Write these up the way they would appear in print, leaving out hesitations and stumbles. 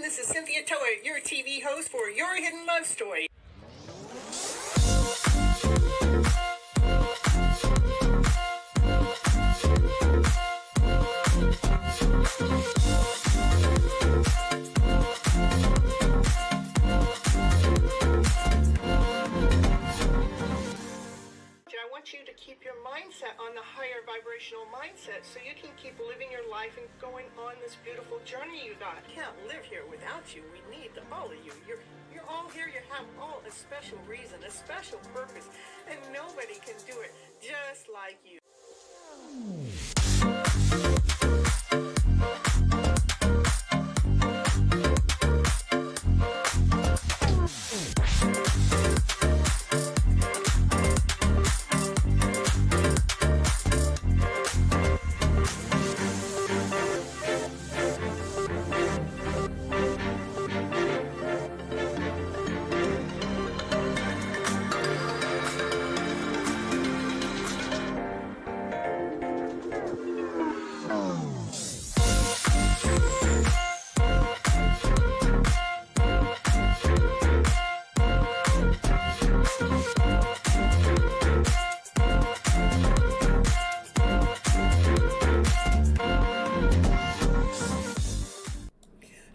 This is Cynthia Toet, your TV host for Your Hidden Love Story. I want you to keep your mindset on the higher vibrational mindset so you can keep living your life and going on this beautiful journey you got. I can't live here without you. We need all of you. You're all here. You have all a special reason, a special purpose, and nobody can do it just like you.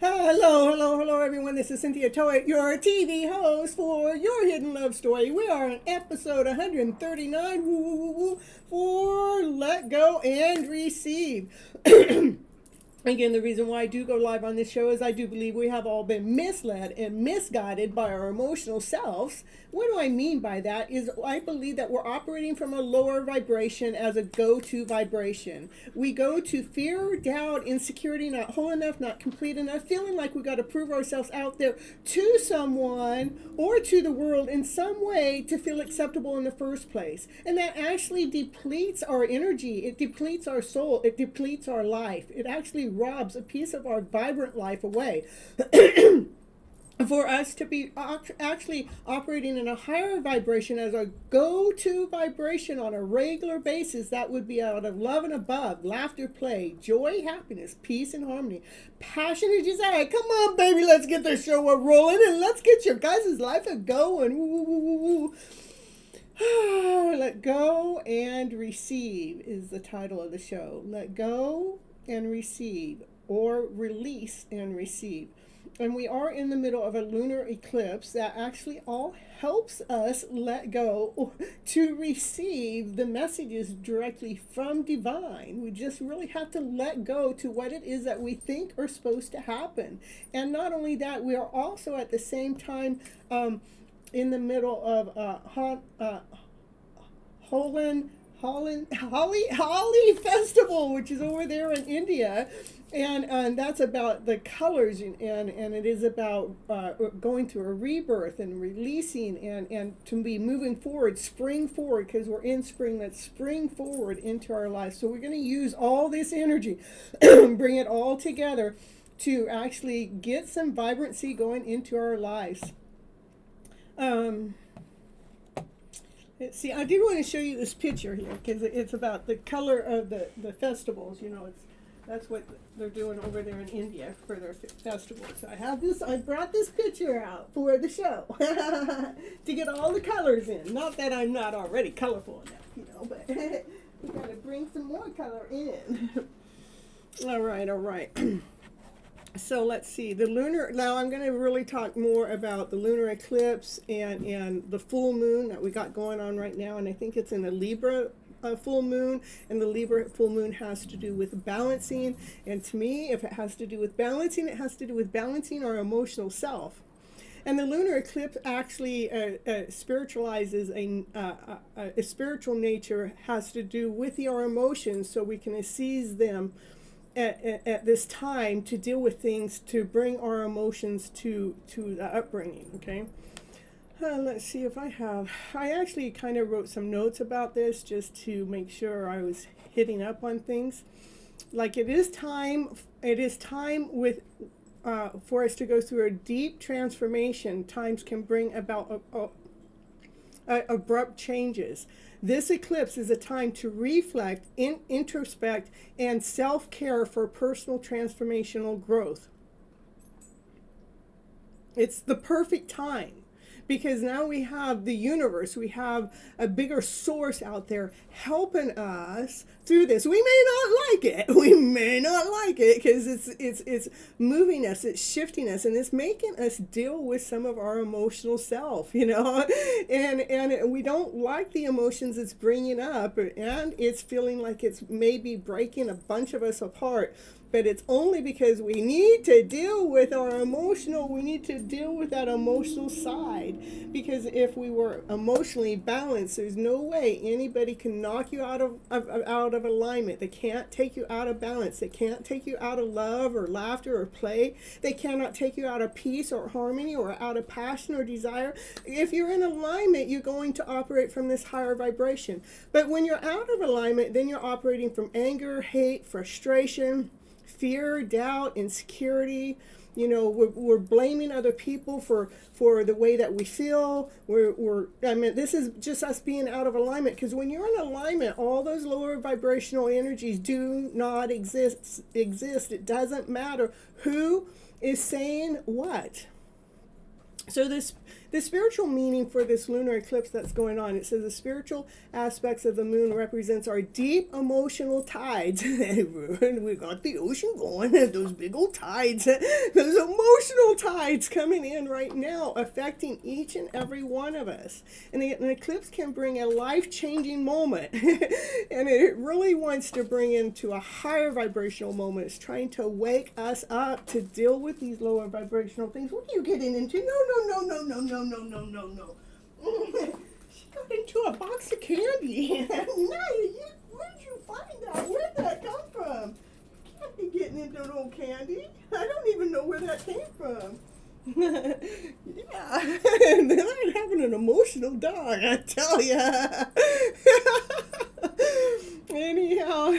Hello, everyone. This is Cynthia Toet, your TV host for Your Hidden Love Story. We are on episode 139 for Let Go and Receive. Again, the reason why I do go live on this show is I do believe we have all been misled and misguided by our emotional selves. What do I mean by that is I believe that we're operating from a lower vibration as a go-to vibration. We go to fear, doubt, insecurity, not whole enough, not complete enough, feeling like we got to prove ourselves out there to someone or to the world in some way to feel acceptable in the first place. And that actually depletes our energy. It depletes our soul. It depletes our life. It actually robs a piece of our vibrant life away. for us to be actually operating in a higher vibration as a go-to vibration on a regular basis. That would be out of love and above, laughter, play, joy, happiness, peace, and harmony, passion and desire. Come on, baby, let's get this show rolling, and let's get your guys' life going. Woo, woo, woo, woo. Let go and receive is the title of the show. Let go and receive, or release and receive. And we are in the middle of a lunar eclipse that actually all helps us let go to receive the messages directly from divine. We just really have to let go to what it is that we think are supposed to happen. And not only that, we are also at the same time in the middle of Holi Festival, which is over there in India. And that's about the colors, and it is about going through a rebirth and releasing and to be moving forward, spring forward, because we're in spring. Let's spring forward into our lives. So we're going to use all this energy, bring it all together to actually get some vibrancy going into our lives. Let's see, I do want to show you this picture here because it's about the color of the festivals. You know, that's what they're doing over there in India for their festival. So I brought this picture out for the show to get all the colors in. Not that I'm not already colorful enough, you know, but we got to bring some more color in. All right. So let's see, now I'm going to really talk more about the lunar eclipse and the full moon that we got going on right now. And I think it's in the Libra full moon, and the Libra full moon has to do with balancing. And to me, if it has to do with balancing, it has to do with balancing our emotional self. And the lunar eclipse actually spiritualizes a spiritual nature, has to do with our emotions, so we can seize them at this time to deal with things, to bring our emotions to the upbringing. Okay. Let's see if I actually kind of wrote some notes about this just to make sure I was hitting up on things. Like it is time with for us to go through a deep transformation. Times can bring about abrupt changes. This eclipse is a time to reflect, introspect, and self-care for personal transformational growth. It's the perfect time. Because now we have the universe, we have a bigger source out there helping us through this. We may not like it because it's moving us, it's shifting us, and it's making us deal with some of our emotional self, you know, and we don't like the emotions it's bringing up, and it's feeling like it's maybe breaking a bunch of us apart. But it's only because we need to deal with we need to deal with that emotional side. Because if we were emotionally balanced, there's no way anybody can knock you out of alignment. They can't take you out of balance. They can't take you out of love or laughter or play. They cannot take you out of peace or harmony or out of passion or desire. If you're in alignment, you're going to operate from this higher vibration. But when you're out of alignment, then you're operating from anger, hate, frustration, fear, doubt, insecurity. You know, we're blaming other people for the way that we feel. This is just us being out of alignment. Because when you're in alignment, all those lower vibrational energies do not exist. It doesn't matter who is saying what. So the spiritual meaning for this lunar eclipse that's going on, it says the spiritual aspects of the moon represents our deep emotional tides. We got the ocean going, those big old tides, those emotional tides coming in right now, affecting each and every one of us. And an eclipse can bring a life-changing moment. And it really wants to bring into a higher vibrational moment. It's trying to wake us up to deal with these lower vibrational things. What are you getting into? No. She got into a box of candy. Where'd you find that? Where'd that come from? You can't be getting into no candy. I don't even know where that came from. Yeah, and then I'm having an emotional dog, I tell ya. Anyhow,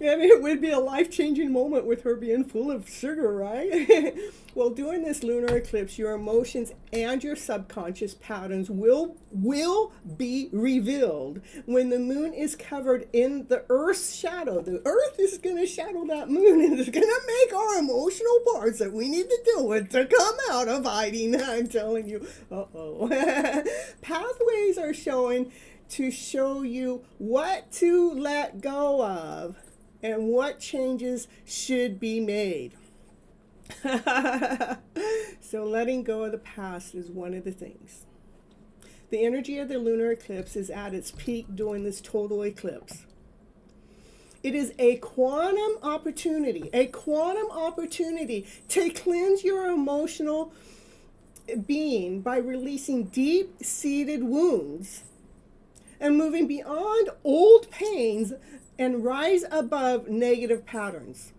And it would be a life-changing moment with her being full of sugar, right? Well, during this lunar eclipse, your emotions and your subconscious patterns will be revealed. When the moon is covered in the Earth's shadow, the Earth is going to shadow that moon, and it's going to make our emotional parts that we need to deal with to come out of hiding. I'm telling you. Uh-oh. Pathways are showing to show you what to let go of and what changes should be made. So letting go of the past is one of the things. The energy of the lunar eclipse is at its peak during this total eclipse. It is a quantum opportunity to cleanse your emotional being by releasing deep-seated wounds and moving beyond old pains and rise above negative patterns.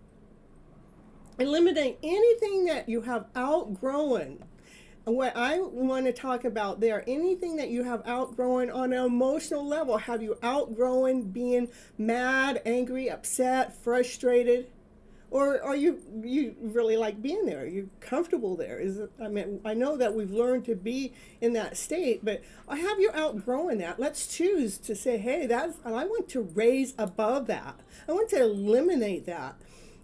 Eliminate anything that you have outgrown. And what I want to talk about there, anything that you have outgrown on an emotional level. Have you outgrown being mad, angry, upset, frustrated? Or are you really like being there? Are you comfortable there? I know that we've learned to be in that state, but have you outgrown that? Let's choose to say, hey, I want to raise above that. I want to eliminate that.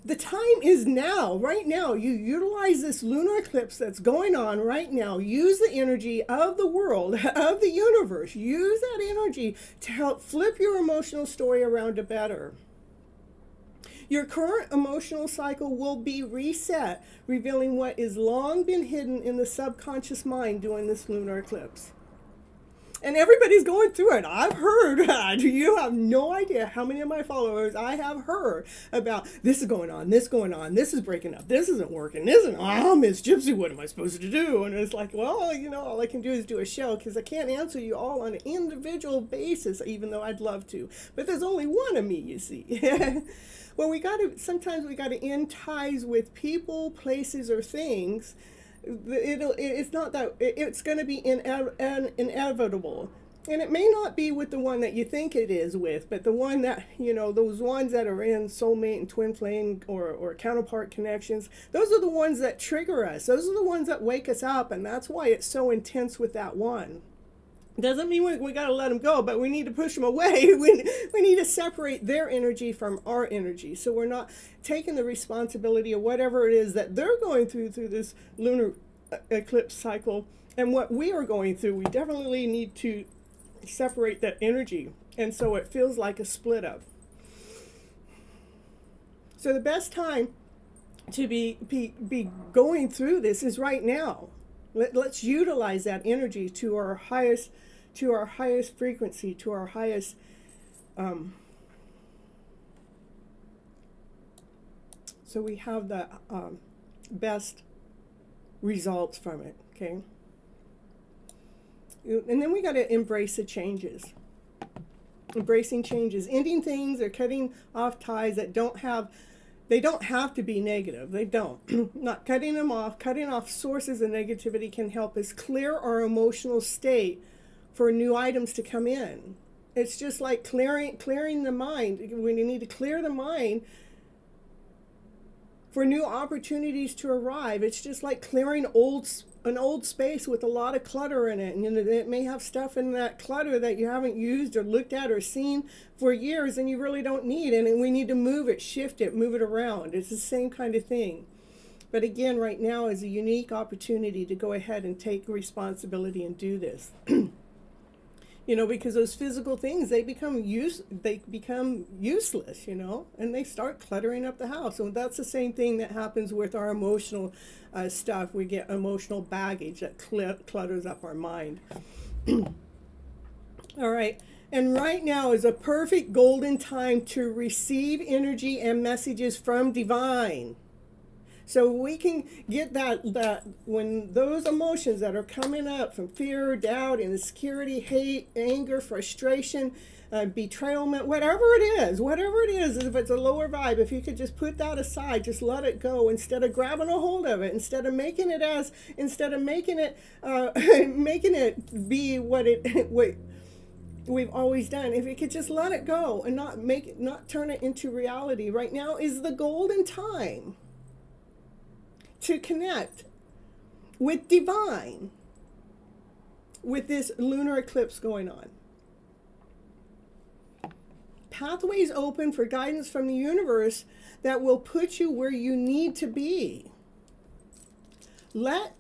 The time is now, right now. You utilize this lunar eclipse that's going on right now. Use the energy of the world, of the universe. Use that energy to help flip your emotional story around to better. Your current emotional cycle will be reset, revealing what has long been hidden in the subconscious mind during this lunar eclipse. And everybody's going through it. I've heard, you have no idea how many of my followers I have heard about this is going on, this is breaking up, this isn't working, this isn't, Miss Gypsy, what am I supposed to do? And it's like, well, all I can do is do a show because I can't answer you all on an individual basis, even though I'd love to. But there's only one of me, you see. Well, sometimes we got to end ties with people, places, or things. It's not that, it's going to be inevitable. And it may not be with the one that you think it is with, but the one that, those ones that are in soulmate and twin flame or counterpart connections, those are the ones that trigger us. Those are the ones that wake us up, and that's why it's so intense with that one. Doesn't mean we got to let them go, but we need to push them away. We need to separate their energy from our energy, so we're not taking the responsibility of whatever it is that they're going through this lunar eclipse cycle and what we are going through. We definitely need to separate that energy, and so it feels like a split up. So the best time to be going through this is right now. Let's utilize that energy to our highest frequency, to our highest so we have the best results from it. Okay, and then we got to embrace the changes. Embracing changes, ending things or cutting off ties that don't have to be negative. They don't. Not cutting them off. Cutting off sources of negativity can help us clear our emotional state for new items to come in. It's just like clearing the mind. When you need to clear the mind for new opportunities to arrive, it's just like clearing an old space with a lot of clutter in it. And it may have stuff in that clutter that you haven't used or looked at or seen for years and you really don't need. And we need to move it, shift it, move it around. It's the same kind of thing. But again, right now is a unique opportunity to go ahead and take responsibility and do this. Because those physical things, they become useless, and they start cluttering up the house. So that's the same thing that happens with our emotional stuff. We get emotional baggage that clutters up our mind. All right. And right now is a perfect golden time to receive energy and messages from divine. So we can get that when those emotions that are coming up from fear, doubt, insecurity, hate, anger, frustration, betrayalment, whatever it is, if it's a lower vibe, if you could just put that aside, just let it go instead of grabbing a hold of it, instead of making it making it be what we've always done. If we could just let it go and not turn it into reality, right now is the golden time to connect with divine, with this lunar eclipse going on. Pathways open for guidance from the universe that will put you where you need to be. Let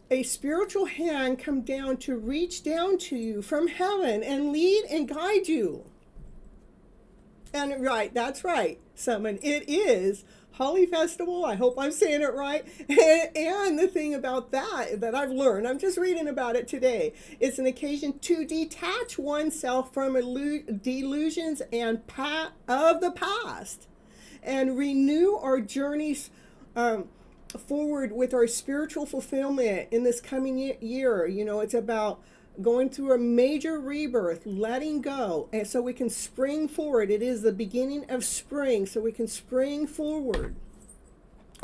a spiritual hand come down to reach down to you from heaven and lead and guide you. And right, that's right, Summon. It is Holi Festival. I hope I'm saying it right. And the thing about that I've learned, I'm just reading about it today, it's an occasion to detach oneself from delusions and of the past and renew our journeys forward with our spiritual fulfillment in this coming year. You know, it's about going through a major rebirth, letting go, and so we can spring forward. It is the beginning of spring, so we can spring forward.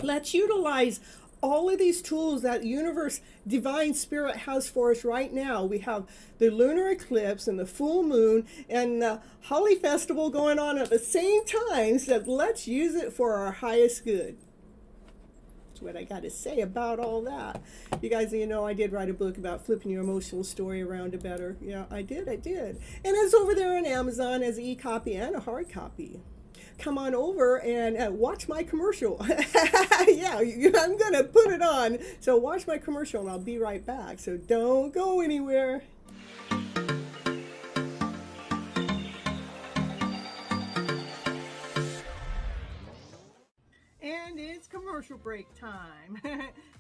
Let's utilize all of these tools that universe, divine spirit has for us right now. We have the lunar eclipse and the full moon and the Holi Festival going on at the same time, so let's use it for our highest good. What I got to say about all that. You guys, you know, I did write a book about flipping your emotional story around to better. Yeah, I did. And it's over there on Amazon as an e-copy and a hard copy. Come on over and watch my commercial. Yeah, I'm going to put it on. So watch my commercial and I'll be right back. So don't go anywhere. And it's commercial break time.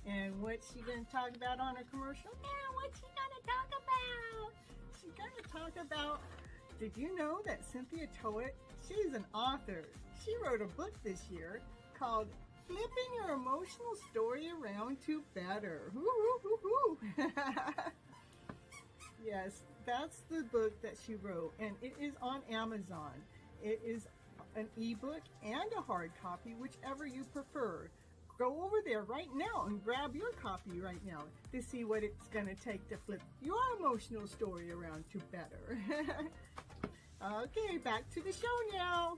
And what's she going to talk about on her commercial? Now, what's she going to talk about? She's going to talk about, did you know that Cynthia Toet, she's an author. She wrote a book this year called Flipping Your Emotional Story Around to Better. Yes, that's the book that she wrote, and it is on Amazon. It is an ebook and a hard copy, whichever you prefer. Go over there right now and grab your copy right now to see what it's going to take to flip your emotional story around to better. Okay, back to the show now.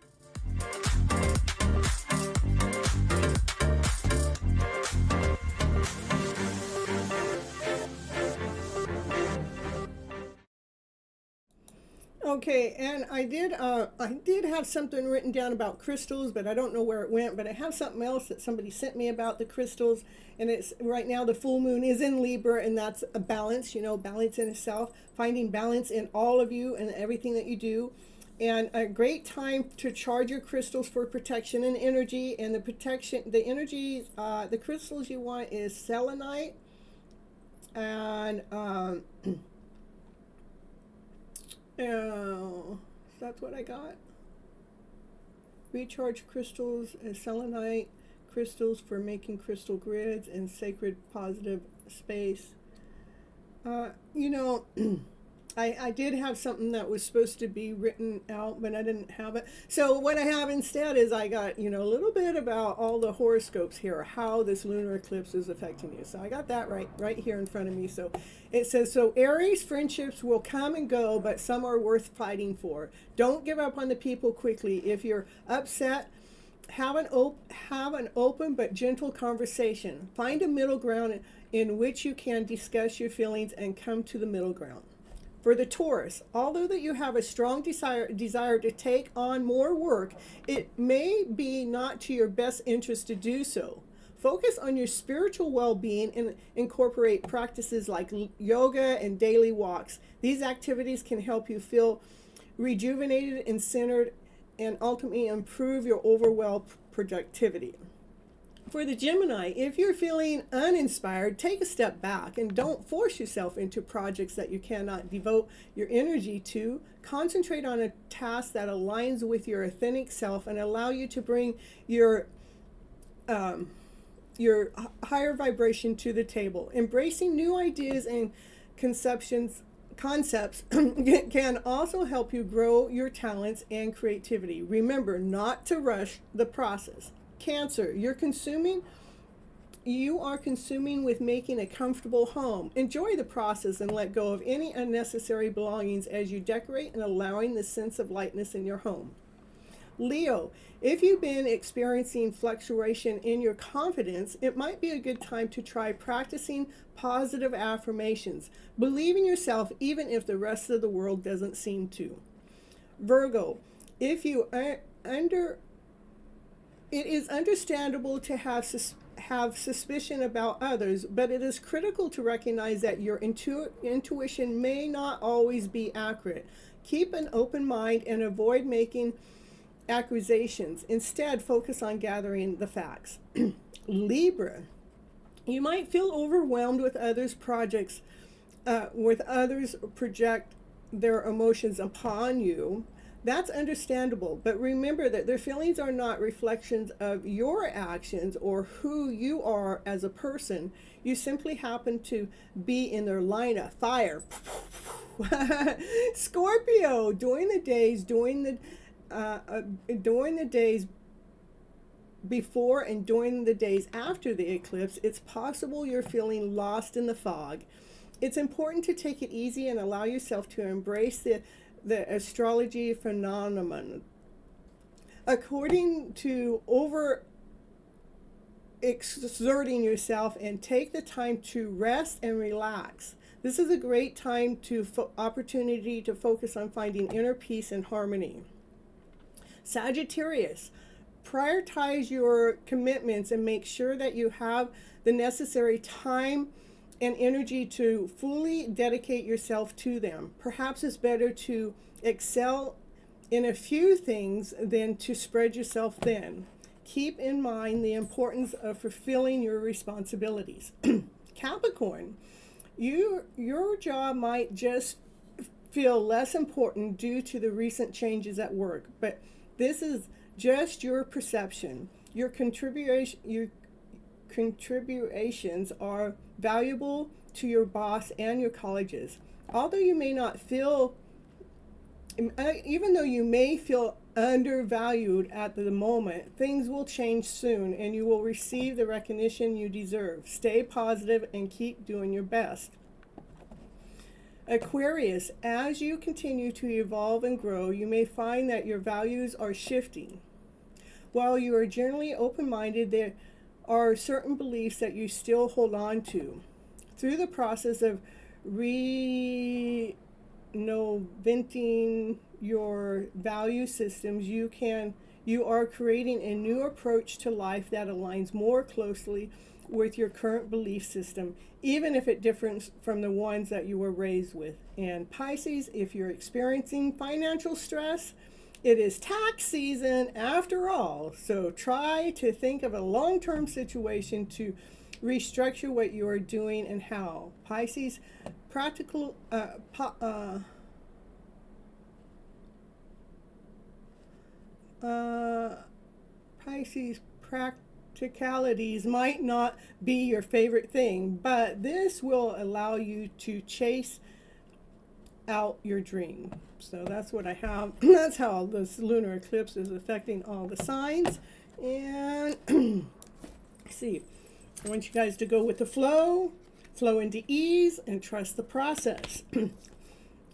Okay, and I did have something written down about crystals, but I don't know where it went. But I have something else that somebody sent me about the crystals, and it's right now the full moon is in Libra, and that's a balance. You know, balance in itself, finding balance in all of you and everything that you do, and a great time to charge your crystals for protection and energy. And the crystals you want is selenite and that's what I got. Recharge crystals and selenite crystals for making crystal grids and sacred positive space. You know, I did have something that was supposed to be written out, but I didn't have it. So what I have instead is I got, you know, a little bit about all the horoscopes here, how this lunar eclipse is affecting you. So I got that right here in front of me. So it says, so Aries friendships will come and go, but some are worth fighting for. Don't give up on the people quickly. If you're upset, have an open but gentle conversation. Find a middle ground in which you can discuss your feelings and come to the middle ground. For the Taurus, although that you have a strong desire to take on more work, it may be not to your best interest to do so. Focus on your spiritual well-being and incorporate practices like yoga and daily walks. These activities can help you feel rejuvenated and centered and ultimately improve your overall productivity. For the Gemini, if you're feeling uninspired, take a step back and don't force yourself into projects that you cannot devote your energy to. Concentrate on a task that aligns with your authentic self and allow you to bring your higher vibration to the table. Embracing new ideas and concepts can also help you grow your talents and creativity. Remember not to rush the process. Cancer, you're consuming you are consuming with making a comfortable home. Enjoy the process and let go of any unnecessary belongings as you decorate and allowing the sense of lightness in your home. Leo, if you've been experiencing fluctuation in your confidence, it might be a good time to try practicing positive affirmations. Believe in yourself even if the rest of the world doesn't seem to. Virgo, if you are it is understandable to have suspicion about others, but it is critical to recognize that your intuition may not always be accurate. Keep an open mind and avoid making accusations. Instead, focus on gathering the facts. Libra, you might feel overwhelmed with others' projects, with others project their emotions upon you. That's understandable, but remember that their feelings are not reflections of your actions or who you are as a person. You simply happen to be in their line of fire. Scorpio, during the days before and during the days after the eclipse, it's possible you're feeling lost in the fog. It's important to take it easy and allow yourself to embrace the astrology phenomenon. According to over exerting yourself and take the time to rest and relax. This is a great time to opportunity to focus on finding inner peace and harmony. Sagittarius, prioritize your commitments and make sure that you have the necessary time and energy to fully dedicate yourself to them. Perhaps it's better to excel in a few things than to spread yourself thin. Keep in mind the importance of fulfilling your responsibilities. Capricorn, your job might just feel less important due to the recent changes at work, but this is just your perception. Your contributions are valuable to your boss and your colleges. Although you may not feel, even though you may feel undervalued at the moment, things will change soon and you will receive the recognition you deserve. Stay positive and keep doing your best. Aquarius, as you continue to evolve and grow, you may find that your values are shifting. While you are generally open-minded, there are certain beliefs that you still hold on to. Through the process of reinventing your value systems, you are creating a new approach to life that aligns more closely with your current belief system, even if it differs from the ones that you were raised with. And Pisces, if you're experiencing financial stress, it is tax season after all, so try to think of a long-term situation to restructure what you are doing and how. Pisces, Pisces practicalities might not be your favorite thing, but this will allow you to chase out your dream. So that's what I have. That's how this lunar eclipse is affecting all the signs. And see, I want you guys to go with the flow into ease, and trust the process.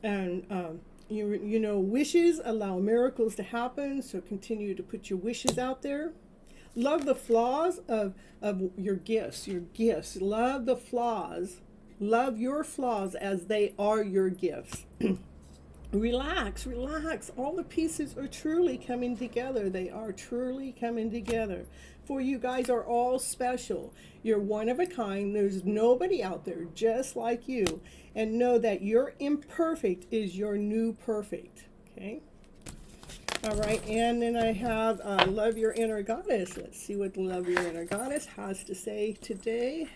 And you know, wishes allow miracles to happen, so continue to put your wishes out there. Love the flaws of your gifts. Love the flaws. Love your flaws as they are your gifts. Relax. All the pieces are truly coming together. They are truly coming together. For you guys are all special. You're one of a kind. There's nobody out there just like you. And know that your imperfect is your new perfect. Okay? All right, and then I have Love Your Inner Goddess. Let's see what Love Your Inner Goddess has to say today.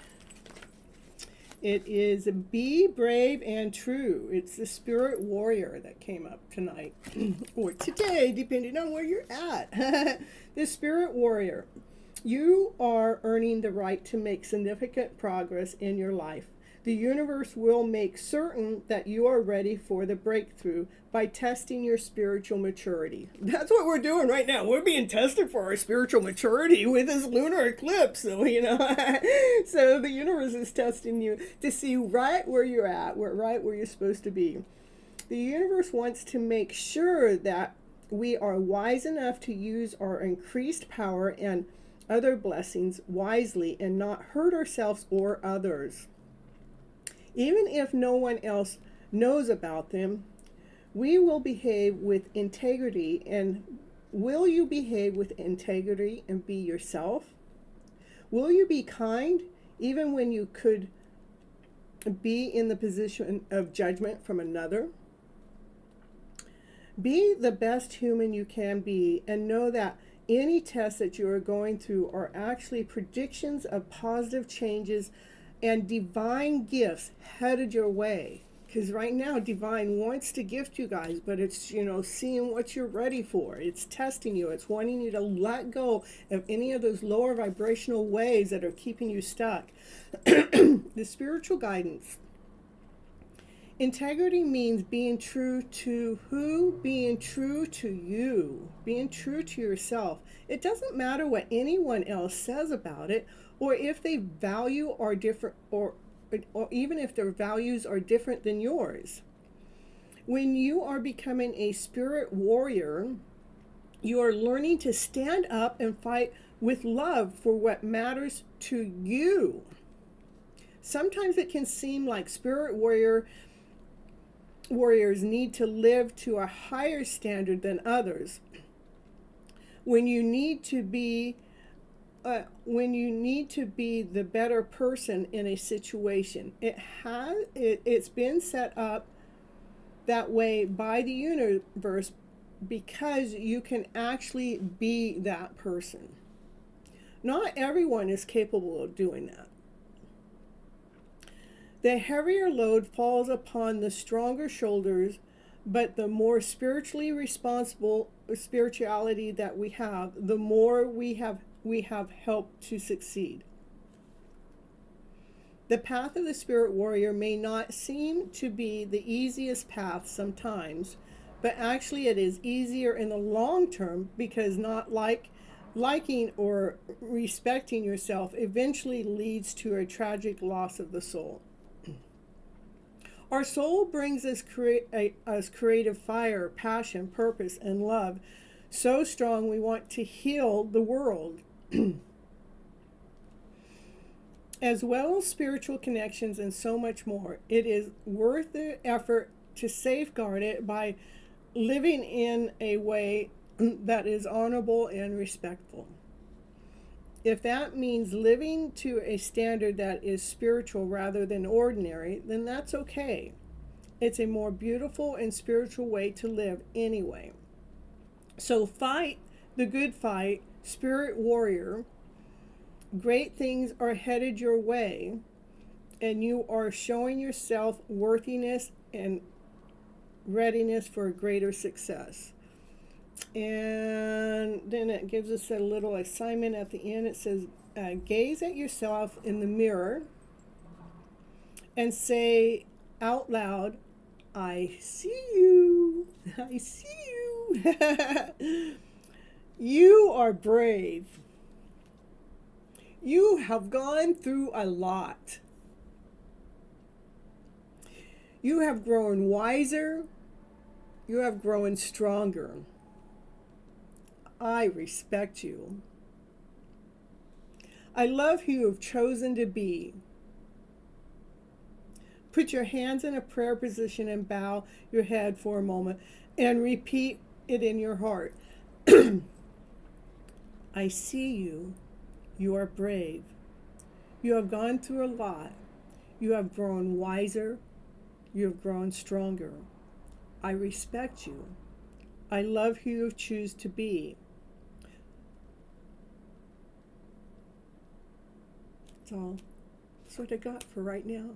It is Be Brave and True. It's the Spirit Warrior that came up tonight, or today, depending on where you're at. The Spirit Warrior. You are earning the right to make significant progress in your life. The universe will make certain that you are ready for the breakthrough by testing your spiritual maturity. That's what we're doing right now. We're being tested for our spiritual maturity with this lunar eclipse. So, so the universe is testing you to see right where you're at, right where you're supposed to be. The universe wants to make sure that we are wise enough to use our increased power and other blessings wisely and not hurt ourselves or others. Even if no one else knows about them, we will behave with integrity. And will you behave with integrity and be yourself? Will you be kind even when you could be in the position of judgment from another? Be the best human you can be, and know that any tests that you are going through are actually predictions of positive changes and divine gifts headed your way. Because right now, divine wants to gift you guys, but it's, seeing what you're ready for. It's testing you. It's wanting you to let go of any of those lower vibrational waves that are keeping you stuck. The spiritual guidance. Integrity means being true to who? Being true to you. Being true to yourself. It doesn't matter what anyone else says about it, or if they value are different, or even if their values are different than yours. When you are becoming a spirit warrior, you are learning to stand up and fight with love for what matters to you. Sometimes it can seem like spirit warriors need to live to a higher standard than others. When you need to be the better person in a situation, it's been set up that way by the universe because you can actually be that person. Not everyone is capable of doing that. The heavier load falls upon the stronger shoulders, but the more spiritually responsible spirituality that we have, the more we have helped to succeed. The path of the spirit warrior may not seem to be the easiest path sometimes, but actually it is easier in the long term, because not liking or respecting yourself eventually leads to a tragic loss of the soul. Our soul brings us creative fire, passion, purpose, and love so strong we want to heal the world. As well as spiritual connections and so much more. It is worth the effort to safeguard it by living in a way that is honorable and respectful. If that means living to a standard that is spiritual rather than ordinary, then that's okay. It's a more beautiful and spiritual way to live anyway. So fight the good fight, spirit warrior. Great things are headed your way, and you are showing yourself worthiness and readiness for greater success. And then it gives us a little assignment at the end. It says, gaze at yourself in the mirror and say out loud, I see you. I see you. You are brave. You have gone through a lot. You have grown wiser. You have grown stronger. I respect you. I love who you have chosen to be. Put your hands in a prayer position and bow your head for a moment and repeat it in your heart. I see you. You are brave. You have gone through a lot. You have grown wiser. You have grown stronger. I respect you. I love who you choose to be. That's what I got for right now.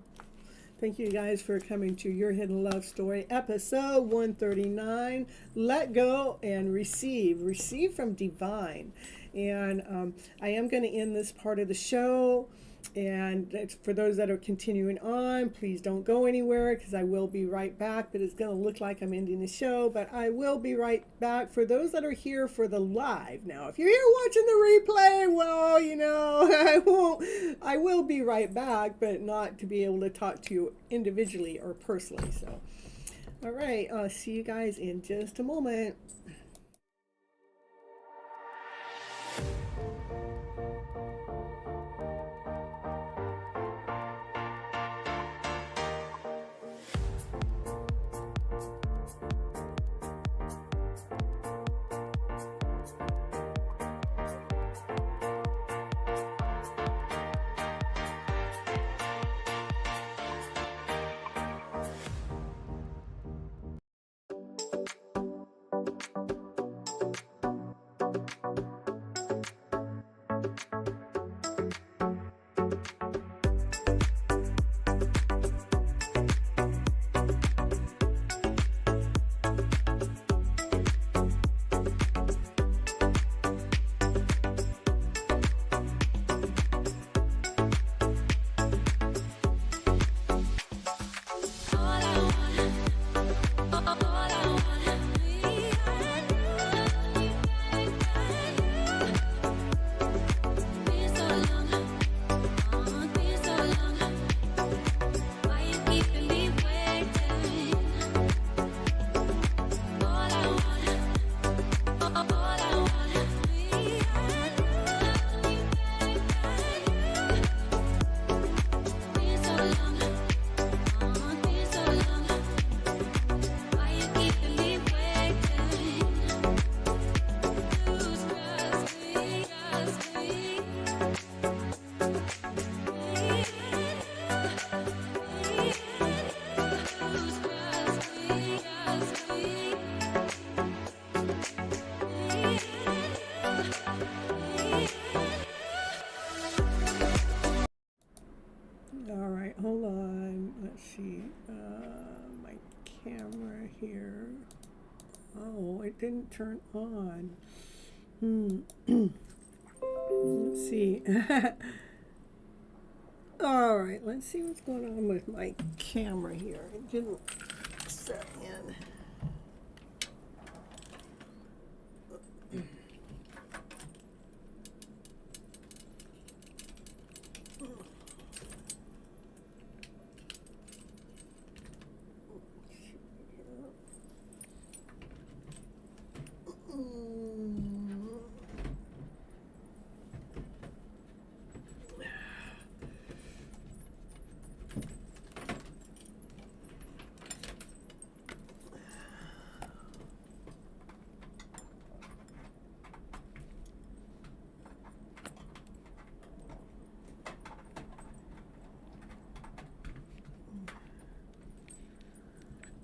Thank you guys for coming to Your Hidden Love Story, episode 139. Let go and receive. Receive from divine. And I am going to end this part of the show. And for those that are continuing on, please don't go anywhere because I will be right back. But it's going to look like I'm ending the show, but I will be right back. For those that are here for the live, now if you're here watching the replay, well, you know, I will be right back, but not to be able to talk to you individually or personally. So, all right, I'll see you guys in just a moment. Hold on, let's see, my camera here. Oh, it didn't turn on. Let's see. All right, let's see what's going on with my camera here. It didn't set in.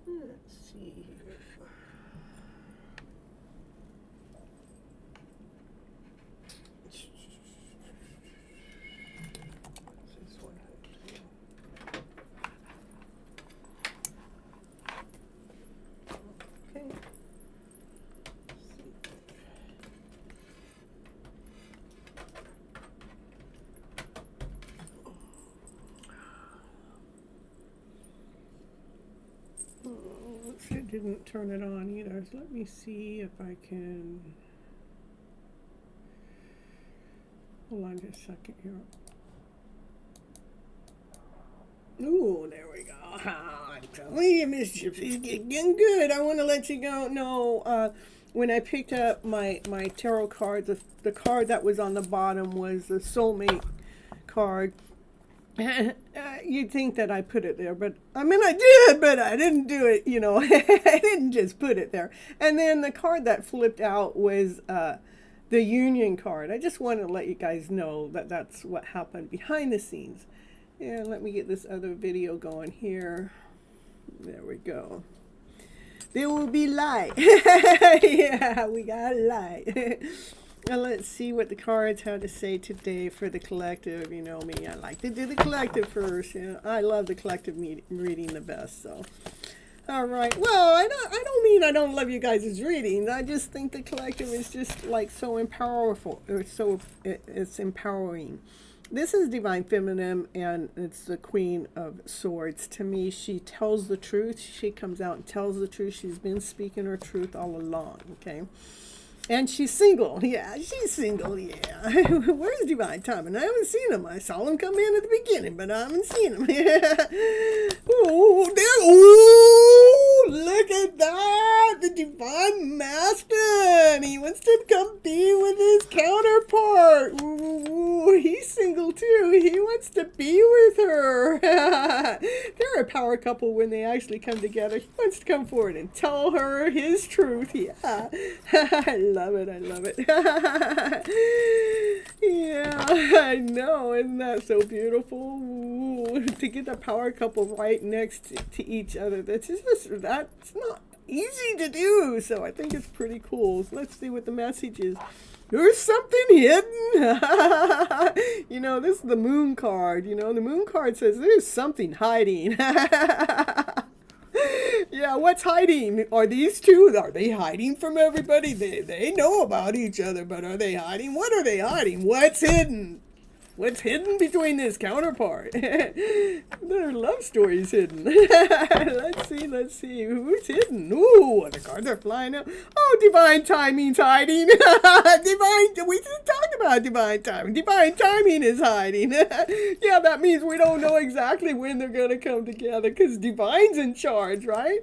Let's see here. This one. Okay. It didn't turn it on either. So let me see if I can. Hold on just a second here. Ooh, there we go. I'm telling you, Miss Gypsy's getting good. I want to let you go. No, when I picked up my tarot cards, the card that was on the bottom was the soulmate card. You'd think that I put it there, but I mean I did, but I didn't do it, you know. I didn't just put it there. And then the card that flipped out was the union card. I just wanted to let you guys know that that's what happened behind the scenes. And let me get this other video going here. There we go. There will be light. Yeah, we got light. And let's see what the cards have to say today for the collective. You know me, I like to do the collective first. You know, I love the collective reading the best. So, All right. Well, I don't mean I don't love you guys' readings. I just think the collective is just like so powerful. It's empowering. This is Divine Feminine, and it's the Queen of Swords. To me, she tells the truth. She comes out and tells the truth. She's been speaking her truth all along. Okay. And she's single. Yeah, she's single. Yeah. Where's Divine Timing? I haven't seen him. I saw him come in at the beginning, but I haven't seen him. Oh, there. Oh, look at that. The Divine Master. He wants to come be with his counterpart. Ooh, he's single too. He wants to be with her. They're a power couple when they actually come together. He wants to come forward and tell her his truth. Yeah. I love it. I love it. Yeah, I know. Isn't that so beautiful? Ooh, to get the power couple right next to each other. That's not easy to do. So I think it's pretty cool. So let's see what the message is. There's something hidden. You know, this is the moon card. You know, the moon card says there's something hiding. Yeah, what's hiding? Are these two? Are they hiding from everybody? They know about each other, but are they hiding? What are they hiding? What's hidden? What's hidden between this counterpart? Their love story's hidden. Let's see. Who's hidden? Ooh, the cards are flying out. Oh, divine timing's hiding. We just talked about divine timing. Divine timing is hiding. Yeah, that means we don't know exactly when they're going to come together because divine's in charge, right?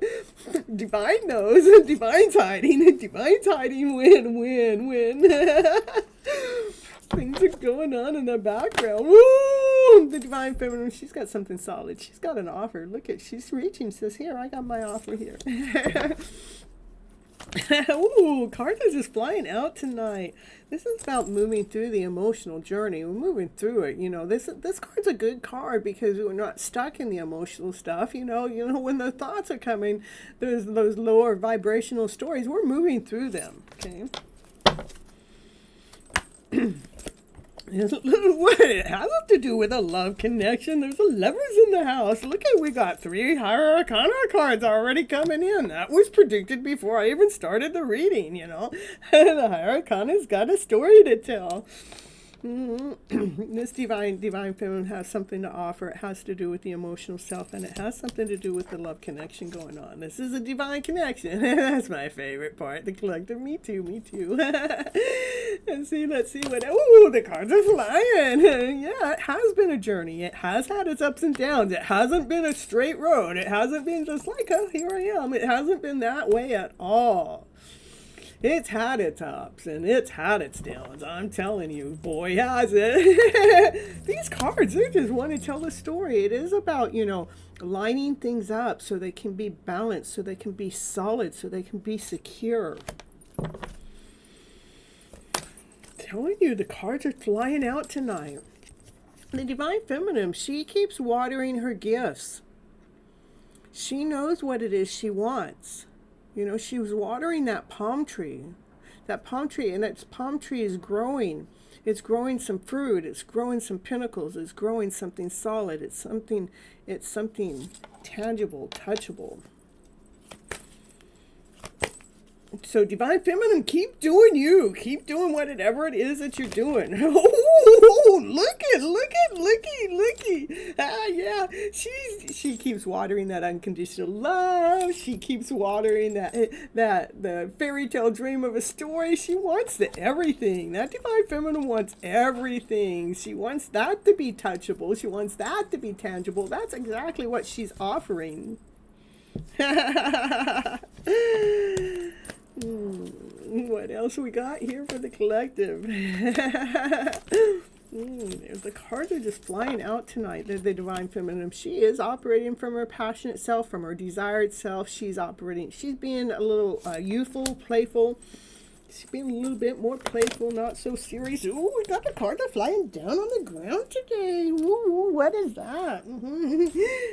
Divine knows. Divine's hiding. Divine's hiding when. Things are going on in the background. Woo! The Divine Feminine, she's got something solid. She's got an offer. Look at, she's reaching, says, here, I got my offer here. Ooh, cards are just flying out tonight. This is about moving through the emotional journey. We're moving through it. You know, this card's a good card because we're not stuck in the emotional stuff. You know, when the thoughts are coming, there's those lower vibrational stories. We're moving through them. Okay. It has to do with a love connection. There's a lovers in the house. Look at, we got 3 Higher Arcana cards already coming in. That was predicted before I even started the reading, you know. The Higher Arcana's got a story to tell. This divine feminine has something to offer. It has to do with the emotional self, and it has something to do with the love connection going on. This is a divine connection. That's my favorite part. The collective. Me too. Let's see what. Ooh, the cards are flying. Yeah, it has been a journey. It has had its ups and downs. It hasn't been a straight road. It hasn't been just like, oh, here I am. It hasn't been that way at all. It's had its ups and it's had its downs. I'm telling you, boy, has it. These cards, they just want to tell a story. It is about, you know, lining things up so they can be balanced, so they can be solid, so they can be secure. Telling you, the cards are flying out tonight. The Divine Feminine, she keeps watering her gifts. She knows what it is she wants. You know, she was watering that palm tree, and that palm tree is growing. It's growing some fruit. It's growing some pinnacles. It's growing something solid. It's something tangible, touchable. So Divine Feminine, keep doing you. Keep doing whatever it is that you're doing. Oh, looky. Ah, yeah. She keeps watering that unconditional love. She keeps watering that the fairy tale dream of a story. She wants everything. That Divine Feminine wants everything. She wants that to be touchable. She wants that to be tangible. That's exactly what she's offering. What else we got here for the collective? The cards are just flying out tonight. The Divine Feminine. She is operating from her passionate self, from her desired self. She's being a little youthful, playful. She's being a little bit more playful, not so serious. Ooh, we got the cards are flying down on the ground today. Ooh, what is that?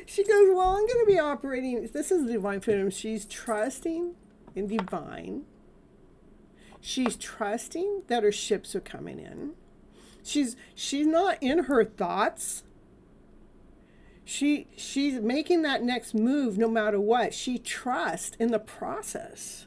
She goes, well, I'm going to be operating. This is the Divine Feminine. She's trusting in divine. She's trusting that her ships are coming in. She's not in her thoughts. She's making that next move no matter what. She trusts in the process.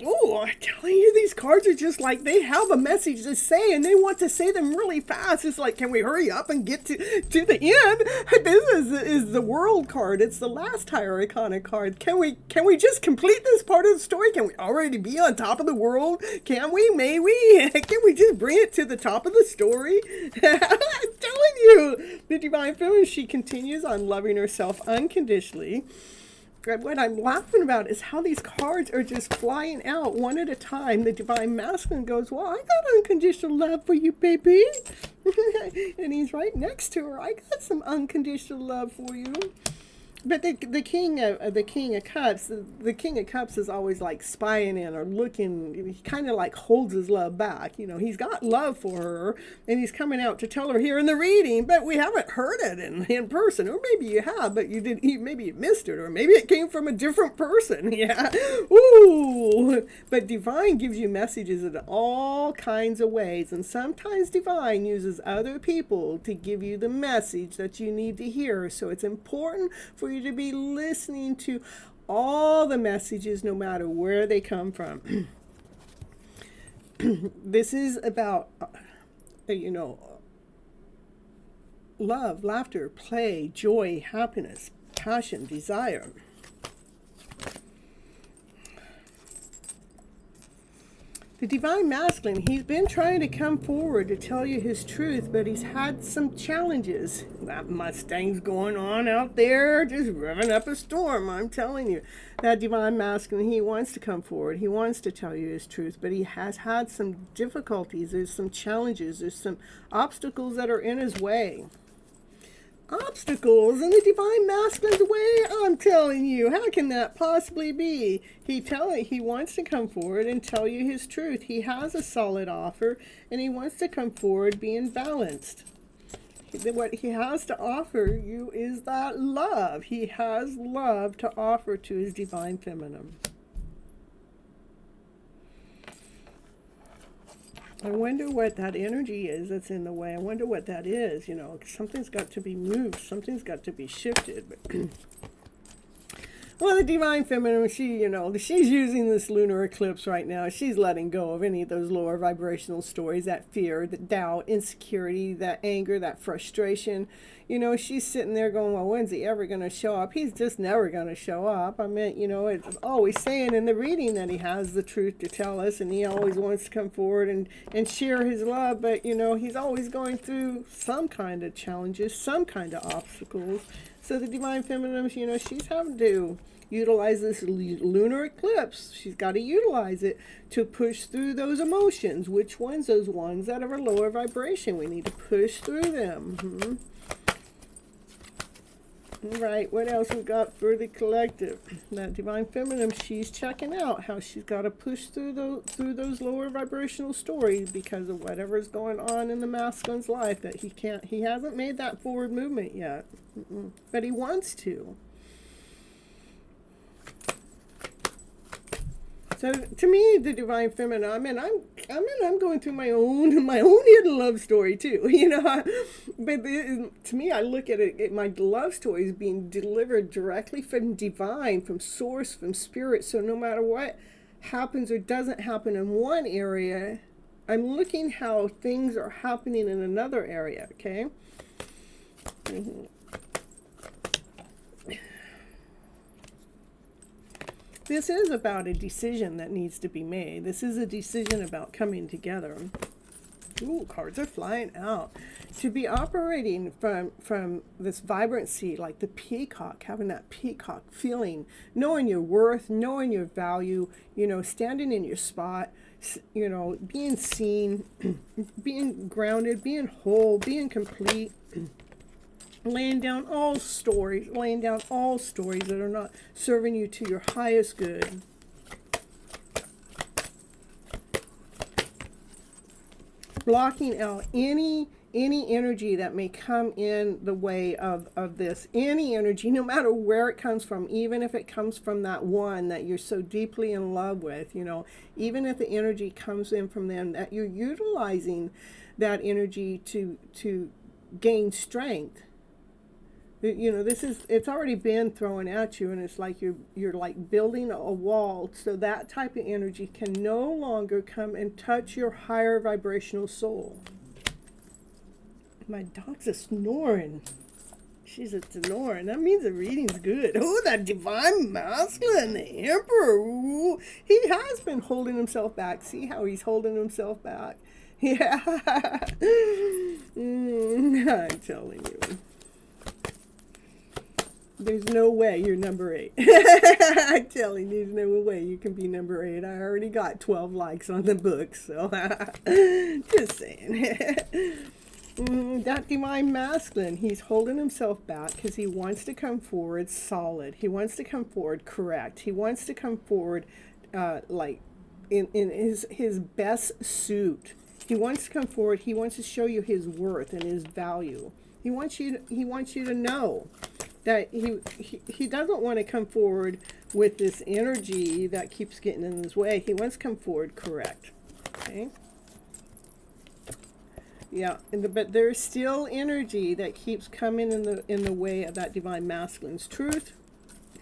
Oh, I'm telling you, these cards are just like, they have a message to say and they want to say them really fast. It's like, can we hurry up and get to the end? This is the World card. It's the last higher arcana card. Can we just complete this part of the story? Can we already be on top of the world? Can we? May we? Can we just bring it to the top of the story? I'm telling you, the Divine Feminine, she continues on loving herself unconditionally. What I'm laughing about is how these cards are just flying out one at a time. The Divine Masculine goes, well, I got unconditional love for you, baby. And he's right next to her. I got some unconditional love for you. But the King of Cups is always like spying in or looking. He kind of like holds his love back. You know, he's got love for her, and he's coming out to tell her here in the reading. But we haven't heard it in person, or maybe you have, but maybe you missed it, or maybe it came from a different person. Yeah, ooh. But Divine gives you messages in all kinds of ways, and sometimes Divine uses other people to give you the message that you need to hear. So it's important for you to be listening to all the messages no matter where they come from. This is about love, laughter, play, joy, happiness, passion, desire. The Divine Masculine, he's been trying to come forward to tell you his truth, but he's had some challenges. That Mustang's going on out there, just revving up a storm, I'm telling you. That Divine Masculine, he wants to come forward. He wants to tell you his truth, but he has had some difficulties. There's some challenges. There's some obstacles that are in his way. Obstacles in the Divine Masculine's way? I'm telling you, how can that possibly be? He wants to come forward and tell you his truth. He has a solid offer, and he wants to come forward being balanced. What he has to offer you is that love. He has love to offer to his Divine Feminine. I wonder what that energy is that's in the way. I wonder what that is. You know, something's got to be moved. Something's got to be shifted. Well, the Divine Feminine, she's using this lunar eclipse right now. She's letting go of any of those lower vibrational stories, that fear, that doubt, insecurity, that anger, that frustration. You know, she's sitting there going, well, when's he ever going to show up? He's just never going to show up. I mean, it's always saying in the reading that he has the truth to tell us, and he always wants to come forward and share his love. But, he's always going through some kind of challenges, some kind of obstacles. So the Divine Feminine, she's having to utilize this lunar eclipse. She's got to utilize it to push through those emotions. Which ones? Those ones that are a lower vibration. We need to push through them. Right, what else we got for the collective? That Divine Feminine, she's checking out how she's got to push through those lower vibrational stories because of whatever's going on in the masculine's life that he hasn't made that forward movement yet. But he wants to. So to me, the Divine Feminine, I'm going through my own hidden love story too, But to me, I look at it, my love story is being delivered directly from Divine, from Source, from Spirit. So no matter what happens or doesn't happen in one area, I'm looking how things are happening in another area. Okay. This is about a decision that needs to be made. This is a decision about coming together. Ooh, cards are flying out. To be operating from this vibrancy, like the peacock, having that peacock feeling, knowing your worth, knowing your value, standing in your spot, being seen, being grounded, being whole, being complete. Laying down all stories that are not serving you to your highest good. Blocking out any energy that may come in the way of this. Any energy, no matter where it comes from, even if it comes from that one that you're so deeply in love with, even if the energy comes in from them, that you're utilizing that energy to gain strength. You know, it's already been thrown at you, and it's like you're like building a wall, so that type of energy can no longer come and touch your higher vibrational soul. My dog's a snoring. She's a snoring. That means the reading's good. Oh, that divine masculine, the emperor. Ooh, he has been holding himself back. See how he's holding himself back? Yeah. I'm telling you. There's no way you're number 8. I'm telling you, there's no way you can be number 8. I already got 12 likes on the book, so just saying. That divine masculine, he's holding himself back because he wants to come forward solid. He wants to come forward correct. He wants to come forward like in his best suit. He wants to come forward. He wants to show you his worth and his value. He wants you to know that he doesn't want to come forward with this energy that keeps getting in his way. He wants to come forward correct. Okay? Yeah, but there's still energy that keeps coming in the way of that divine masculine's truth.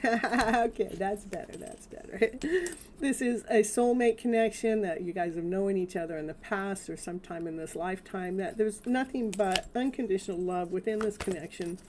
Okay, that's better. That's better. This is a soulmate connection that you guys have known each other in the past or sometime in this lifetime. That there's nothing but unconditional love within this connection.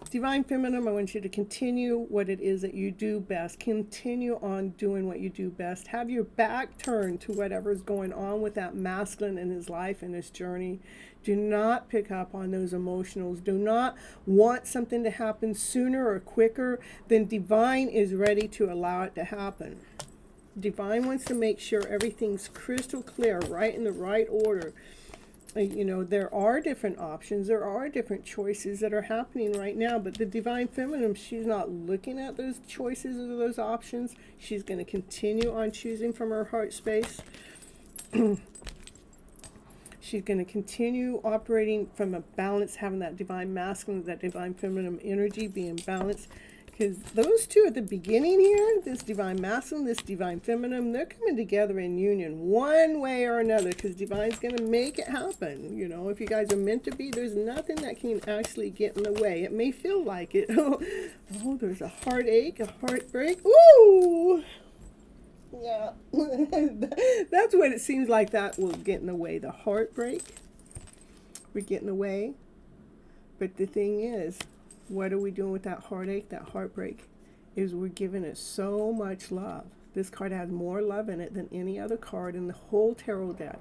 Divine Feminine, I want you to continue what it is that you do best. Continue on doing what you do best. Have your back turned to whatever's going on with that masculine in his life and his journey. Do not pick up on those emotionals. Do not want something to happen sooner or quicker than Divine is ready to allow it to happen. Divine wants to make sure everything's crystal clear, right in the right order. You know, there are different options, there are different choices that are happening right now, but the Divine Feminine, she's not looking at those choices or those options. She's going to continue on choosing from her heart space. She's going to continue operating from a balance, having that Divine Masculine, that Divine Feminine energy being balanced. Because those two at the beginning here, this Divine Masculine, this Divine Feminine, they're coming together in union one way or another, because Divine's going to make it happen. You know, if you guys are meant to be, there's nothing that can actually get in the way. It may feel like it. Oh, there's a heartache, a heartbreak. Ooh! Yeah. That's what it seems like that will get in the way. The heartbreak will get in the way. But the thing is, what are we doing with that heartache, that heartbreak? Is we're giving it so much love. This card has more love in it than any other card in the whole tarot deck.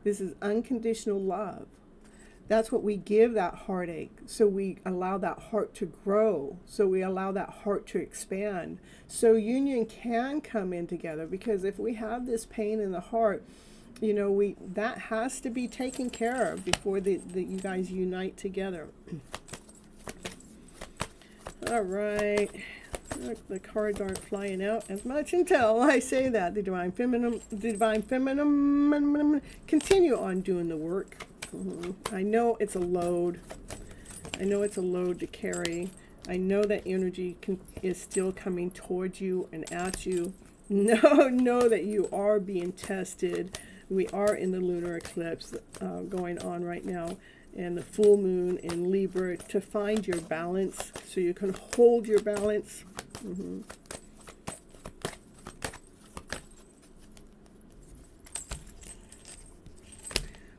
This is unconditional love. That's what we give that heartache. So we allow that heart to grow. So we allow that heart to expand. So union can come in together, because if we have this pain in the heart, you know, that has to be taken care of before you guys unite together. All right. Look, the cards aren't flying out as much until I say that. The Divine Feminine, continue on doing the work. I know it's a load. I know it's a load to carry. I know that energy is still coming towards you and at you. Know that you are being tested. We are in the lunar eclipse going on right now, and the full moon in Libra, to find your balance so you can hold your balance.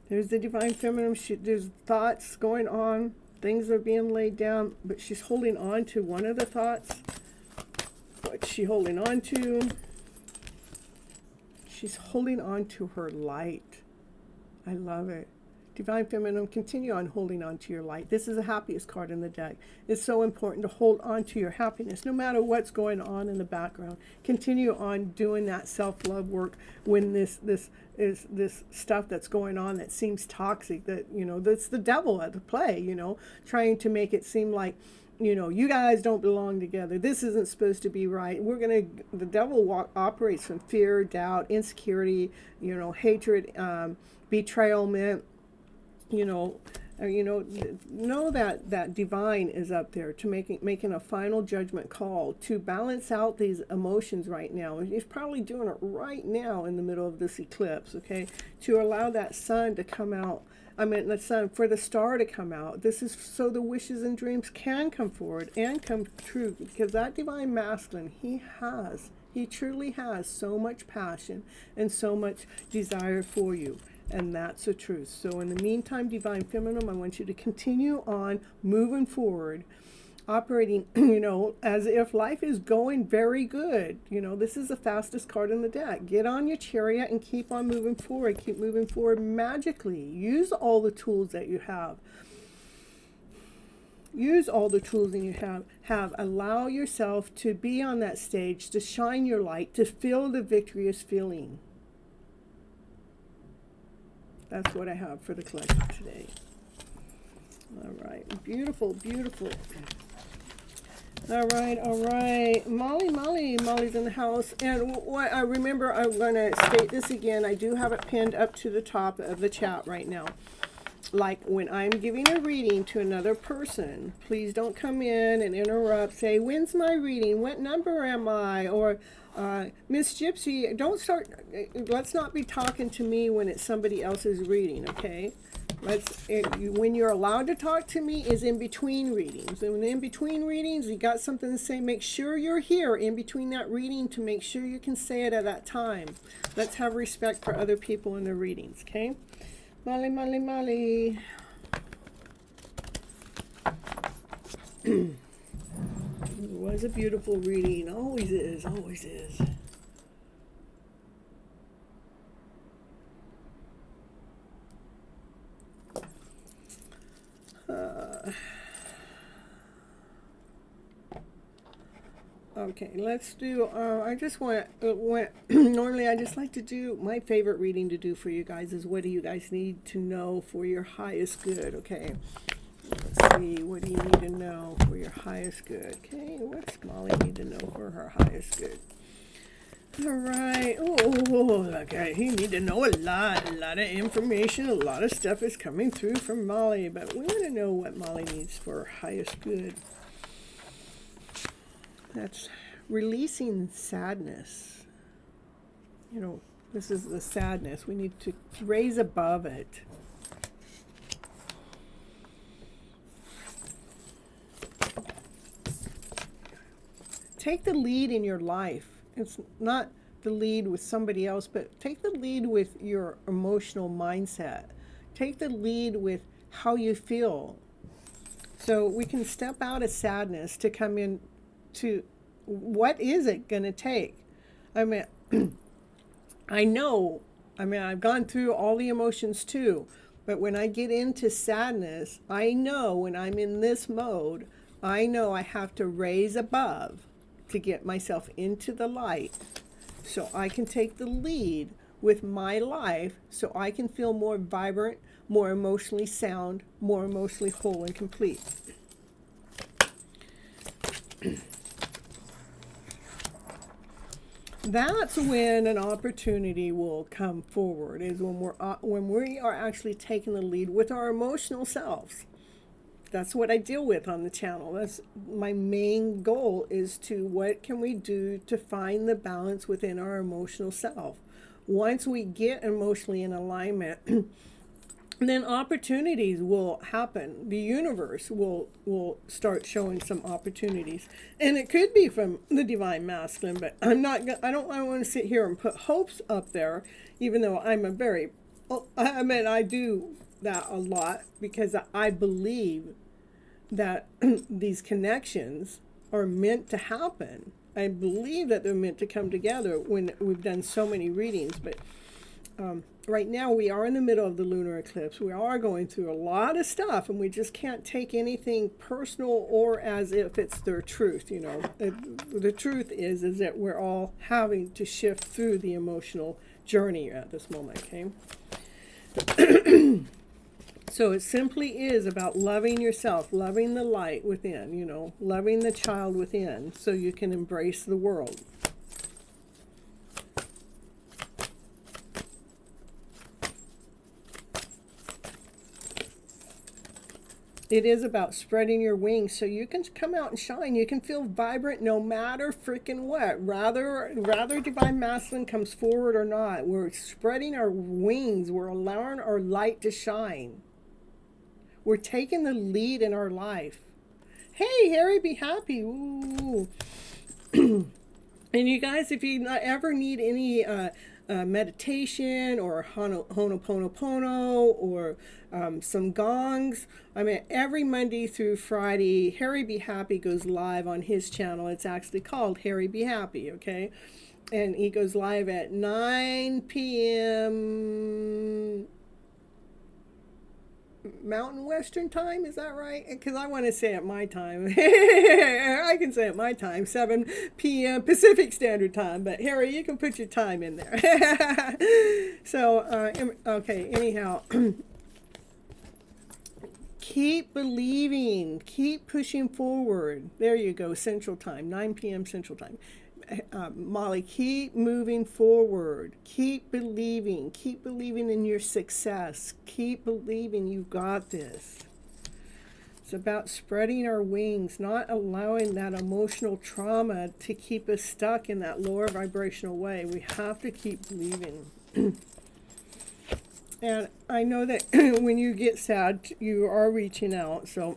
There's the Divine Feminine. There's thoughts going on. Things are being laid down, but she's holding on to one of the thoughts. What's she holding on to? She's holding on to her light. I love it. Divine Feminine, continue on holding on to your light. This is the happiest card in the deck. It's so important to hold on to your happiness no matter what's going on in the background. Continue on doing that self-love work when this stuff that's going on that seems toxic, that, you know, that's the devil at the play, you know, trying to make it seem like, you know, you guys don't belong together. This isn't supposed to be right. The devil operates from fear, doubt, insecurity, you know, hatred, betrayalment, you know, Know that divine is up there to making a final judgment call to balance out these emotions right now. And he's probably doing it right now in the middle of this eclipse, okay? To allow that sun to come out. The sun, for the star to come out. This is so the wishes and dreams can come forward and come true, because that divine masculine, he truly has so much passion and so much desire for you. And that's the truth. So in the meantime, divine feminine, I want you to continue on moving forward, operating, as if life is going very good. This is the fastest card in the deck. Get on your chariot and keep on moving forward. Keep moving forward magically. Use all the tools that you have. Use all the tools that you have. Allow yourself to be on that stage, to shine your light, to feel the victorious feeling. That's what I have for the collective today. All right. Beautiful, beautiful. All right. Molly's in the house. And what I remember, I'm going to state this again. I do have it pinned up to the top of the chat right now. Like when I'm giving a reading to another person, please don't come in and interrupt. Say, when's my reading? What number am I? Or Miss Gypsy, let's not be talking to me when it's somebody else's reading, okay? When you're allowed to talk to me is in between readings. And in between readings, you got something to say, make sure you're here in between that reading to make sure you can say it at that time. Let's have respect for other people in their readings, okay? Molly. It was a beautiful reading. Always is. Okay, let's do, normally I just like to do, my favorite reading to do for you guys is what do you guys need to know for your highest good, okay? Let's see, what do you need to know for your highest good? Okay, what's Molly need to know for her highest good? All right, okay, you need to know a lot of information, a lot of stuff is coming through from Molly, but we want to know what Molly needs for her highest good. That's releasing sadness. This is the sadness. We need to raise above it. Take the lead in your life. It's not the lead with somebody else, but take the lead with your emotional mindset. Take the lead with how you feel. So we can step out of sadness to come in to what is it going to take? I've gone through all the emotions too, but when I get into sadness, I know when I'm in this mode, I know I have to raise above to get myself into the light so I can take the lead with my life so I can feel more vibrant, more emotionally sound, more emotionally whole and complete. That's when an opportunity will come forward, is when we are actually taking the lead with our emotional selves. That's what I deal with on the channel. That's my main goal, is to what can we do to find the balance within our emotional self. Once we get emotionally in alignment, then opportunities will happen. The universe will start showing some opportunities, and it could be from the divine masculine. But I don't want to sit here and put hopes up there, even though I do that a lot because I believe that these connections are meant to happen. I believe that they're meant to come together when we've done so many readings, but. Right now we are in the middle of the lunar eclipse. We are going through a lot of stuff, and we just can't take anything personal or as if it's their truth. The truth is that we're all having to shift through the emotional journey at this moment, okay? So it simply is about loving yourself, loving the light within, loving the child within so you can embrace the world. It is about spreading your wings so you can come out and shine. You can feel vibrant no matter freaking what. Rather divine masculine comes forward or not. We're spreading our wings. We're allowing our light to shine. We're taking the lead in our life. Hey, Harry, be happy. Ooh. And you guys, if you ever need any meditation or Ho'oponopono or some gongs, I mean, every Monday through Friday, Harry Be Happy goes live on his channel. It's actually called Harry Be Happy, okay? And he goes live at 9 p.m. Mountain Western time, is that right? Because I want to say it my time. I can say it my time, 7 p.m. Pacific Standard Time. But Harry, you can put your time in there. So, okay, anyhow. Keep believing. Keep pushing forward. There you go, Central Time, 9 p.m. Central Time. Molly, keep moving forward. Keep believing. Keep believing in your success. Keep believing you've got this. It's about spreading our wings, not allowing that emotional trauma to keep us stuck in that lower vibrational way. We have to keep believing. And I know that when you get sad, you are reaching out, so...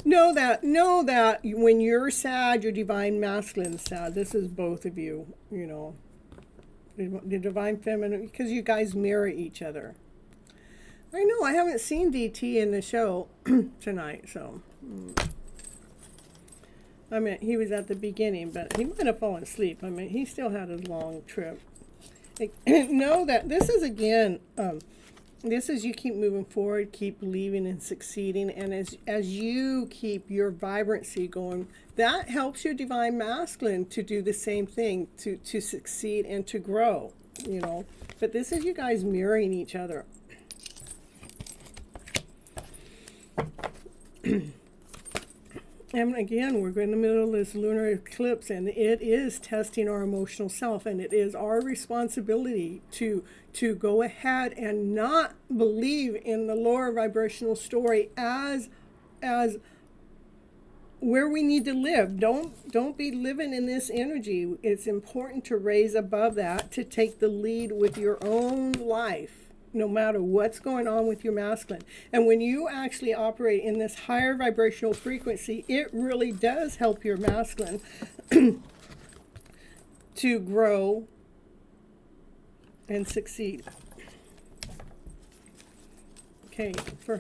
Know that when you're sad, your divine masculine is sad. This is both of you, you know. The divine feminine, because you guys mirror each other. I know, I haven't seen DT in the show tonight, so. I mean, he was at the beginning, but he might have fallen asleep. I mean, he still had a long trip. Know that this is, again, this is you keep moving forward, keep believing and succeeding, and as you keep your vibrancy going, that helps your divine masculine to do the same thing, to succeed and to grow, you know. But this is you guys mirroring each other. And again, we're in the middle of this lunar eclipse, and it is testing our emotional self, and it is our responsibility to go ahead and not believe in the lower vibrational story as where we need to live. Don't be living in this energy. It's important to raise above that, to take the lead with your own life, no matter what's going on with your masculine. And when you actually operate in this higher vibrational frequency, it really does help your masculine to grow and succeed. Okay, for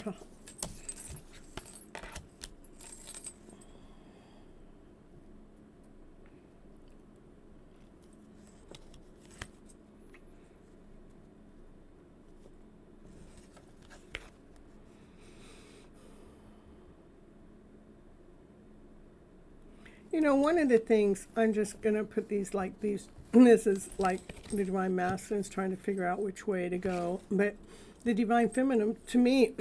you know, one of the things, I'm just going to put these like these, this is like the divine masculine's trying to figure out which way to go, but the divine feminine, to me,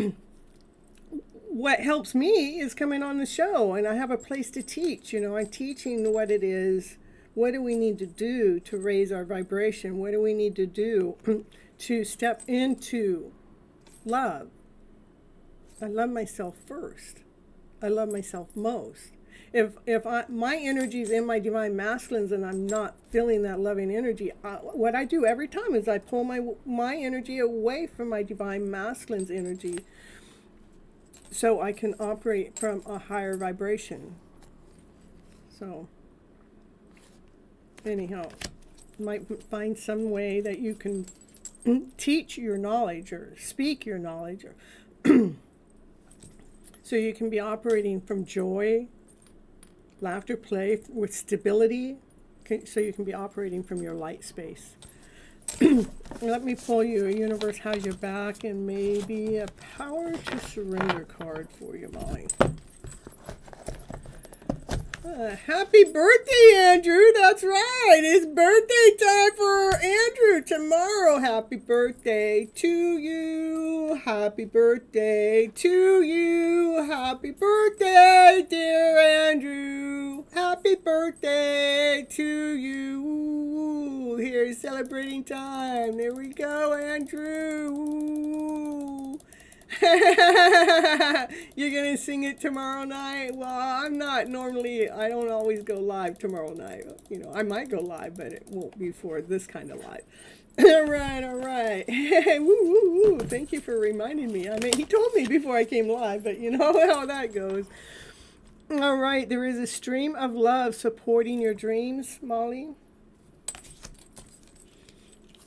what helps me is coming on the show, and I have a place to teach. You know, I'm teaching what it is, what do we need to do to raise our vibration, what do we need to do to step into love. I love myself first. I love myself most. If my energy is in my divine masculines and I'm not feeling that loving energy, what I do every time is I pull my energy away from my divine masculine's energy so I can operate from a higher vibration. So, anyhow, might find some way that you can teach your knowledge or speak your knowledge, or so you can be operating from joy, laughter, play, with stability, so you can be operating from your light space. Let me pull you. Universe has your back, and maybe a power to surrender card for you, Molly. Happy birthday, Andrew. That's right. It's birthday time for Andrew tomorrow. Happy birthday to you. Happy birthday to you. Happy birthday, dear Andrew. Happy birthday to you. Here's celebrating time. There we go, Andrew. You're gonna sing it tomorrow night? Well, I'm not normally, I don't always go live tomorrow night. You know, I might go live, but it won't be for this kind of live. All right. Woo, woo, woo. Thank you for reminding me. I mean, he told me before I came live, but you know how that goes. All right, there is a stream of love supporting your dreams, Molly.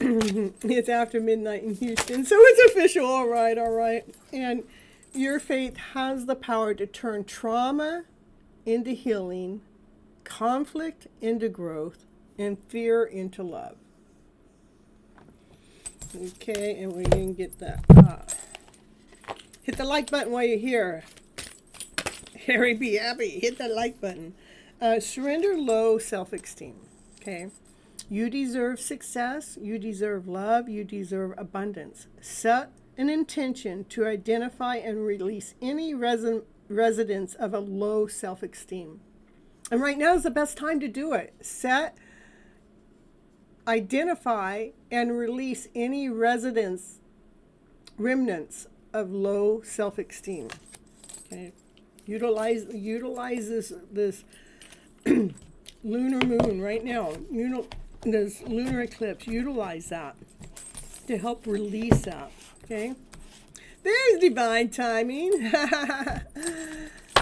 It's after midnight in Houston, so it's official. All right. And your faith has the power to turn trauma into healing, conflict into growth, and fear into love. Okay, and we can get that. Hit the like button while you're here. Harry B. Happy. Hit that like button. Surrender low self-esteem. Okay. You deserve success, you deserve love, you deserve abundance. Set an intention to identify and release any residence of a low self-esteem. And right now is the best time to do it. Identify, and release any remnants of low self-esteem. Okay, utilize this lunar moon right now. This lunar eclipse, utilize that to help release that. Okay, there's divine timing.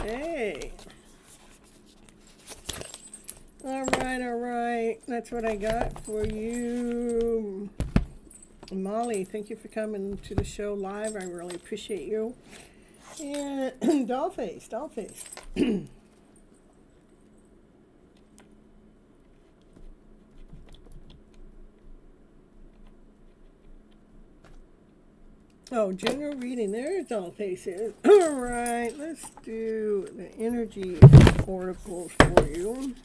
Hey, all right, that's what I got for you, Molly. Thank you for coming to the show live. I really appreciate you. And dollface. Oh, general reading. There's dollface is. All right, let's do the energy oracles for you.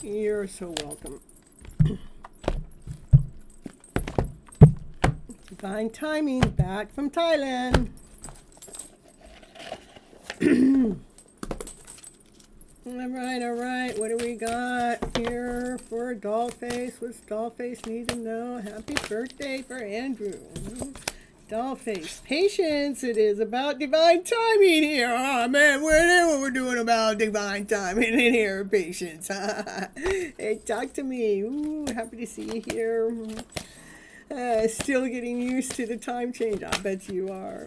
You're so welcome. Divine timing, back from Thailand. All right. What do we got here for Dollface? What's Dollface need to know? Happy birthday for Andrew. Dollface. Patience. It is about divine timing here. Oh, man, what we're doing about divine timing in here. Patience. Hey, talk to me. Ooh, happy to see you here. Still getting used to the time change. I bet you are.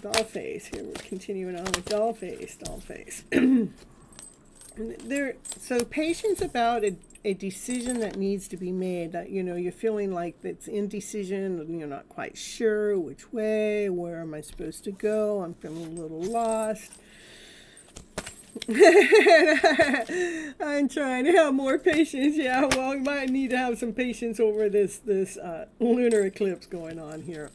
Dollface. Here we're continuing on with Dollface. So patience about a decision that needs to be made, that you're feeling like it's indecision, and you're not quite sure which way, where am I supposed to go, I'm feeling a little lost. I'm trying to have more patience. Yeah, well, you might need to have some patience over this lunar eclipse going on here.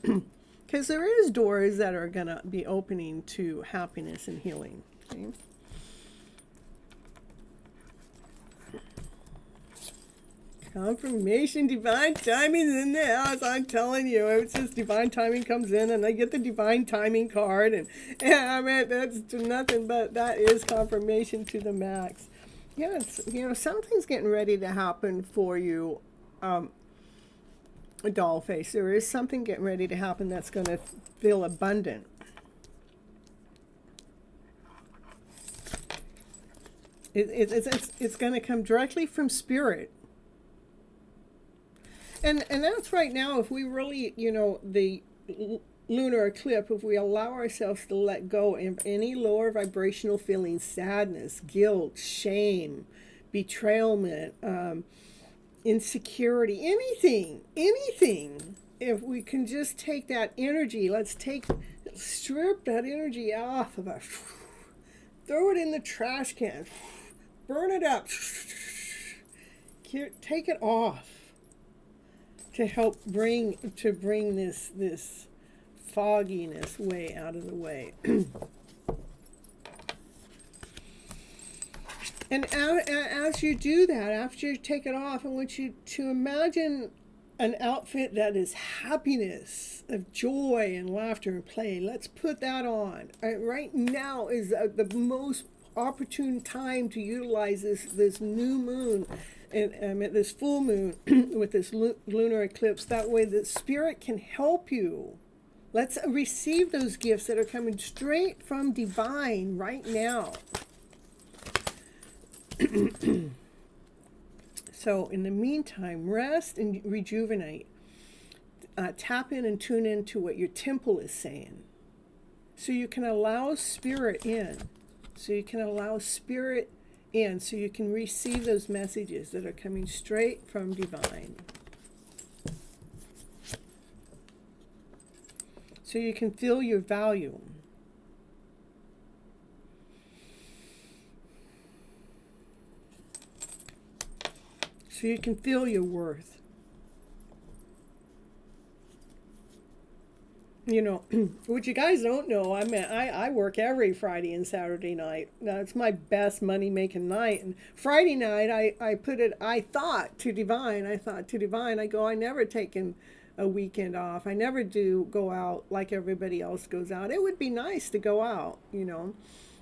Because there is doors that are going to be opening to happiness and healing. Okay? Confirmation, divine timing is in the house. I'm telling you, it's just divine timing comes in, and I get the divine timing card, and I mean, that's nothing but that is confirmation to the max. Yes, something's getting ready to happen for you, Dollface. There is something getting ready to happen that's going to feel abundant. It's going to come directly from spirit. And that's right now, if we really, the lunar eclipse, if we allow ourselves to let go of any lower vibrational feelings, sadness, guilt, shame, betrayalment, insecurity, anything, if we can just take that energy, strip that energy off of us, throw it in the trash can, burn it up, take it off. To help bring this fogginess out of the way. And as you do that, after you take it off, I want you to imagine an outfit that is happiness, of joy and laughter and play. Let's put that on. Right now is the most opportune time to utilize this new moon and this full moon with this lunar eclipse. That way the spirit can help you. Let's receive those gifts that are coming straight from divine right now. So in the meantime, rest and rejuvenate. Tap in and tune into what your temple is saying. So you can allow spirit in. So you can receive those messages that are coming straight from divine. So you can feel your value. So you can feel your worth. You know, what you guys don't know, I work every Friday and Saturday night. Now, it's my best money-making night. And Friday night, I thought to divine, I never taken a weekend off. I never do go out like everybody else goes out. It would be nice to go out, you know.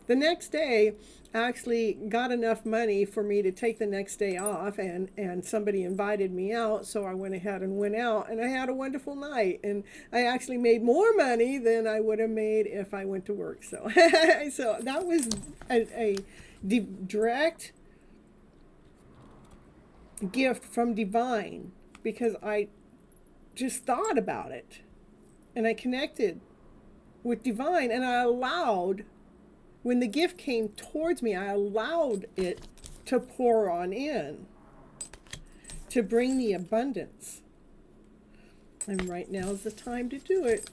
The next day, I actually got enough money for me to take the next day off, and somebody invited me out, so I went ahead and went out, and I had a wonderful night, and I actually made more money than I would have made if I went to work. So, so that was a direct gift from divine, because I just thought about it, and I connected with divine, and I allowed. When the gift came towards me, I allowed it to pour on in, to bring me abundance. And right now is the time to do it.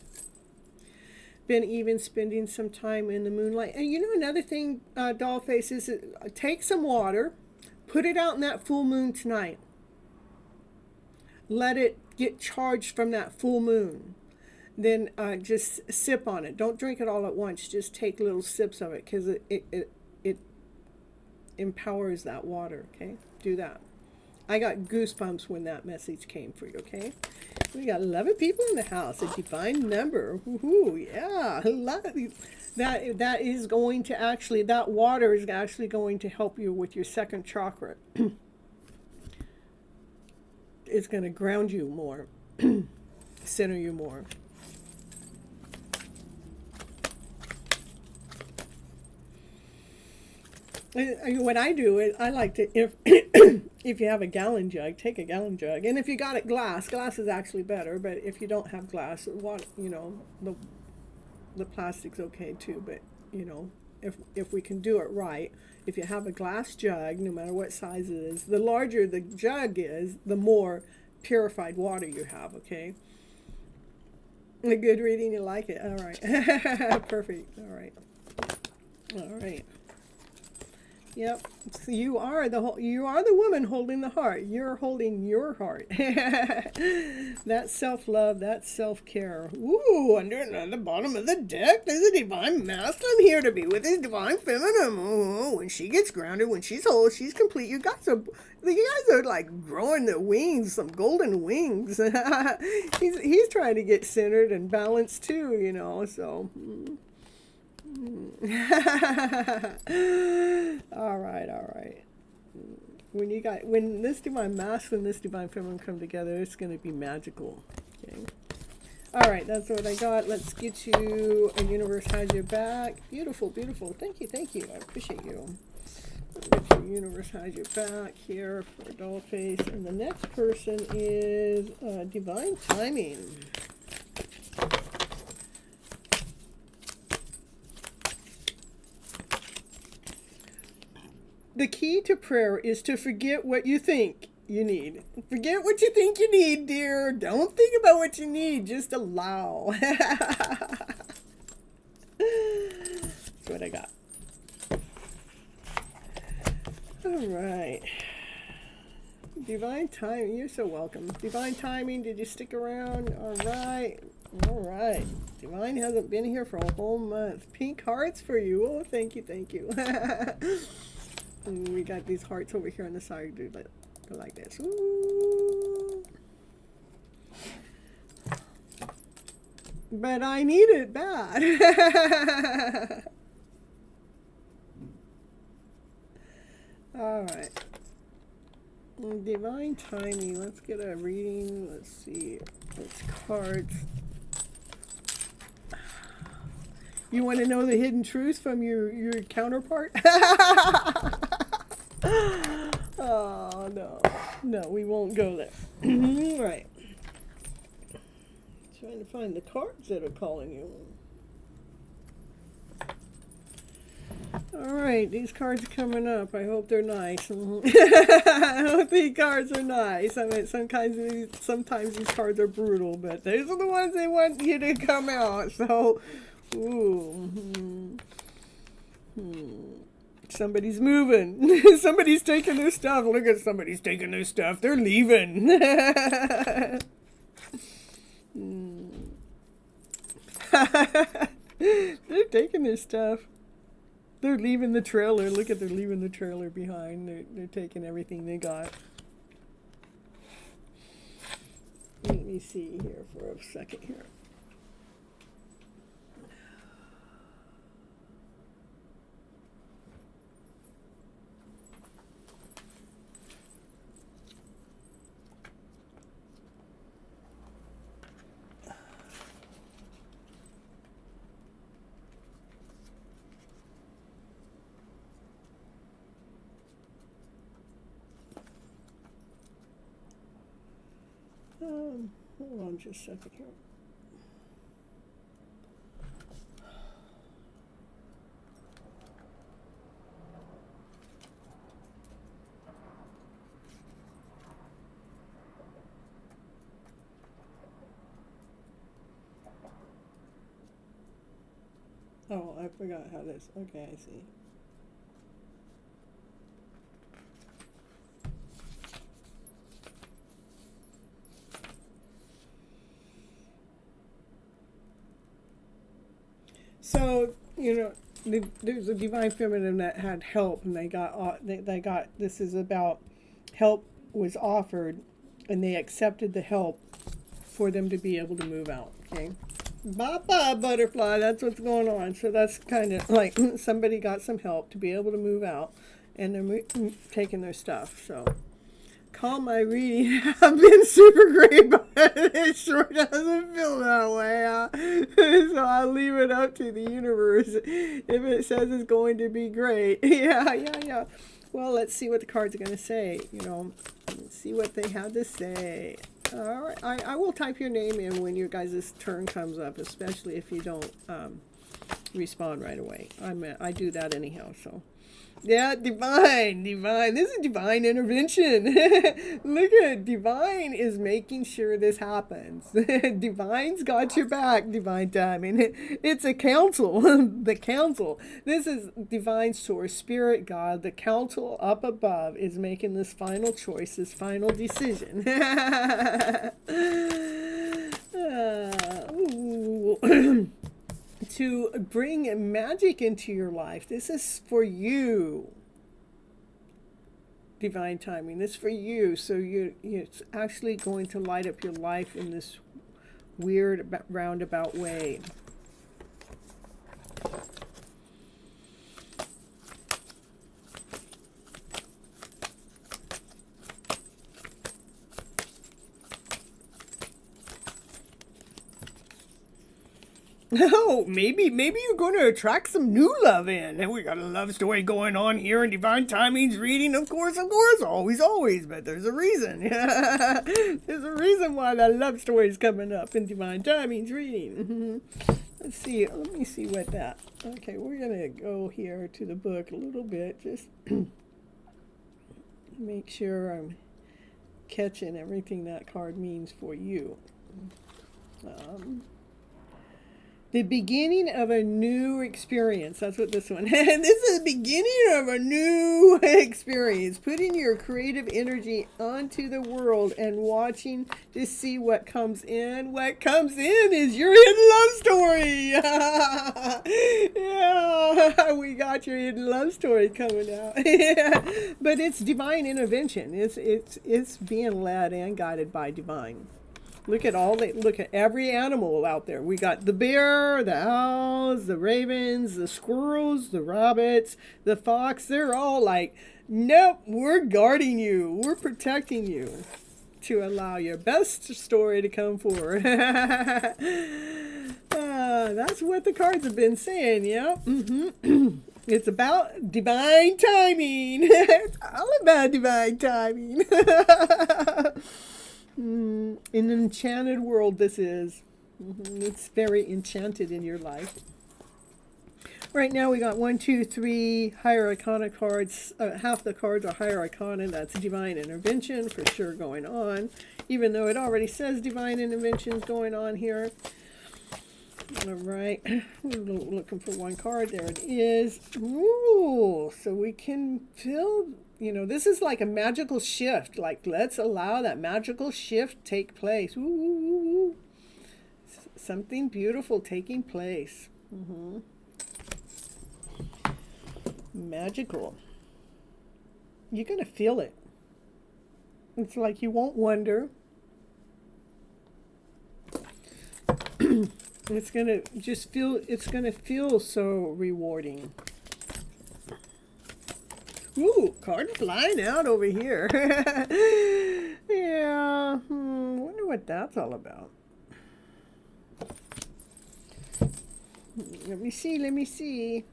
Been even spending some time in the moonlight. And you know another thing, Dollface, is take some water, put it out in that full moon tonight. Let it get charged from that full moon. Then just sip on it. Don't drink it all at once. Just take little sips of it, because it empowers that water, okay? Do that. I got goosebumps when that message came for you, okay? We got 11 people in the house, a divine number. Woohoo, yeah. That is going to actually, that water is actually going to help you with your second chakra. It's going to ground you more, center you more. What I do is I like to, if you have a gallon jug, take a gallon jug, and if you got it glass is actually better. But if you don't have glass, water, you know, the plastic's okay too. But you know, if we can do it right, if you have a glass jug, no matter what size it is, the larger the jug is, the more purified water you have. Okay. A good reading, you like it? All right. Perfect. All right. All right. Yep. So you are the woman holding the heart. You're holding your heart. That self-love, that self-care. Ooh, under the bottom of the deck, there's a divine masculine here to be with his divine feminine. Ooh, when she gets grounded, when she's whole, she's complete. You guys are like growing their wings, some golden wings. He's trying to get centered and balanced too, you know. So. All right. When this divine masculine and this divine feminine come together, it's going to be magical. Okay. All right, that's what I got. Let's get you. A universe has your back. Beautiful. Thank you. I appreciate you. Universe has your back here for Dollface, and the next person is divine timing. The key to prayer is to forget what you think you need. Forget what you think you need, dear. Don't think about what you need. Just allow. That's what I got. All right. Divine timing. You're so welcome. Divine timing. Did you stick around? All right. Divine hasn't been here for a whole month. Pink hearts for you. Oh, thank you. And we got these hearts over here on the side. Do like this. Ooh. But I need it bad. All right. Divine timing. Let's get a reading. Let's see. It's cards. You want to know the hidden truths from your counterpart? Oh, no. No, we won't go there. Right. Trying to find the cards that are calling you. All right, these cards are coming up. I hope they're nice. I hope these cards are nice. I mean, sometimes these cards are brutal, but these are the ones they want you to come out. So, ooh. Somebody's moving. Somebody's taking their stuff. Look at somebody's taking their stuff. They're leaving. They're taking their stuff. They're leaving the trailer. Look at, they're leaving the trailer behind. They're taking everything they got. Let me see here for a second here. Hold on just a second here. Oh, I forgot how this. Okay, I see. So, there's a divine feminine that had help, and they got this is about help was offered, and they accepted the help for them to be able to move out. Okay, bye butterfly. That's what's going on. So that's kind of like somebody got some help to be able to move out, and they're taking their stuff. So. Call my reading. I've been super great, but it sure doesn't feel that way. So I'll leave it up to the universe if it says it's going to be great. Yeah. Well, let's see what the cards are going to say. Let's see what they have to say. All right. I will type your name in when your guys' turn comes up, especially if you don't respond right away. I do that anyhow, so. Yeah, divine. This is divine intervention. Look at divine is making sure this happens. Divine's got your back, divine timing. It's a council. The council. This is divine source, spirit, God. The council up above is making this final choice, this final decision. To bring magic into your life. This is for you. Divine timing. This is for you. So it's actually going to light up your life in this weird roundabout way. Oh, maybe you're going to attract some new love in. And we got a love story going on here in Divine Timing's reading, of course, always. But there's a reason. There's a reason why that love story is coming up in Divine Timing's reading. Let's see. Let me see what that. Okay, we're going to go here to the book a little bit. Just make sure I'm catching everything that card means for you. The beginning of a new experience. That's what this one. This is the beginning of a new experience. Putting your creative energy onto the world and watching to see what comes in. What comes in is your hidden love story. Yeah, we got your hidden love story coming out. But it's divine intervention. It's being led and guided by divine. Look at every animal out there. We got the bear, the owls, the ravens, the squirrels, the rabbits, the fox. They're all like, nope, we're guarding you. We're protecting you to allow your best story to come forward. That's what the cards have been saying, yeah. It's about divine timing. It's all about divine timing. In an enchanted world, this is. It's very enchanted in your life. Right now we got 1, 2, 3 higher arcana cards. Half the cards are higher arcana. That's divine intervention for sure going on. Even though it already says divine intervention's going on here. All right. We're looking for one card. There it is. Ooh, so we can feel... this is like a magical shift. Like, let's allow that magical shift take place. Ooh. Something beautiful taking place. Magical. You're going to feel it. It's like you won't wonder. It's going to feel so rewarding. Ooh, card flying out over here. Yeah, wonder what that's all about. Let me see.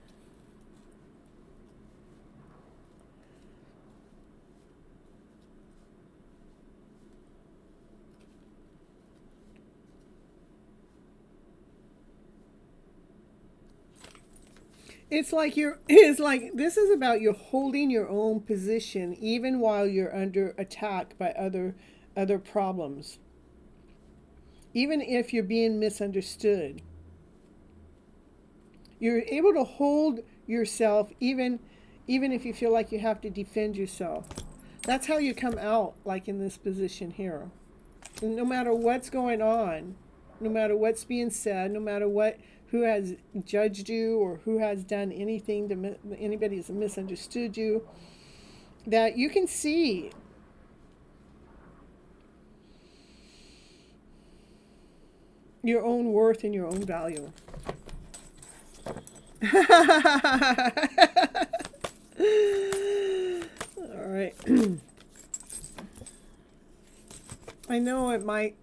It's like this is about you holding your own position even while you're under attack by other problems. Even if you're being misunderstood. You're able to hold yourself even if you feel like you have to defend yourself. That's how you come out, like in this position here. And no matter what's going on, no matter what's being said, no matter who has judged you or who has done anything to anybody has misunderstood you, that you can see your own worth and your own value. All right. I know it might,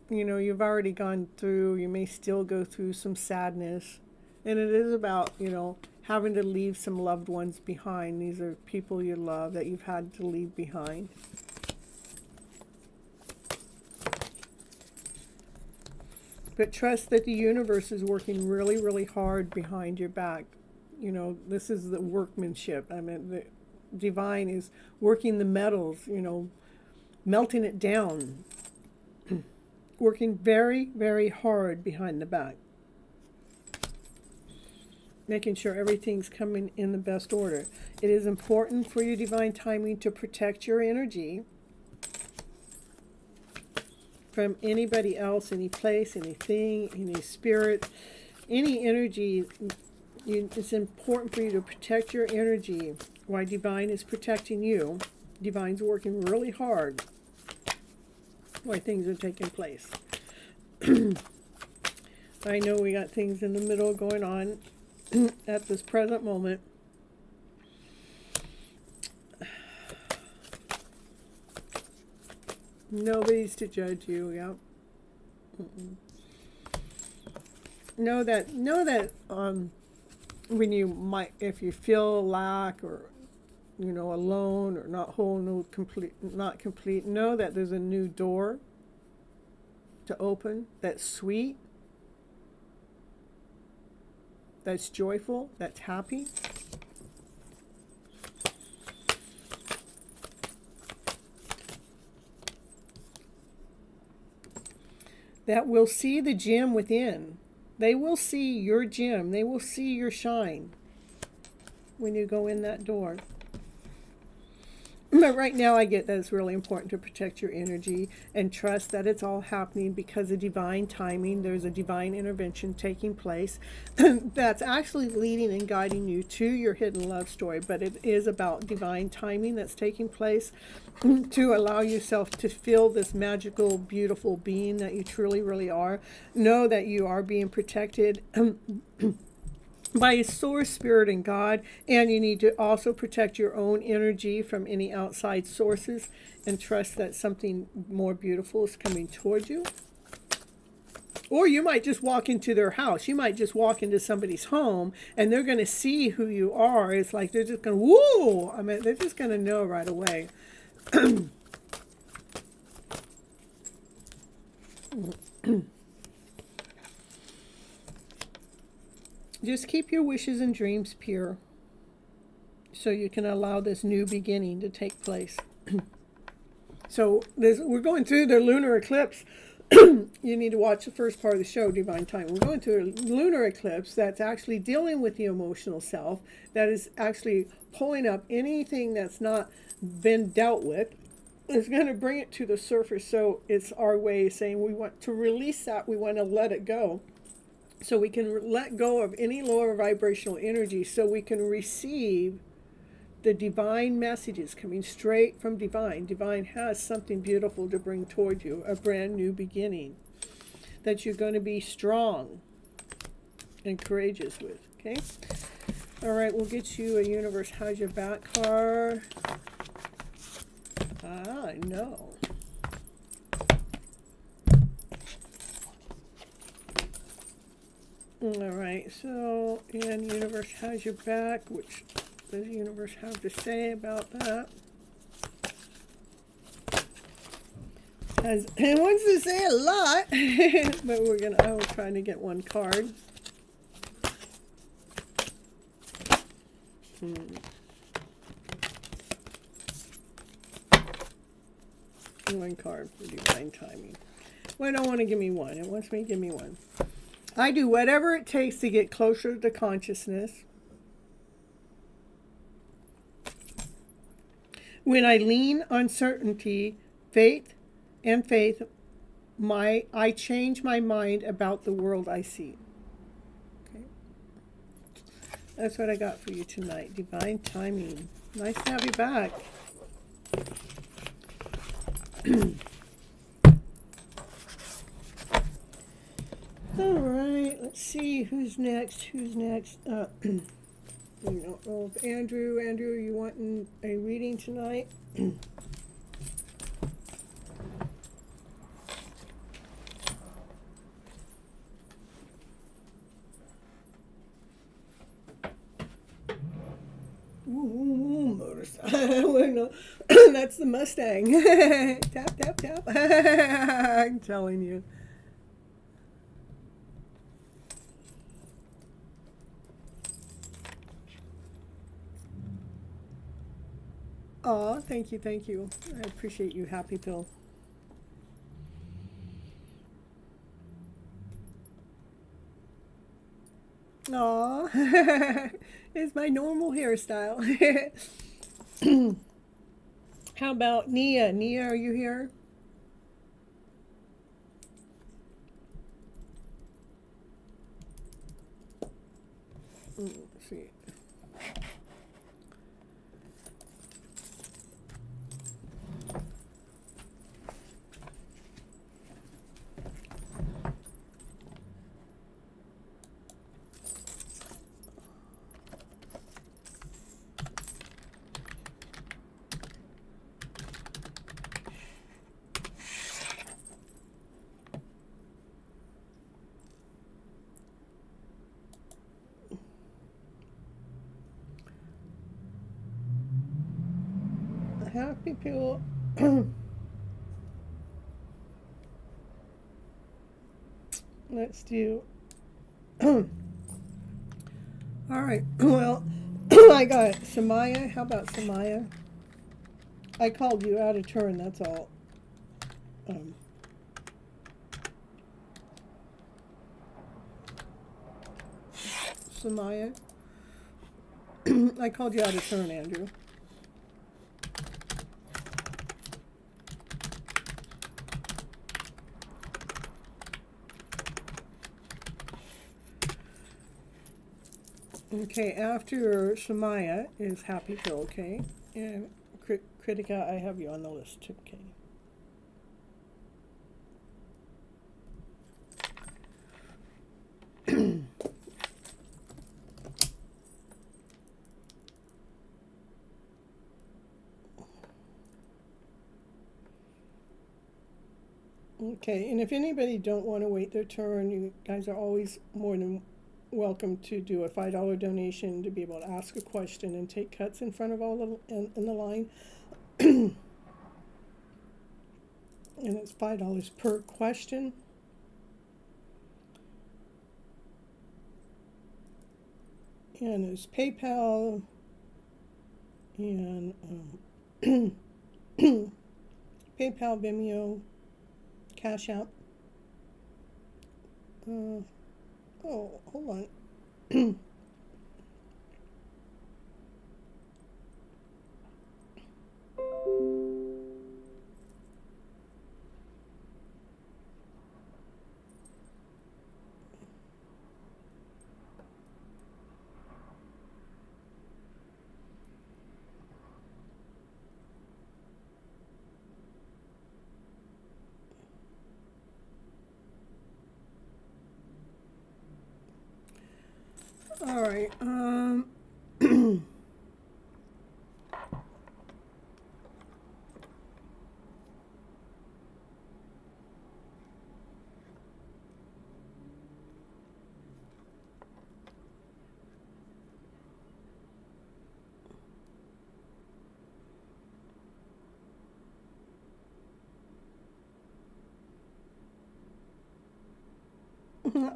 you've already gone through, you may still go through some sadness. And it is about, having to leave some loved ones behind. These are people you love that you've had to leave behind. But trust that the universe is working really, really hard behind your back. This is the workmanship. I mean, the divine is working the metals, melting it down. Working very, very hard behind the back. Making sure everything's coming in the best order. It is important for your divine timing to protect your energy from anybody else, any place, anything, any spirit, any energy. It's important for you to protect your energy while divine is protecting you. Divine's working really hard while things are taking place. I know we got things in the middle going on at this present moment. Nobody's to judge you, yeah. Know that when you might, if you feel lack or alone or not whole, not complete, know that there's a new door to open that's sweet, that's joyful, that's happy. That will see the gem within. They will see your gem. They will see your shine when you go in that door. But right now I get that it's really important to protect your energy and trust that it's all happening because of divine timing. There's a divine intervention taking place that's actually leading and guiding you to your hidden love story. But it is about divine timing that's taking place to allow yourself to feel this magical, beautiful being that you truly, really are. Know that you are being protected by a source, spirit, and God, and you need to also protect your own energy from any outside sources and trust that something more beautiful is coming toward you. Or you might just walk into their house. You might just walk into somebody's home and they're going to see who you are. It's like they're just going, whoa! I mean, they're just going to know right away. Just keep your wishes and dreams pure so you can allow this new beginning to take place. So we're going through the lunar eclipse. You need to watch the first part of the show, Divine Time. We're going through a lunar eclipse that's actually dealing with the emotional self, that is actually pulling up anything that's not been dealt with. It's going to bring it to the surface. So it's our way of saying we want to release that. We want to let it go. So we can let go of any lower vibrational energy so we can receive the divine messages coming straight from divine. Divine has something beautiful to bring toward you, a brand new beginning that you're going to be strong and courageous with, okay? All right, we'll get you a Universe Has Your Back card. I know. All right, so, and Universe Has Your Back, which does the universe have to say about that? It wants to say a lot, but I was trying to get one card. One card for divine timing. Well, I don't want to give me one. It wants me to give me one. I do whatever it takes to get closer to consciousness. When I lean on certainty, faith, I change my mind about the world I see. Okay. That's what I got for you tonight. Divine timing. Nice to have you back. All right, let's see who's next. I don't know if Andrew, you wanting a reading tonight? Ooh, motorcycle. That's the Mustang. Tap, tap, tap. I'm telling you. Oh, thank you, thank you. I appreciate you, Happy Pill. Aw, it's my normal hairstyle. How about Nia? Nia, are you here? Let's see. Happy Pill. Let's do. All right. Well, I got Samaya. How about Samaya? I called you out of turn. That's all. Samaya. I called you out of turn, Andrew. Okay, after Samaya is Happy Pill, okay? And Kritika, I have you on the list too, okay? Okay, and if anybody don't want to wait their turn, you guys are always more than welcome to do a $5 donation to be able to ask a question and take cuts in front of all in the line. And it's $5 per question. And it's PayPal and PayPal, Vimeo, Cash App. Oh, hold on. All right.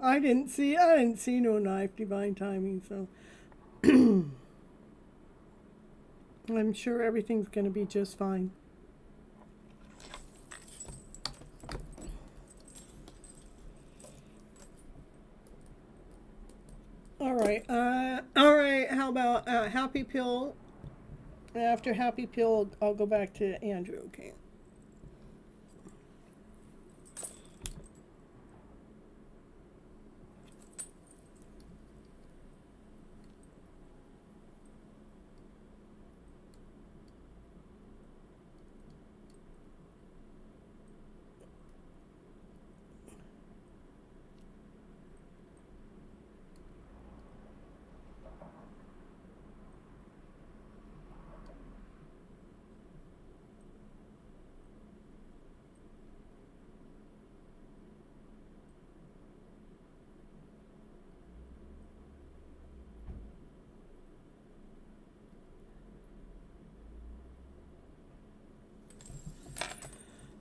I didn't see no knife, divine timing, so I'm sure everything's going to be just fine. All right. All right. How about Happy Pill? After Happy Pill, I'll go back to Andrew. Okay.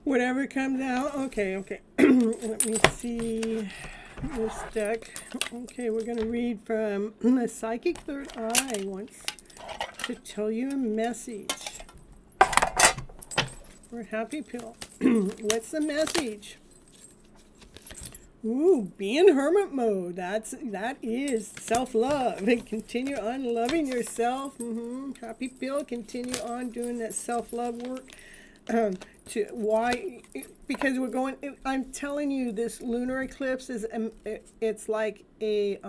Whatever comes out. Okay. Let me see this deck. Okay, we're going to read from the Psychic Third Eye wants to tell you a message. For Happy Pill. What's the message? Ooh, be in hermit mode. That is self-love. And continue on loving yourself. Happy Pill. Continue on doing that self-love work. Because we're going. I'm telling you, this lunar eclipse is. It's like a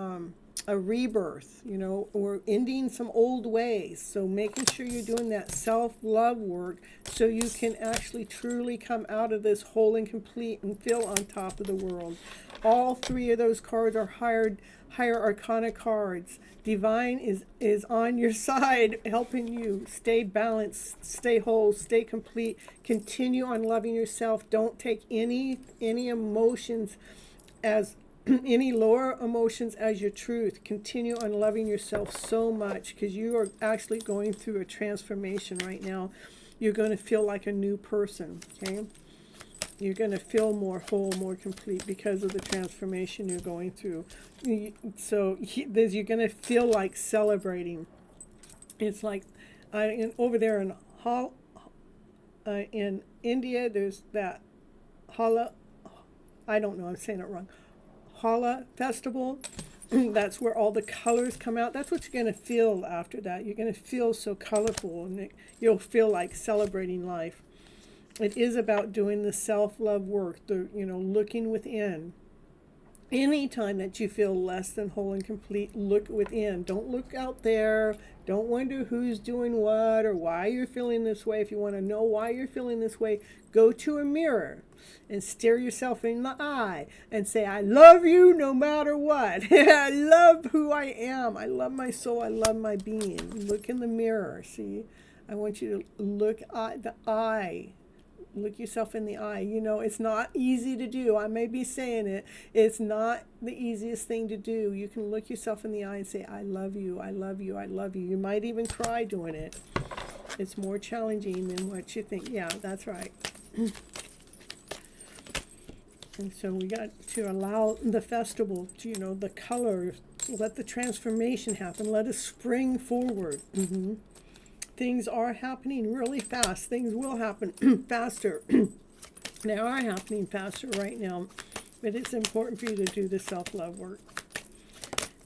rebirth. You know, we're ending some old ways. So making sure you're doing that self-love work, so you can actually truly come out of this whole and complete and feel on top of the world. All three of those cards are higher arcana cards. Divine is on your side, helping you stay balanced, stay whole, stay complete. Continue on loving yourself. Don't take any emotions as any lower emotions as your truth. Continue on loving yourself so much, because you are actually going through a transformation right now. You're going to feel like a new person, okay? You're going to feel more whole, more complete because of the transformation you're going through. So you're going to feel like celebrating. It's like over there in India, there's that I don't know, I'm saying it wrong. Holi Festival, That's where all the colors come out. That's what you're going to feel after that. You're going to feel so colorful, and you'll feel like celebrating life. It is about doing the self-love work, looking within. Anytime that you feel less than whole and complete, look within. Don't look out there. Don't wonder who's doing what or why you're feeling this way. If you want to know why you're feeling this way, go to a mirror and stare yourself in the eye and say, I love you no matter what. I love who I am. I love my soul. I love my being. Look in the mirror. See, I want you to look at the eye. Look yourself in the eye. It's not easy to do. I may be saying it. It's not the easiest thing to do. You can look yourself in the eye and say, I love you, I love you, I love you. You might even cry doing it. It's more challenging than what you think. Yeah, that's right. And so we got to allow the festival to, the colors, let the transformation happen. Let us spring forward. Things are happening really fast. Things will happen faster. They are happening faster right now. But it's important for you to do the self-love work.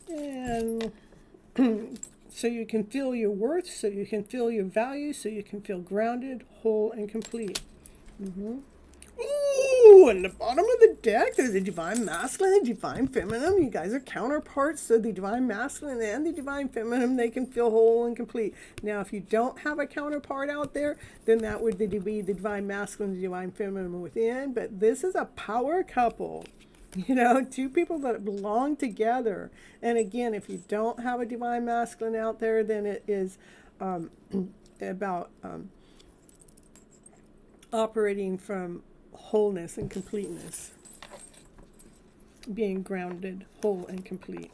And so you can feel your worth, so you can feel your value, so you can feel grounded, whole, and complete. Ooh, in the bottom of the deck, there's the divine masculine and divine feminine. You guys are counterparts, so the divine masculine and the divine feminine, they can feel whole and complete. Now, if you don't have a counterpart out there, then that would be the divine masculine and the divine feminine within. But this is a power couple. Two people that belong together. And again, if you don't have a divine masculine out there, then it is about operating from wholeness and completeness, being grounded, whole, and complete.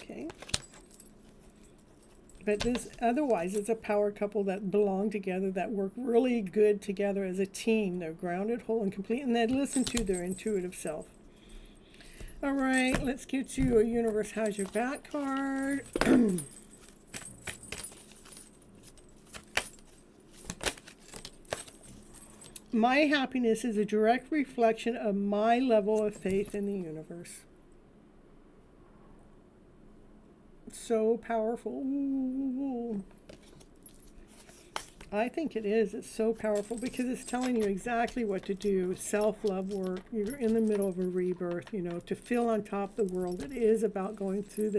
Okay. But this, otherwise, it's a power couple that belong together, that work really good together as a team. They're grounded, whole, and complete, and they listen to their intuitive self. All right, let's get you a Universe Has Your Back card. My happiness is a direct reflection of my level of faith in the universe. So powerful. Ooh. I think it is. It's so powerful because it's telling you exactly what to do. Self-love work. You're in the middle of a rebirth, to feel on top of the world. It is about going through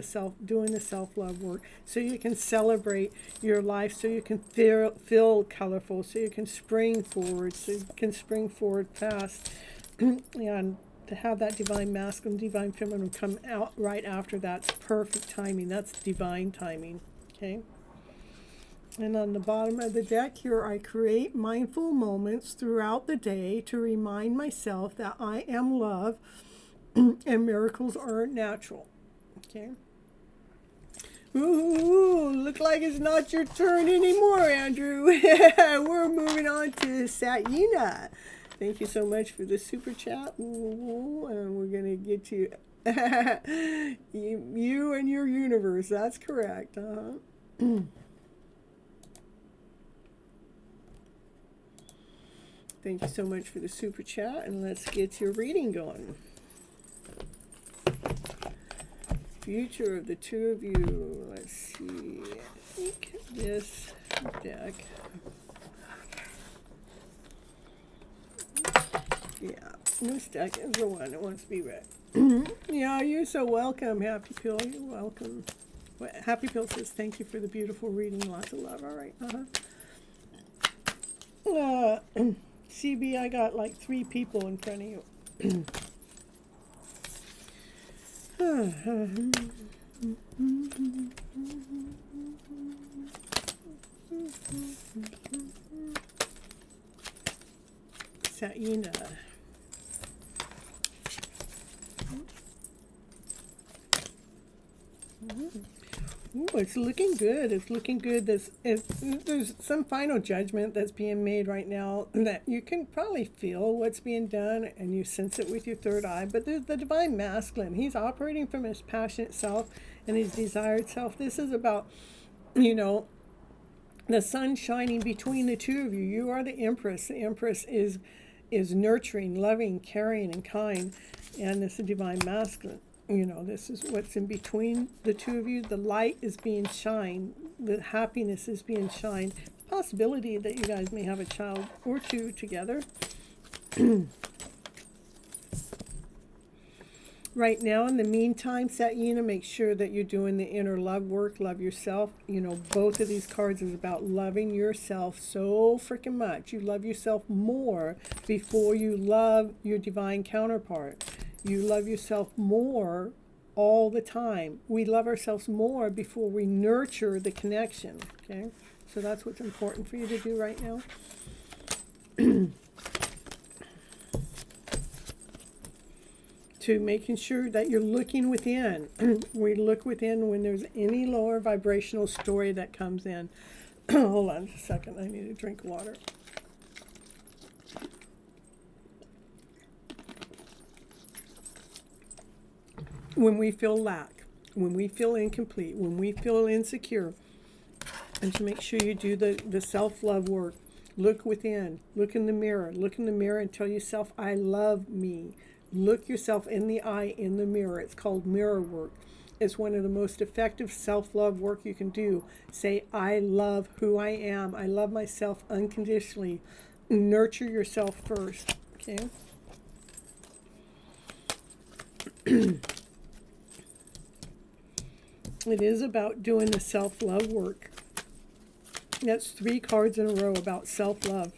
doing the self-love work so you can celebrate your life, so you can feel colorful, so you can spring forward, fast. And to have that divine masculine, divine feminine come out right after, that's perfect timing. That's divine timing. Okay? And on the bottom of the deck here, I create mindful moments throughout the day to remind myself that I am love and miracles are natural. Okay. Ooh, look like it's not your turn anymore, Andrew. We're moving on to Saina. Thank you so much for the super chat. Ooh, and we're going to get you, you and your universe. That's correct. Thank you so much for the super chat, and let's get your reading going. Future of the two of you. Let's see. I think this deck. Yeah, this deck is the one that wants to be read. Yeah, you're so welcome, Happy Pill. You're welcome. Well, Happy Pill says, thank you for the beautiful reading. Lots of love. All right. CB, I got like 3 people in front of you. Saina. Ooh, it's looking good. It's looking good. There's some final judgment that's being made right now that you can probably feel what's being done and you sense it with your third eye. But there's the divine masculine. He's operating from his passionate self and his desired self. This is about, the sun shining between the two of you. You are the Empress. The Empress is nurturing, loving, caring, and kind. And it's the divine masculine. You know, this is what's in between the two of you. The light is being shined. The happiness is being shined. Possibility that you guys may have a child or two together. Right now, in the meantime, Satyena, make sure that you're doing the inner love work. Love yourself. You know, both of these cards is about loving yourself so freaking much. You love yourself more before you love your divine counterpart. You love yourself more all the time. We love ourselves more before we nurture the connection. Okay? So that's what's important for you to do right now. To making sure that you're looking within. We look within when there's any lower vibrational story that comes in. Hold on a second. I need a drink of water. When we feel lack, when we feel incomplete, when we feel insecure, and to make sure you do the self-love work. Look within. Look in the mirror. Look in the mirror and tell yourself, I love me. Look yourself in the eye in the mirror. It's called mirror work. It's one of the most effective self-love work you can do. Say, I love who I am. I love myself unconditionally. Nurture yourself first. Okay? It is about doing the self-love work. That's 3 cards in a row about self-love.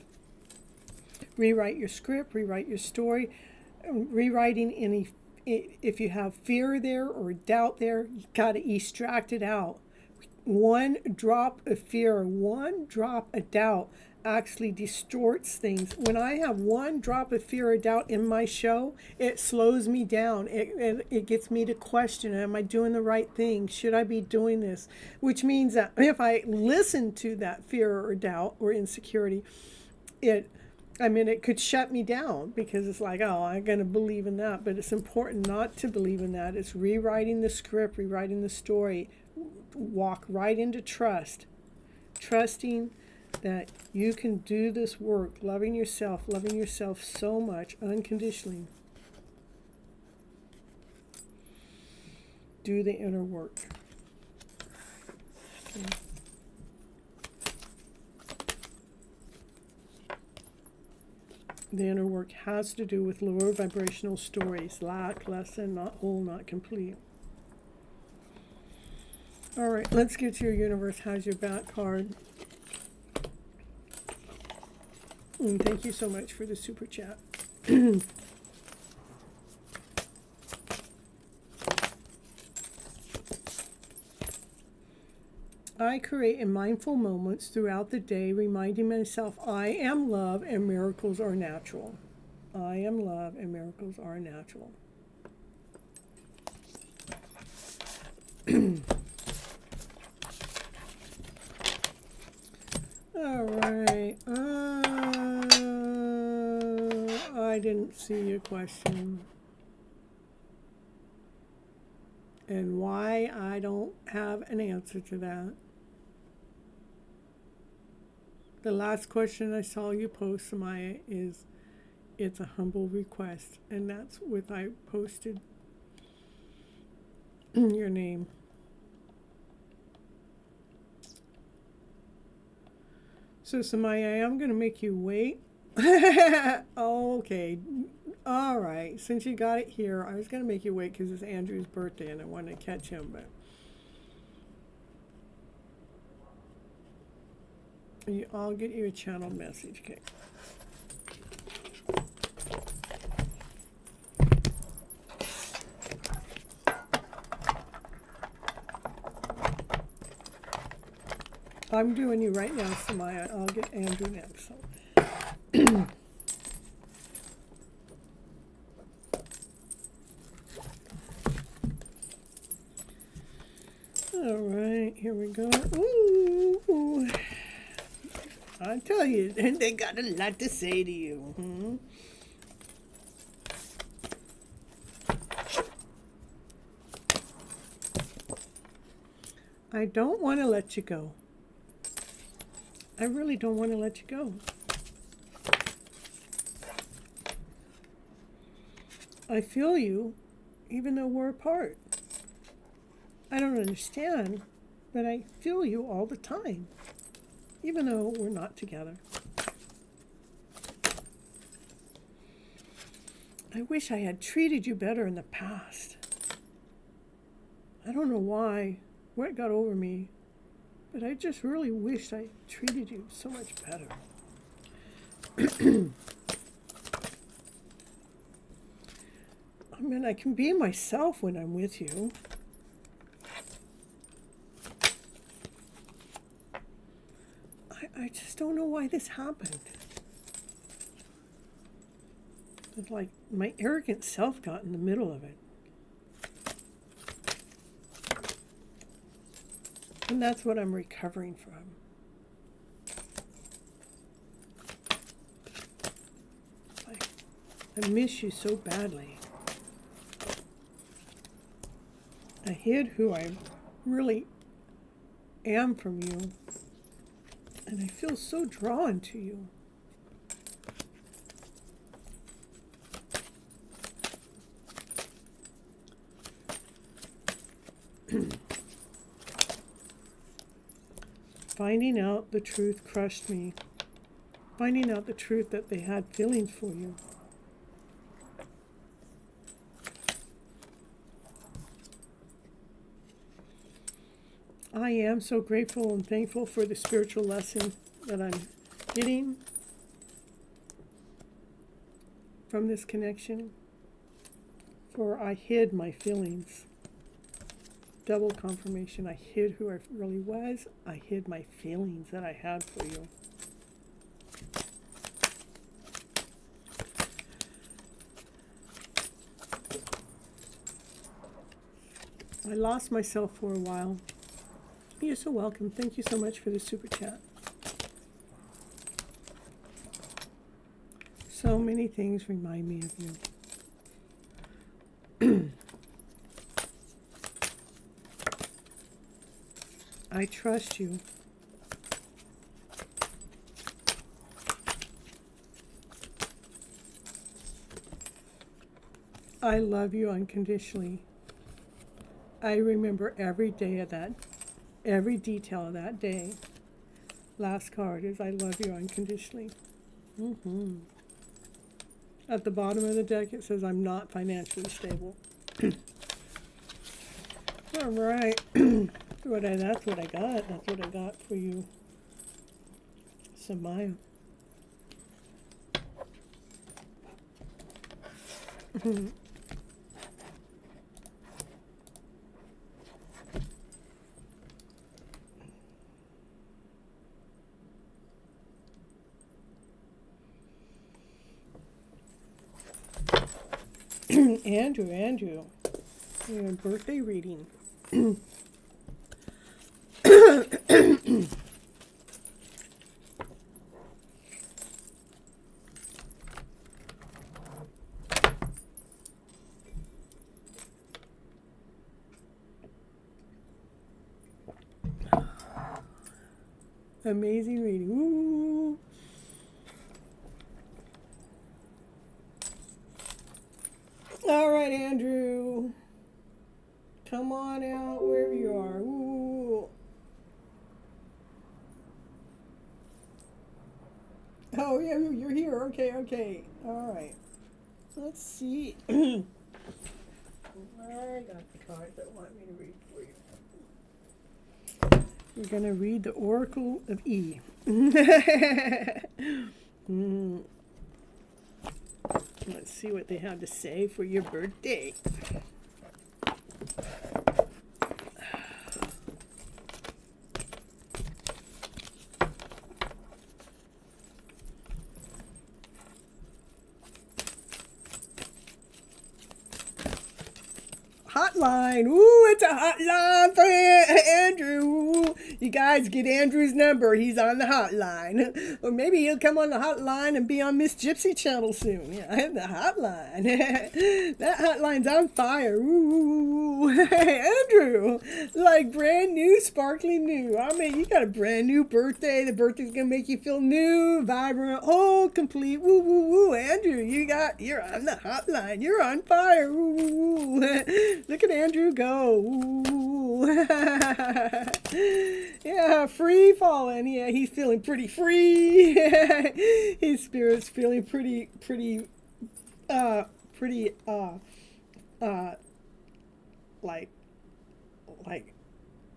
Rewrite your script, rewrite your story. Rewriting any, if you have fear there or doubt there, you got to extract it out. One drop of fear, one drop of doubt actually distorts things. When I have one drop of fear or doubt in my show, it slows me down. It gets me to question, am I doing the right thing? Should I be doing this? Which means that if I listen to that fear or doubt or insecurity, it could shut me down because it's like, oh, I'm going to believe in that. But it's important not to believe in that. It's rewriting the script, rewriting the story. Walk right into trust. Trusting that you can do this work, loving yourself so much unconditionally. Do the inner work. Okay. The inner work has to do with lower vibrational stories. Lack, lesson, not whole, not complete. All right, let's get to your universe. Has your back card. And thank you so much for the super chat. I create in mindful moments throughout the day, reminding myself I am love and miracles are natural. I am love and miracles are natural. All right. I didn't see your question. And why I don't have an answer to that. The last question I saw you post, Samaya, is it's a humble request. And that's what I posted your name. So, Samaya, I'm going to make you wait. Okay. All right. Since you got it here, I was going to make you wait because it's Andrew's birthday and I wanted to catch him, but I'll get you a channel message, okay? I'm doing you right now, Samaya. I'll get Andrew next. So. All right, here we go. Ooh. I tell you, they got a lot to say to you. I don't want to let you go. I really don't want to let you go. I feel you, even though we're apart. I don't understand, but I feel you all the time, even though we're not together. I wish I had treated you better in the past. I don't know why, what got over me, but I just really wished I treated you so much better. I mean, I can be myself when I'm with you. I just don't know why this happened. It's like my arrogant self got in the middle of it. And that's what I'm recovering from. I miss you so badly. I hid who I really am from you. And I feel so drawn to you. Finding out the truth crushed me. Finding out the truth that they had feelings for you. I am so grateful and thankful for the spiritual lesson that I'm getting from this connection. For I hid my feelings. Double confirmation. I hid who I really was. I hid my feelings that I had for you. I lost myself for a while. You're so welcome. Thank you so much for the super chat. So many things remind me of you. I trust you. I love you unconditionally. I remember every day of that, every detail of that day. Last card is I love you unconditionally. At the bottom of the deck it says I'm not financially stable. All right. That's what I got. That's what I got for you, Samaya. Andrew, your birthday reading. Amazing reading. Ooh. All right, Andrew. Come on out wherever you are. Ooh. Oh, yeah, you're here. Okay. All right. Let's see. I got the cards that want me to read for you. We're going to read the Oracle of E. Let's see what they have to say for your birthday. Hotline. Ooh, it's a hotline for Andrew. You guys get Andrew's number. He's on the hotline. Or maybe he'll come on the hotline and be on Miss Gypsy channel soon. Yeah, the hotline. That hotline's on fire. Ooh. Andrew, like brand new, sparkly new. I mean, you got a brand new birthday. The birthday's going to make you feel new, vibrant, whole, complete. Woo, woo, woo. Andrew, you're on the hotline. You're on fire. Woo, woo, woo. Look at Andrew go. Ooh. Yeah, free falling. Yeah, he's feeling pretty free. His spirit's feeling pretty, like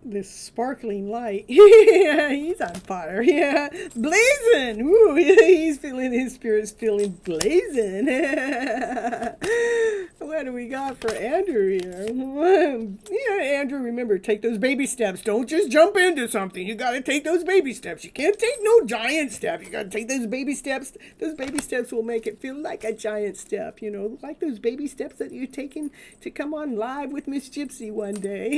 this sparkling light. Yeah, he's on fire. Yeah, blazing. Ooh, his spirit's feeling blazing. What do we got for Andrew here? Yeah, Andrew, remember, take those baby steps. Don't just jump into something. You got to take those baby steps. You can't take no giant step. You got to take those baby steps. Those baby steps will make it feel like a giant step, you know, like those baby steps that you're taking to come on live with Miss Gypsy one day.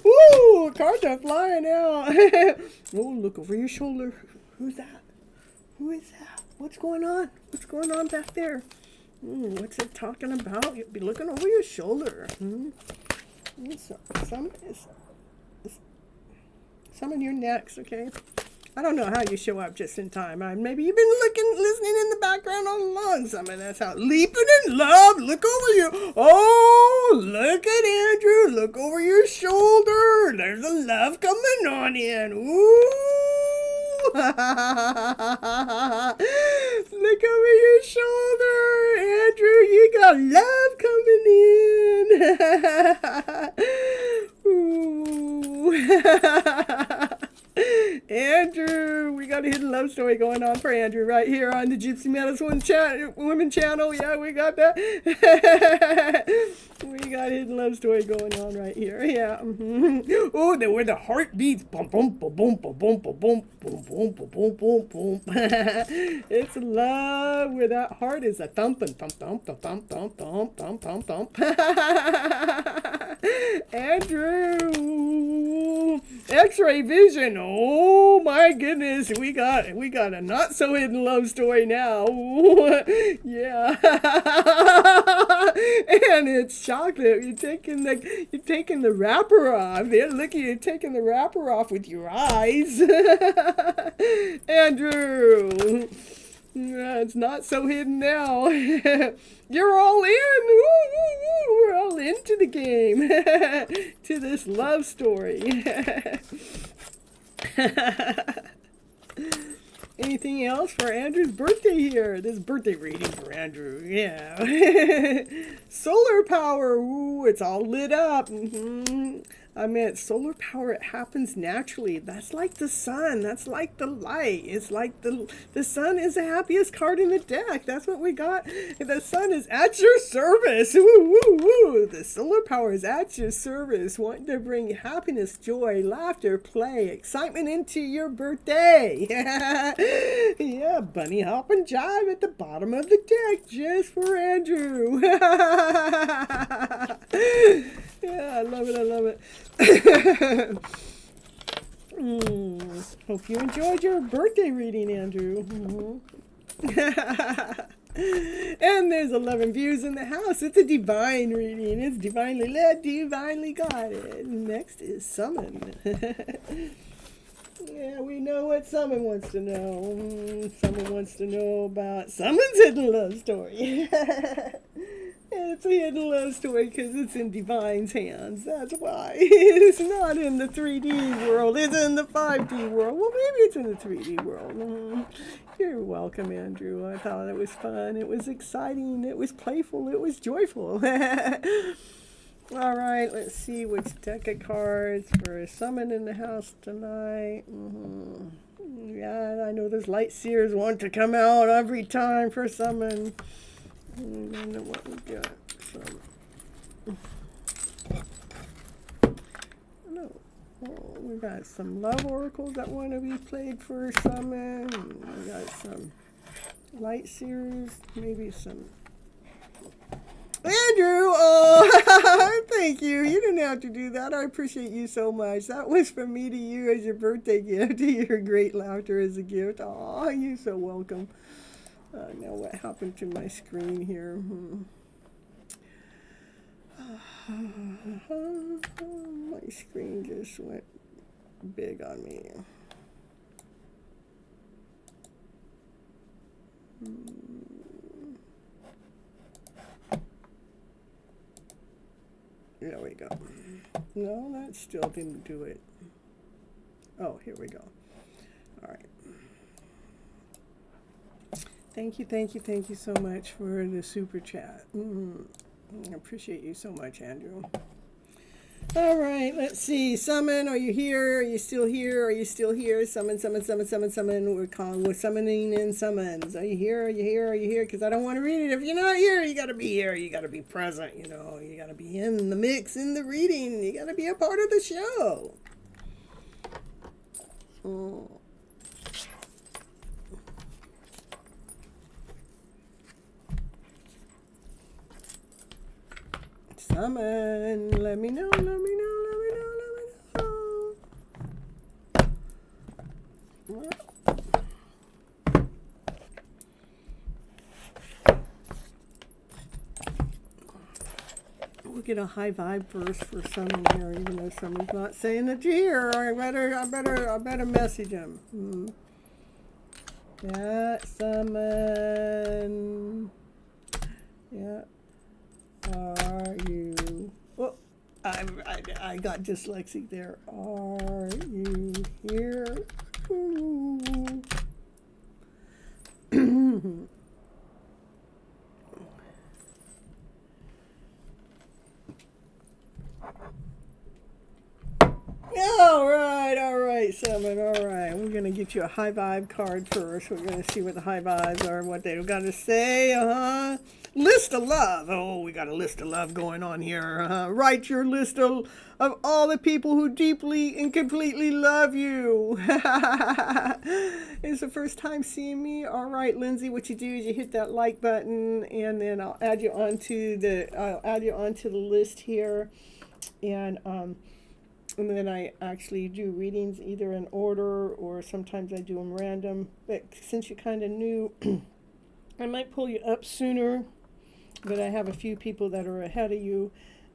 Woo! Cards are flying out. Oh, look over your shoulder. Who's that? Who is that? What's going on? What's going on back there? What's it talking about? You'll be looking over your shoulder. Summon your next, okay? I don't know how you show up just in time. Maybe you've been listening in the background all along. That's how. Leaping in love. Look over you. Oh, look at Andrew. Look over your shoulder. There's a love coming on in. Ooh. Look over your shoulder, Andrew. You got love coming in. Ooh. Andrew, we got a hidden love story going on for Andrew right here on the Gypsy Medicine Women channel. Yeah, we got that. We got a hidden love story going on right here. Yeah. Oh, there were the heartbeats. Boom, boom, boom, boom, boom, boom, boom, boom, boom, boom, boom, boom, boom. It's love where that heart is a thumping, thump, thump, thump, thump, thump, thump, thump, thump, thump. Andrew, X-ray vision. Oh my goodness, we got a not so hidden love story now. Yeah. And it's chocolate. You're taking the wrapper off. They're looking, you're taking the wrapper off with your eyes. Andrew. It's not so hidden now. You're all in. Ooh, we're all into the game. To this love story. Anything else for Andrew's birthday here? This birthday reading for Andrew. Yeah. Solar power. Ooh, it's all lit up. I meant solar power, it happens naturally. That's like the sun. That's like the light. It's like the sun is the happiest card in the deck. That's what we got. The sun is at your service. Woo, woo, woo. The solar power is at your service, wanting to bring happiness, joy, laughter, play, excitement into your birthday. Yeah, bunny hop and jive at the bottom of the deck just for Andrew. Yeah, I love it. I love it. Hope you enjoyed your birthday reading, Andrew. And there's 11 views in the house. It's a divine reading. It's divinely led, divinely guided. Next is summon. Yeah, we know what someone wants to know. Someone wants to know about someone's hidden love story. It's a hidden love story because it's in Divine's hands. That's why. It's not in the 3D world. It's in the 5D world. Well, maybe it's in the 3D world. You're welcome, Andrew. I thought it was fun. It was exciting. It was playful. It was joyful. All right, let's see which deck of cards for summon in the house tonight. Yeah, I know those light seers want to come out every time for summon. I don't know what we got. We got some love oracles that want to be played for summon. We got some light seers, maybe some Andrew, oh, thank you. You didn't have to do that. I appreciate you so much. That was from me to you as your birthday gift. Your great laughter as a gift. Oh, you're so welcome. Now what happened to my screen here? My screen just went big on me. There we go. No, that still didn't do it. Oh, here we go. All right. Thank you so much for the super chat. I appreciate you so much, Andrew. All right, let's see. Summon, are you here? Are you still here? Are you still here? Summon. We're summoning in summons. Are you here? Are you here? Are you here? Because I don't want to read it. If you're not here, you got to be here. You got to be present, you know. You got to be in the mix, in the reading. You got to be a part of the show. Summon, let me know. We'll get a high vibe first for Summon here, even though Summon's not saying that you're here. I better message him. Yeah, Summon. Yeah. Are you? Oh, I got dyslexic there. Are you here? All right, Summon. All right, we're gonna get you a high vibe card first. We're gonna see what the high vibes are, what they've got to say. List of love. Oh, we got a list of love going on here. Write your list of all the people who deeply and completely love you. It's the first time seeing me. All right, Lindsay, what you do is you hit that like button, and then I'll add you onto the list here, and then I actually do readings either in order or sometimes I do them random. But since you're kind of new, I might pull you up sooner. But I have a few people that are ahead of you,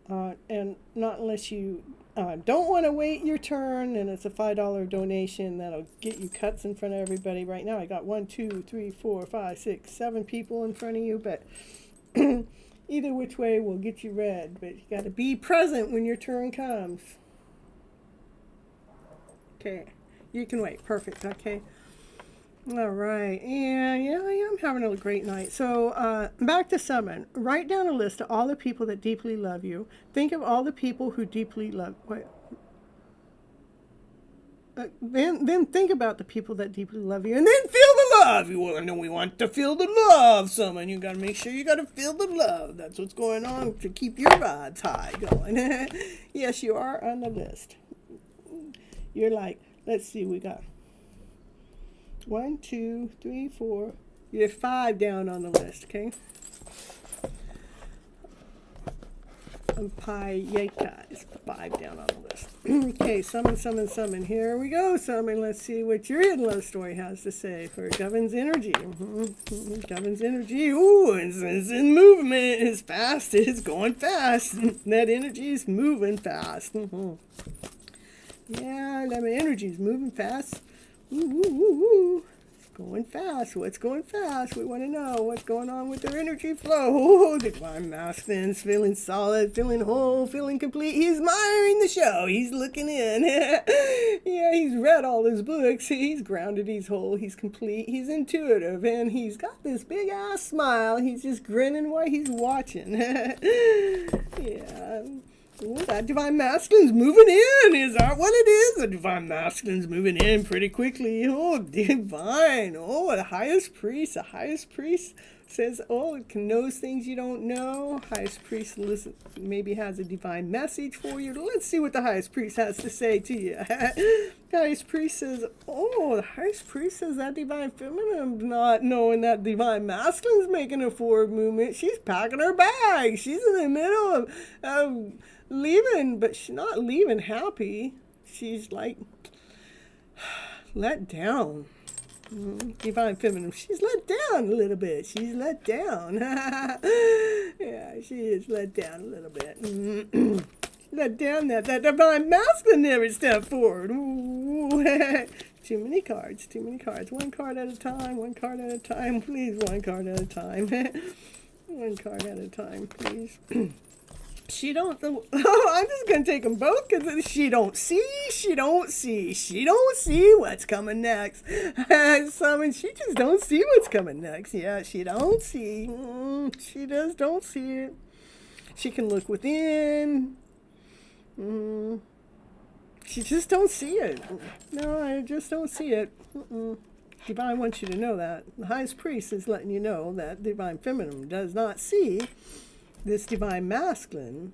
and not unless you don't want to wait your turn, and it's a $5 donation that'll get you cuts in front of everybody. Right now I got 1, 2, 3, 4, 5, 6, 7 people in front of you, but either which way will get you read. But you got to be present when your turn comes. Okay, you can wait. Perfect. Okay. All right, and yeah, I'm having a great night. So back to Summon. Write down a list of all the people that deeply love you. Think of all the people who deeply love. Then think about the people that deeply love you, and then feel the love. We want to feel the love, Summon. You got to make sure you got to feel the love. That's what's going on to keep your vibes high going. Yes, you are on the list. You're like, let's see, we got 1, 2, 3, 4. You're 5 down on the list, okay? Payeka is 5 down on the list. Okay, Summon. Here we go, Summon. Let's see what your hidden love story has to say for Govin's energy. Govin's energy. Ooh, it's in movement. It's fast. It's going fast. That energy is moving fast. Yeah, that energy is moving fast. Ooh. It's going fast. What's going fast? We want to know what's going on with their energy flow. Oh, the divine masculine's feeling solid, feeling whole, feeling complete. He's admiring the show. He's looking in. Yeah, he's read all his books. He's grounded. He's whole. He's complete. He's intuitive. And he's got this big ass smile. He's just grinning while he's watching. Yeah. Oh, that divine masculine's moving in. Is that what it is? The divine masculine's moving in pretty quickly. Oh, divine. Oh, the highest priest. Says, oh, it can knows things you don't know. Highest priest maybe has a divine message for you. Let's see what the highest priest has to say to you. Highest priest says, oh, the highest priest says that divine feminine not knowing that divine masculine's making a forward movement. She's packing her bag. She's in the middle of leaving, but she's not leaving happy. She's like let down. Divine feminine, she's let down a little bit. She's let down. Yeah, she is let down a little bit. Let down that divine masculine never stepped forward. Too many cards, too many cards. One card at a time, one card at a time, please. One card at a time. One card at a time, please. She don't, oh, I'm just going to take them both because she don't see what's coming next. She just don't see what's coming next. Yeah, she don't see. She just don't see it. She can look within. She just don't see it. No, I just don't see it. Divine wants you to know that. The highest priest is letting you know that divine feminine does not see this divine masculine.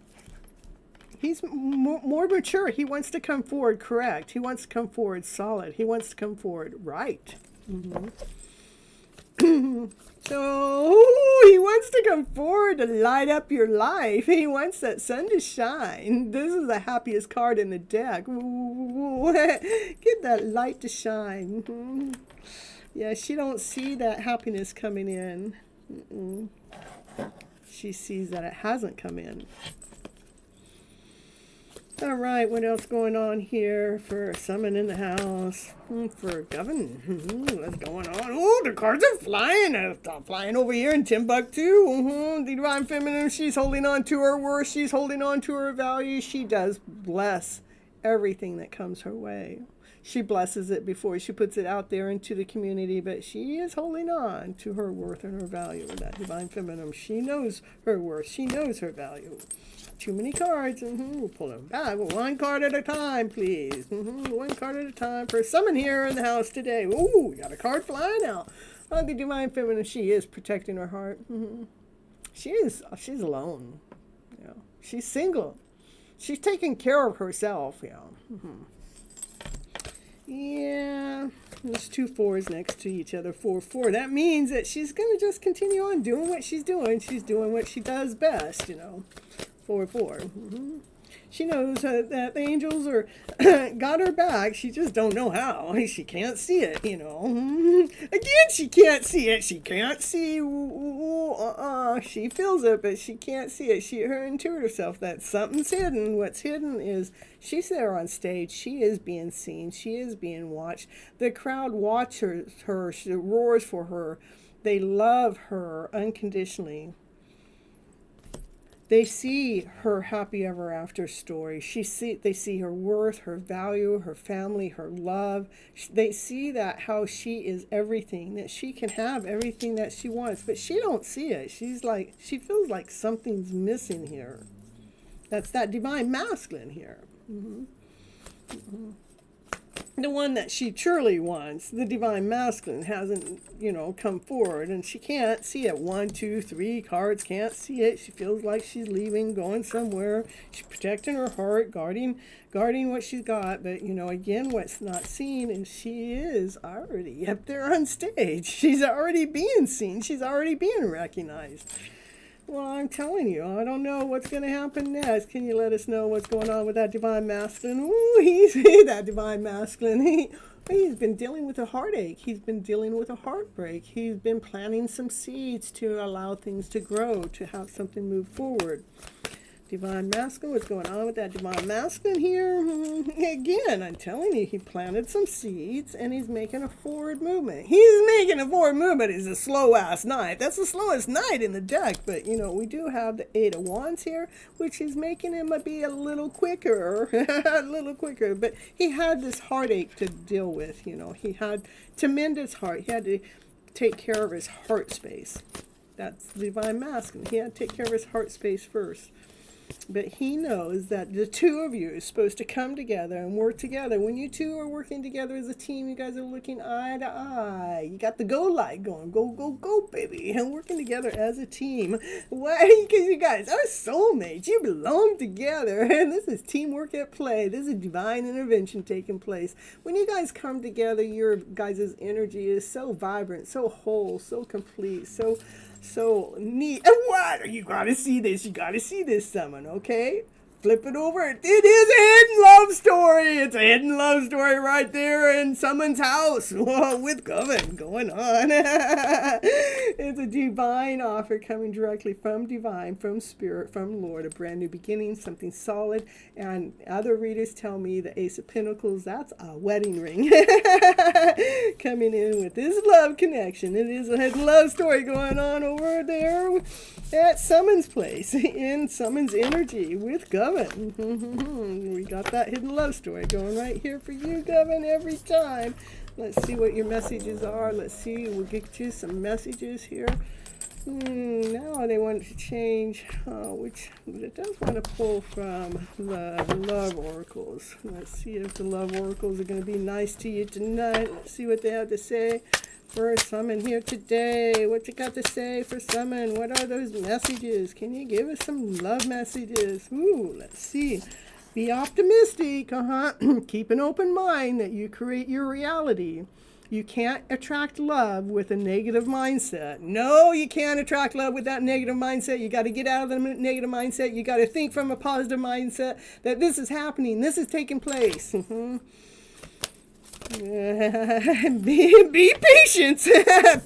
He's more mature. He wants to come forward correct. He wants to come forward solid. He wants to come forward right. So he wants to come forward to light up your life. He wants that sun to shine. This is the happiest card in the deck. Get that light to shine. Yeah, she don't see that happiness coming in. She sees that it hasn't come in. All right, what else going on here for someone in the house? For Govern, what's going on? Oh, the cards are flying. Flying over here in Timbuktu. The divine feminine, she's holding on to her worth. She's holding on to her values. She does bless everything that comes her way. She blesses it before she puts it out there into the community, but she is holding on to her worth and her value. That divine feminine, she knows her worth. She knows her value. Too many cards. We'll pull them back. One card at a time, please. One card at a time for someone here in the house today. Ooh, we got a card flying out. Oh, the divine feminine, she is protecting her heart. She's alone. Yeah. She's single. She's taking care of herself. Yeah. Yeah, there's two fours next to each other. 4, 4. That means that she's going to just continue on doing what she's doing. She's doing what she does best, 4, 4. She knows that the angels are got her back. She just don't know how. She can't see it, Again, she can't see it. She can't see. She feels it, but she can't see it. Her intuitive self, that something's hidden. What's hidden is she's there on stage. She is being seen. She is being watched. The crowd watches her. She roars for her. They love her unconditionally. They see her happy ever after story. They see her worth, her value, her family, her love. They see that how she is everything, that she can have everything that she wants, but she don't see it. She feels like something's missing here. That's that divine masculine here. The one that she truly wants, the divine masculine, hasn't, come forward, and she can't see it. 1, 2, 3 cards, can't see it. She feels like she's leaving, going somewhere. She's protecting her heart, guarding what she's got. But, again, what's not seen is she is already up there on stage. She's already being seen. She's already being recognized. Well, I'm telling you, I don't know what's going to happen next. Can you let us know what's going on with that divine masculine? Ooh, he's that divine masculine. He's been dealing with a heartache. He's been dealing with a heartbreak. He's been planting some seeds to allow things to grow, to have something move forward. Divine masculine, what's going on with that divine masculine here? Again, I'm telling you, he planted some seeds and he's making a forward movement. He's making a forward movement. It's a slow-ass night. That's the slowest night in the deck. But, we do have the 8 of Wands here, which is making him be a little quicker. A little quicker. But he had this heartache to deal with, He had to mend his heart. He had to take care of his heart space. That's the divine masculine. He had to take care of his heart space first. But he knows that the two of you are supposed to come together and work together. When you two are working together as a team, you guys are looking eye to eye. You got the go light going. Go, go, go, baby. And working together as a team. Why? Because you guys are soulmates. You belong together. And this is teamwork at play. This is divine intervention taking place. When you guys come together, your guys' energy is so vibrant, so whole, so complete, so neat. And what? You gotta see this. You gotta see this, someone, okay? Flip it over. It is a hidden love story. It's a hidden love story right there in someone's house with Coven going on. It's a divine offer coming directly from divine, from spirit, from Lord. A brand new beginning, something solid. And other readers tell me the Ace of Pentacles, that's a wedding ring. Coming in with this love connection. It is a hidden love story going on over there at Summon's place, in Summon's energy with Coven. We got that hidden love story going right here for you, Coven, every time. Let's see what your messages are. Let's see. We'll get you some messages here. Now they want to change, which it does want to pull from the love oracles. Let's see if the love oracles are going to be nice to you tonight. Let's see what they have to say for Summon here today. What you got to say for Summon? What are those messages? Can you give us some love messages? Ooh, let's see. Be optimistic, Keep an open mind that you create your reality. You can't attract love with a negative mindset. No, you can't attract love with that negative mindset. You got to get out of the negative mindset. You got to think from a positive mindset that this is happening. This is taking place. Be patient.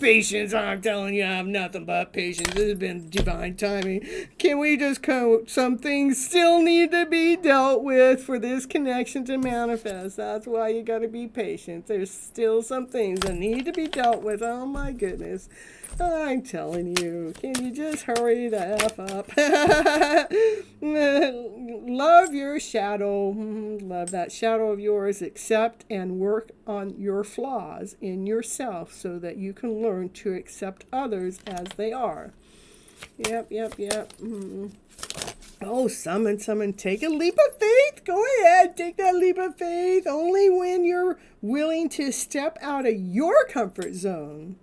Patience. I'm telling you, I have nothing but patience. This has been divine timing. Can we just quote, some things still need to be dealt with for this connection to manifest. That's why you got to be patient. There's still some things that need to be dealt with. Oh my goodness. I'm telling you, can you just hurry the F up? Love your shadow. Love that shadow of yours. Accept and work on your flaws in yourself so that you can learn to accept others as they are. Yep. Oh, summon. Take a leap of faith. Go ahead. Take that leap of faith. Only when you're willing to step out of your comfort zone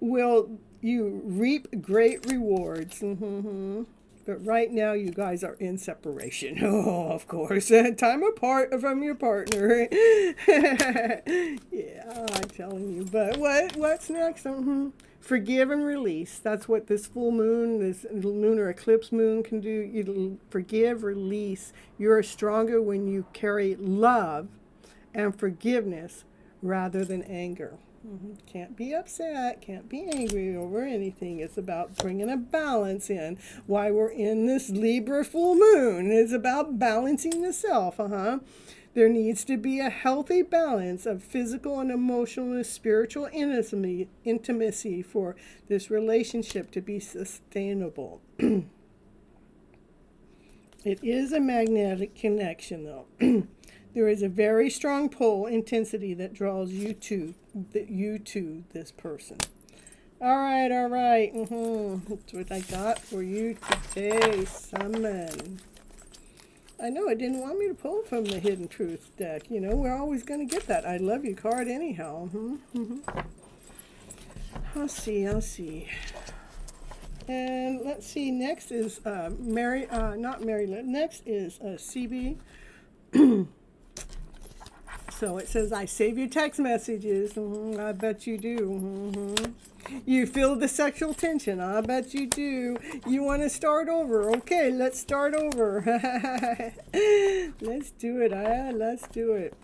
will you reap great rewards. But right now, you guys are in separation. Oh, of course. Time apart from your partner. Yeah, I'm telling you. But what's next? Forgive and release. That's what this full moon, this lunar eclipse moon can do. You forgive, release. You're stronger when you carry love and forgiveness rather than anger. Can't be upset, can't be angry over anything. It's about bringing a balance in. Why we're in this Libra full moon. It's about balancing the self. There needs to be a healthy balance of physical and emotional and spiritual intimacy for this relationship to be sustainable. It is a magnetic connection, though. There is a very strong pull intensity that draws you to this person. All right. That's what I got for you today, Summon. I know it didn't want me to pull from the Hidden Truth deck. You know, we're always going to get that I love you card anyhow. I'll see. And let's see, next is next is CB. So it says, I save your text messages. I bet you do. You feel the sexual tension. I bet you do. You want to start over. Okay, let's start over. Let's do it. Let's do it.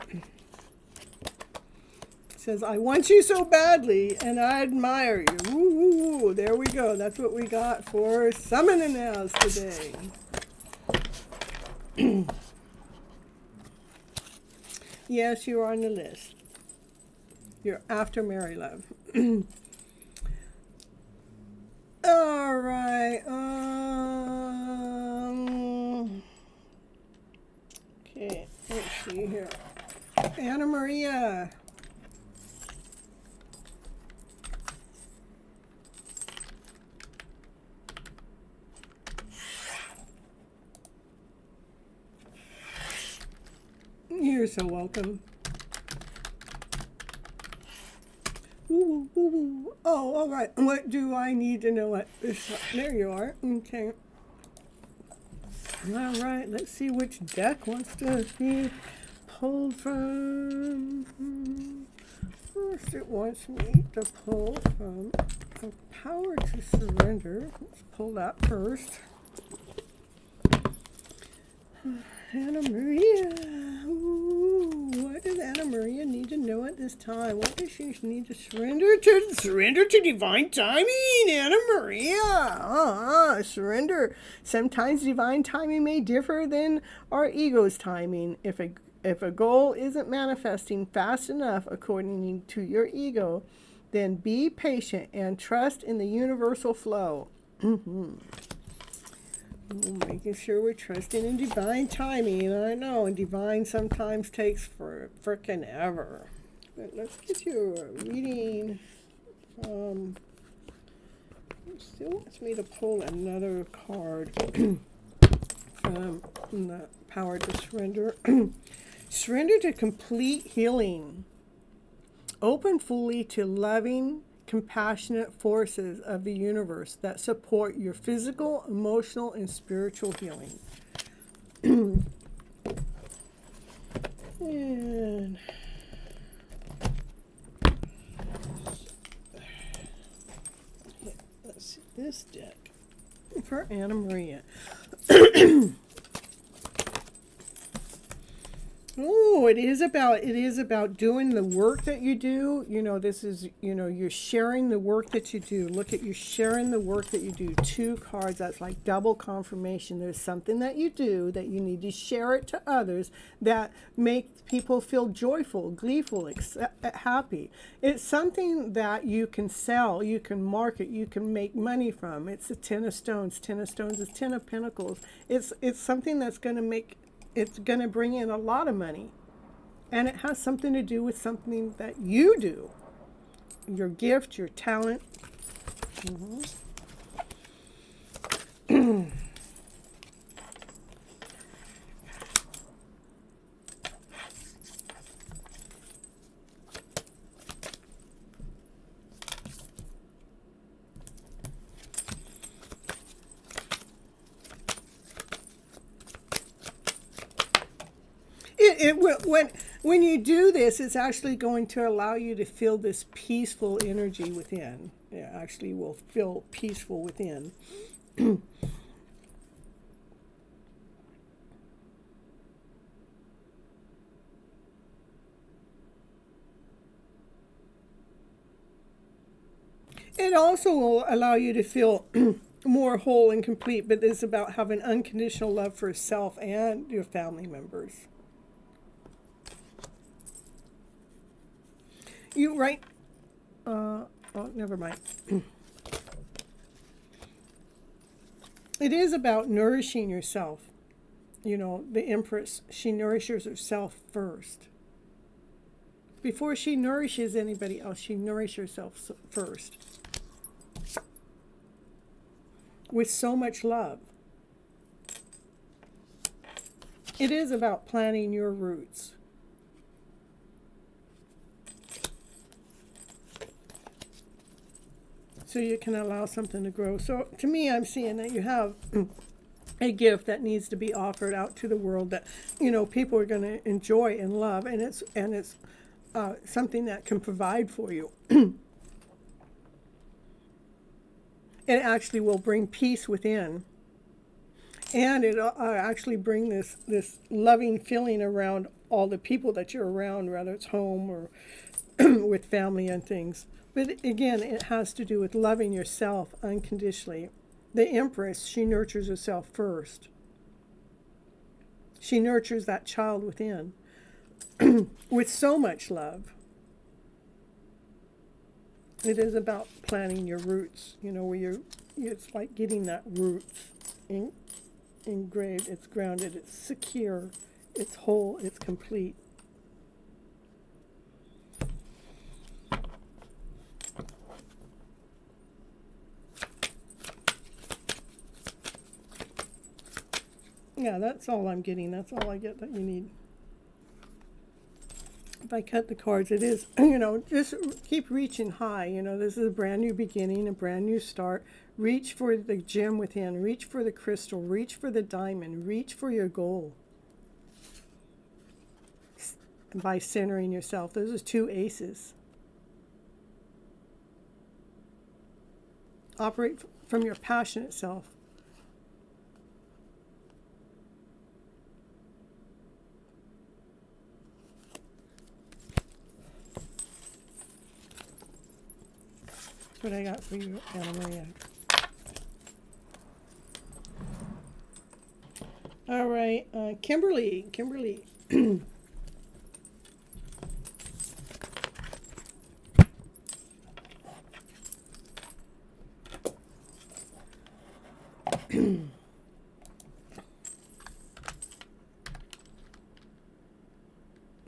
It says, I want you so badly, and I admire you. Ooh, there we go. That's what we got for Summoning House today. Yes, you're on the list. You're after Mary Love. All right. Okay, let's see here. Anna Maria. You're so welcome. Ooh, ooh, ooh. Oh, all right. What do I need to know at this time? There you are. Okay. All right. Let's see which deck wants to be pulled from. First, it wants me to pull from the Power to Surrender. Let's pull that first. Anna Maria. Ooh, what does Anna Maria need to know at this time? What does she need to surrender to? Surrender to divine timing, Anna Maria. Surrender. Sometimes divine timing may differ than our ego's timing. If a goal isn't manifesting fast enough according to your ego, then be patient and trust in the universal flow. Making sure we're trusting in divine timing. I know, and divine sometimes takes for frickin' ever. But let's get you a reading. It still wants me to pull another card from the Power to Surrender. Surrender to complete healing. Open fully to loving, compassionate forces of the universe that support your physical, emotional, and spiritual healing. And let's see this deck for Anna Maria. Oh, it is about doing the work that you do. You know, this is, you know, you're sharing the work that you do. Look at, you're sharing the work that you do. 2 cards, that's like double confirmation. There's something that you do that you need to share it to others that make people feel joyful, gleeful, happy. It's something that you can sell, you can market, you can make money from. It's the 10 of Stones. 10 of Stones is 10 of Pentacles. It's something that's going to make, it's going to bring in a lot of money. And it has something to do with something that you do. Your gift, your talent. It will, when you do this, it's actually going to allow you to feel this peaceful energy within. It actually will feel peaceful within. It also will allow you to feel more whole and complete, but it's about having unconditional love for self and your family members. You right? Oh, never mind. It is about nourishing yourself. You know, the Empress, she nourishes herself first. Before she nourishes anybody else, she nourishes herself first. With so much love. It is about planting your roots. So you can allow something to grow. So to me, I'm seeing that you have a gift that needs to be offered out to the world that, you know, people are going to enjoy and love, and it's something that can provide for you. It actually will bring peace within, and it actually bring this loving feeling around all the people that you're around, whether it's home or with family and things. But again, it has to do with loving yourself unconditionally. The Empress, she nurtures herself first. She nurtures that child within with so much love. It is about planting your roots, you know, where it's like getting that roots engraved, it's grounded, it's secure, it's whole, it's complete. Yeah, that's all I'm getting. That's all I get that you need. if I cut the cards, it is, you know, just keep reaching high. You know, this is a brand new beginning, a brand new start. Reach for the gem within, reach for the crystal, reach for the diamond, reach for your goal. By centering yourself. Those are two aces. Operate from your passionate self. That's what I got for you, Anna Maria. All right, Kimberly.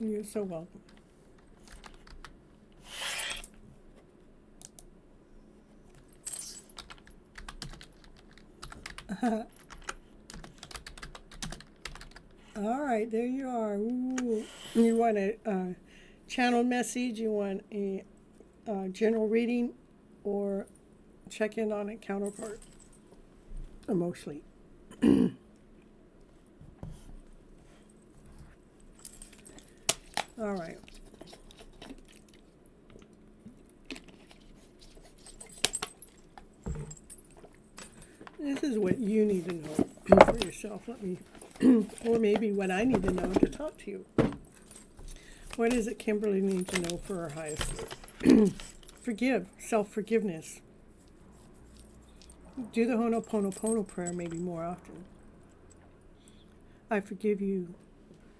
You're so welcome. All right, there you are. Ooh. You want a channel message? You want a general reading, or check in on a counterpart emotionally? All right. This is what you need to know for yourself. Let me, or maybe what I need to know to talk to you. What is it Kimberly needs to know for her highest good? Forgive, self-forgiveness. Do the Ho'oponopono prayer maybe more often. I forgive you.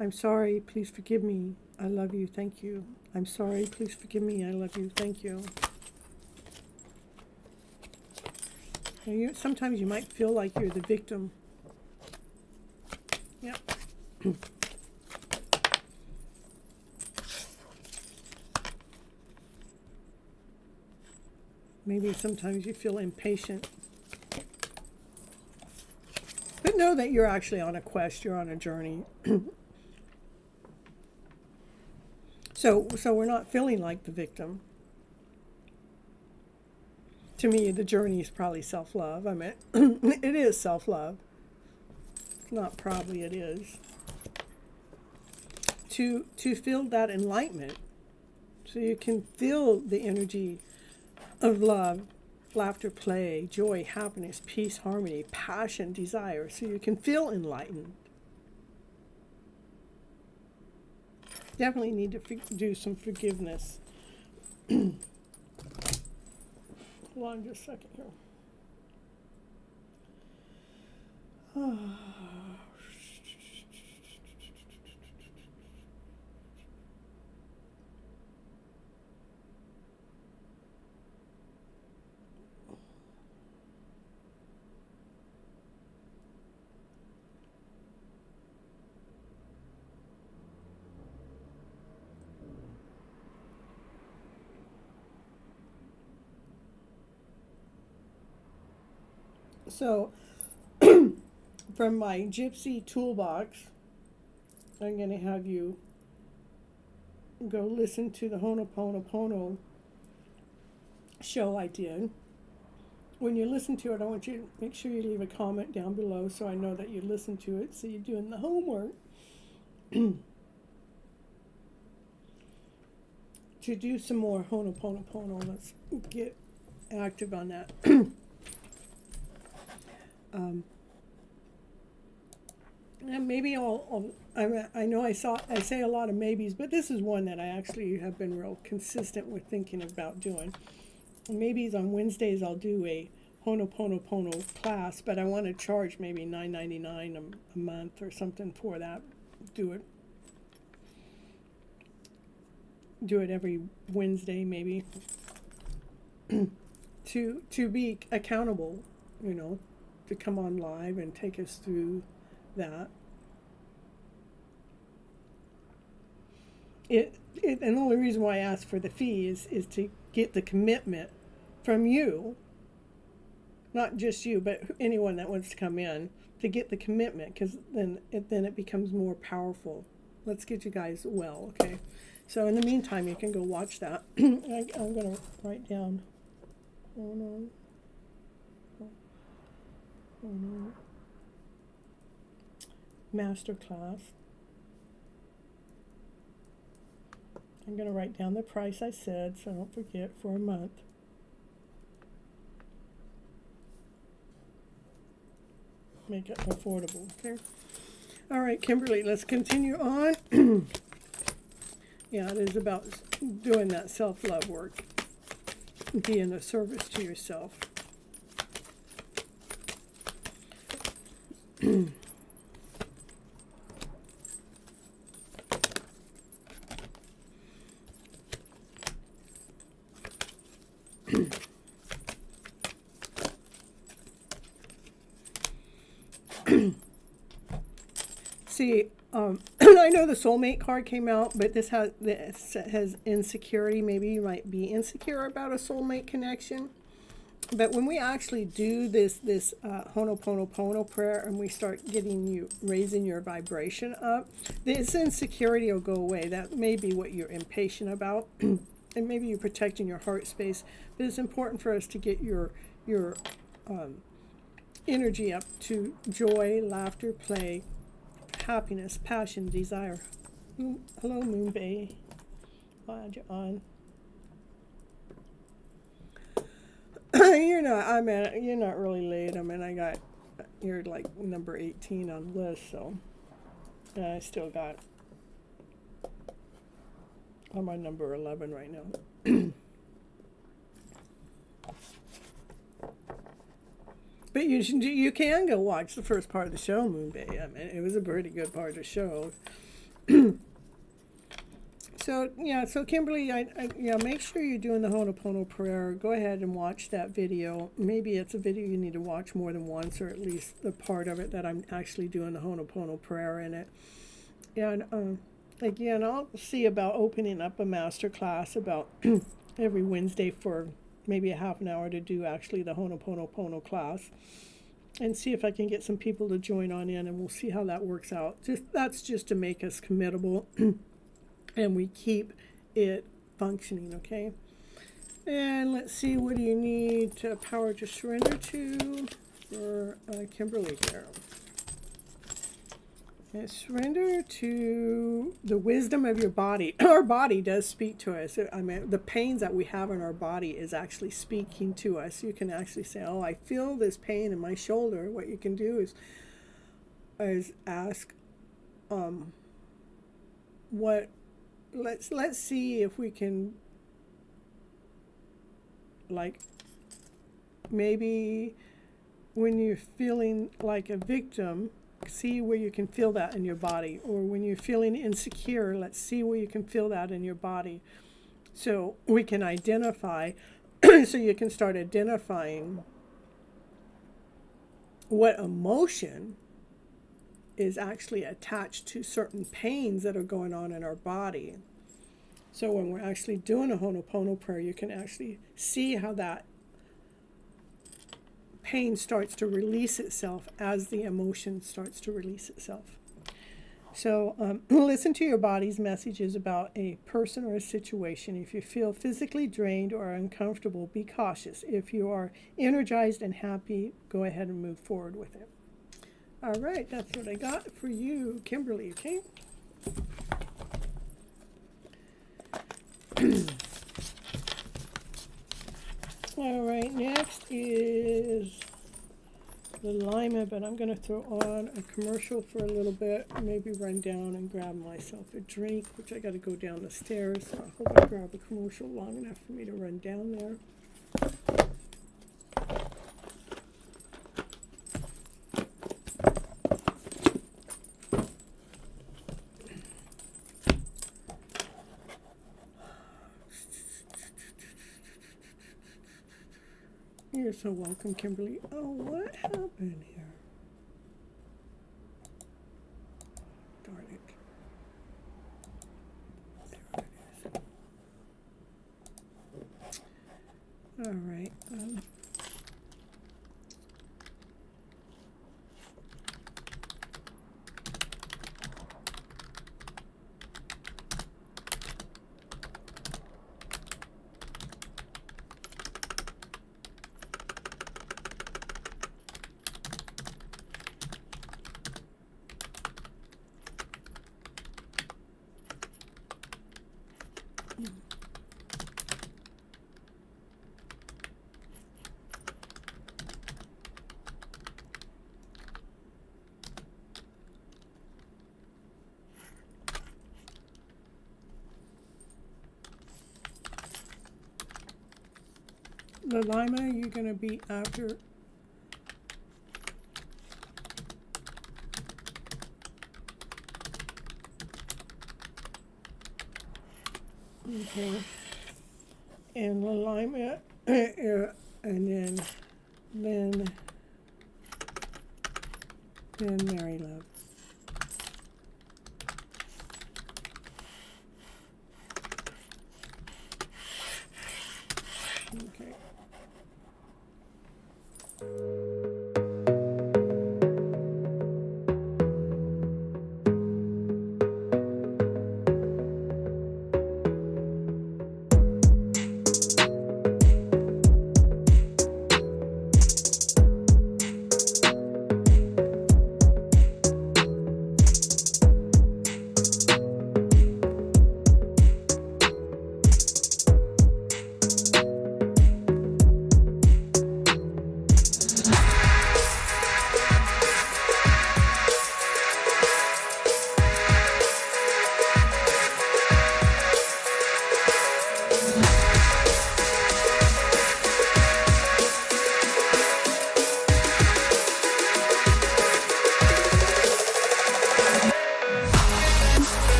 I'm sorry, please forgive me. I love you, thank you. I'm sorry, please forgive me. I love you, thank you. And sometimes you might feel like you're the victim. Yep. Maybe sometimes you feel impatient. But know that you're actually on a quest, you're on a journey. So we're not feeling like the victim. To me, the journey is probably self-love. I mean, it is self-love. Not probably, it is. To feel that enlightenment, so you can feel the energy of love, laughter, play, joy, happiness, peace, harmony, passion, desire, so you can feel enlightened. Definitely need to do some forgiveness. Hold on just a second here. So, from my Gypsy toolbox, I'm going to have you go listen to the Ho'oponopono show I did. When you listen to it, I want you to make sure you leave a comment down below so I know that you listened to it, so you're doing the homework. To do some more Ho'oponopono, let's get active on that. And maybe I know I say a lot of maybes, but this is one that I actually have been real consistent with thinking about doing. Maybe on Wednesdays I'll do a Ho'oponopono class, but I want to charge maybe $9.99 a month or something for that. Do it every Wednesday maybe. to be accountable, you know, to come on live and take us through that. And the only reason why I ask for the fee is to get the commitment from you, not just you, but anyone that wants to come in, to get the commitment, because then it becomes more powerful. Let's get you guys well, okay? So in the meantime, you can go watch that. I'm going to write down. Oh no. Oh no. Masterclass. I'm going to write down the price I said so I don't forget for a month. Make it affordable, okay? All right, Kimberly, let's continue on. Yeah, it is about doing that self-love work, being a service to yourself. See, I know the soulmate card came out, but this has insecurity. Maybe you might be insecure about a soulmate connection. But when we actually do this Ho'oponopono prayer and we start raising your vibration up, this insecurity will go away. That may be what you're impatient about, and maybe you're protecting your heart space. But it's important for us to get your energy up to joy, laughter, play, happiness, passion, desire. Hello, Moon Bay. Glad you're on. You're not really late. I mean, you're like number 18 on the list, so I still got, I'm on number 11 right now. But you can go watch the first part of the show, Moon Bay. I mean, it was a pretty good part of the show. So Kimberly, make sure you're doing the Ho'oponopono prayer. Go ahead and watch that video. Maybe it's a video you need to watch more than once, or at least the part of it that I'm actually doing the Ho'oponopono prayer in it. And again, I'll see about opening up a master class about every Wednesday for maybe a half an hour to do actually the Ho'oponopono class, and see if I can get some people to join on in, and we'll see how that works out. That's just to make us committable. And we keep it functioning, okay? And let's see, what do you need to power to surrender to for Kimberly here? And surrender to the wisdom of your body. Our body does speak to us. I mean, the pains that we have in our body is actually speaking to us. You can actually say, oh, I feel this pain in my shoulder. What you can do is ask, let's see if we can, like, maybe when you're feeling like a victim, see where you can feel that in your body. Or when you're feeling insecure, let's see where you can feel that in your body. So we can identify, so you can start identifying what emotion is actually attached to certain pains that are going on in our body. So when we're actually doing a Ho'oponopono prayer, you can actually see how that pain starts to release itself as the emotion starts to release itself. So listen to your body's messages about a person or a situation. If you feel physically drained or uncomfortable, be cautious. If you are energized and happy, go ahead and move forward with it. All right, that's what I got for you, Kimberly, okay? All right, next is the Lima, but I'm going to throw on a commercial for a little bit, maybe run down and grab myself a drink, which I got to go down the stairs, so I hope I grab a commercial long enough for me to run down there. You're so welcome, Kimberly. Oh, what happened here? Darn it. There it is. All right. Lima, you're going to be after. Okay. And Lima, and then Mary Love. Okay.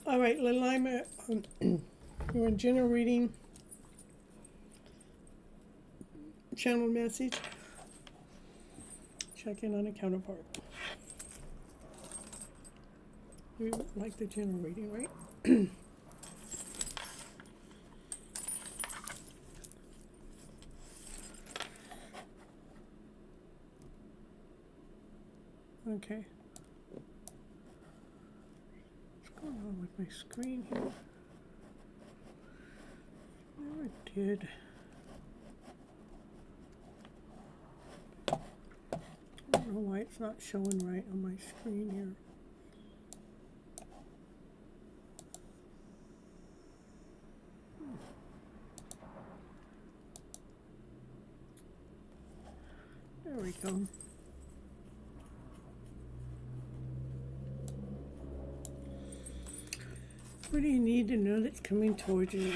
All right, Lima, you're in general reading, channel message, check in on a counterpart. You like the general reading, right? Okay. What's going on with my screen here? Never did. I don't know why it's not showing right on my screen here. There we go. What do you need to know that's coming towards you?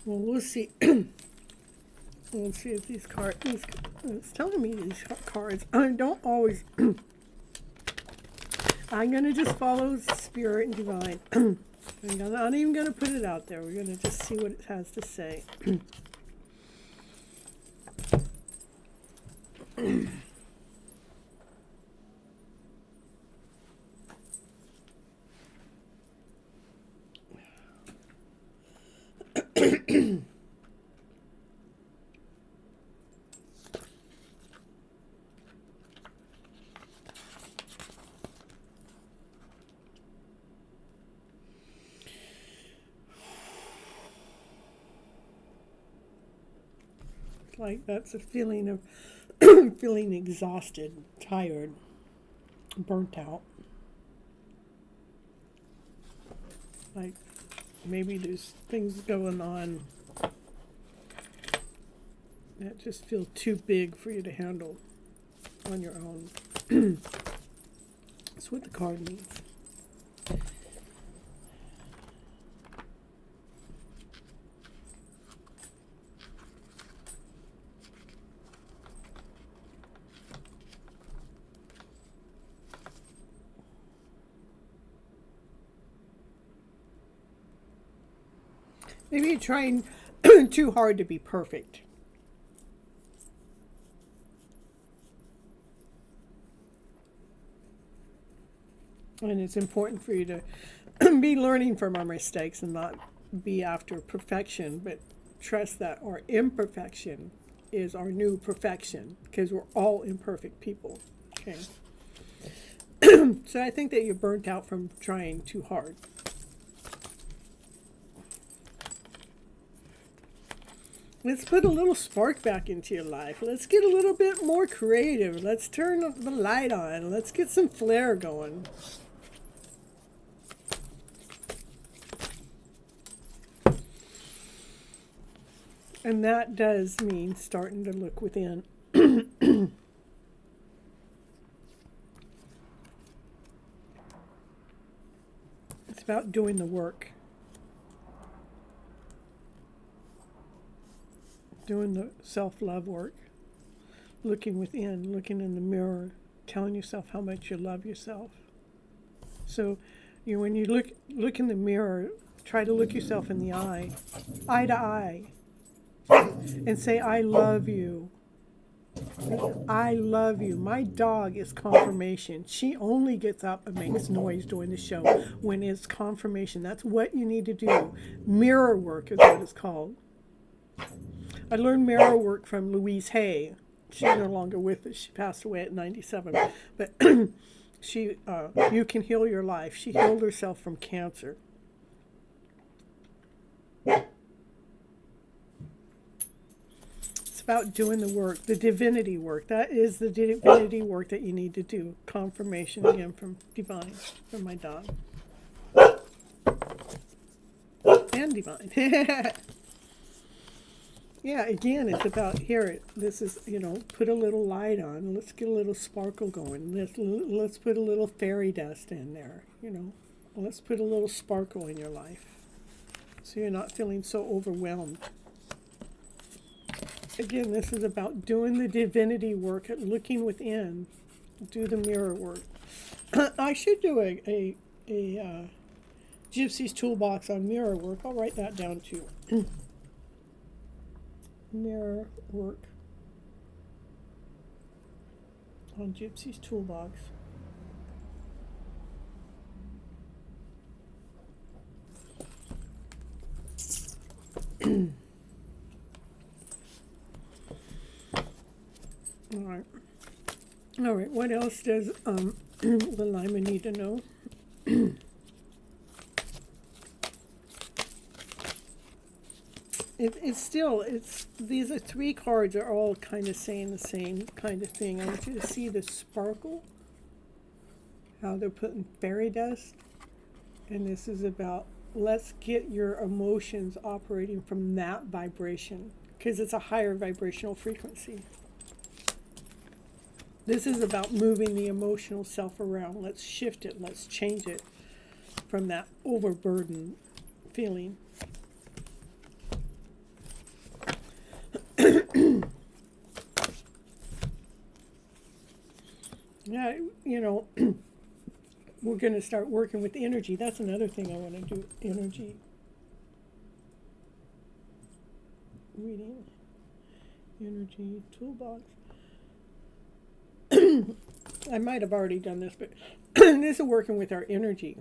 Well, we'll see. We'll see if these cards, it's telling me these cards, I don't always, I'm going to just follow Spirit and Divine. I'm not even going to put it out there. We're going to just see what it has to say. Like that's a feeling of feeling exhausted, tired, burnt out. Like maybe there's things going on that just feel too big for you to handle on your own. That's what the card means. Maybe you're trying too hard to be perfect. And it's important for you to be learning from our mistakes and not be after perfection, but trust that our imperfection is our new perfection, because we're all imperfect people. Okay. So I think that you're burnt out from trying too hard. Let's put a little spark back into your life. Let's get a little bit more creative. Let's turn the light on. Let's get some flair going. And that does mean starting to look within. It's about doing the work. Doing the self-love work. Looking within, looking in the mirror, telling yourself how much you love yourself. So when you look in the mirror, try to look yourself in the eye to eye. And say, I love you. I love you. My dog is confirmation. She only gets up and makes noise during the show when it's confirmation. That's what you need to do. Mirror work is what it's called. I learned mirror work from Louise Hay. She's no longer with us. She passed away at 97. But you can heal your life. She healed herself from cancer. About doing the work, the divinity work. That is the divinity work that you need to do. Confirmation again from divine, from my dog. And divine. Yeah, again, it's about here. This is, put a little light on. Let's get a little sparkle going. Let's put a little fairy dust in there. Let's put a little sparkle in your life, so you're not feeling so overwhelmed. Again, this is about doing the divinity work, looking within, do the mirror work. I should do a Gypsy's toolbox on mirror work. I'll write that down too. Mirror work on Gypsy's toolbox. All right. What else does the Lima need to know? These are three cards are all kind of saying the same kind of thing. I want you to see the sparkle, how they're putting fairy dust, and this is about let's get your emotions operating from that vibration, because it's a higher vibrational frequency. This is about moving the emotional self around. Let's shift it. Let's change it from that overburdened feeling. Yeah, we're going to start working with energy. That's another thing I want to do, energy. Reading. Energy toolbox. I might have already done this, but this is working with our energy.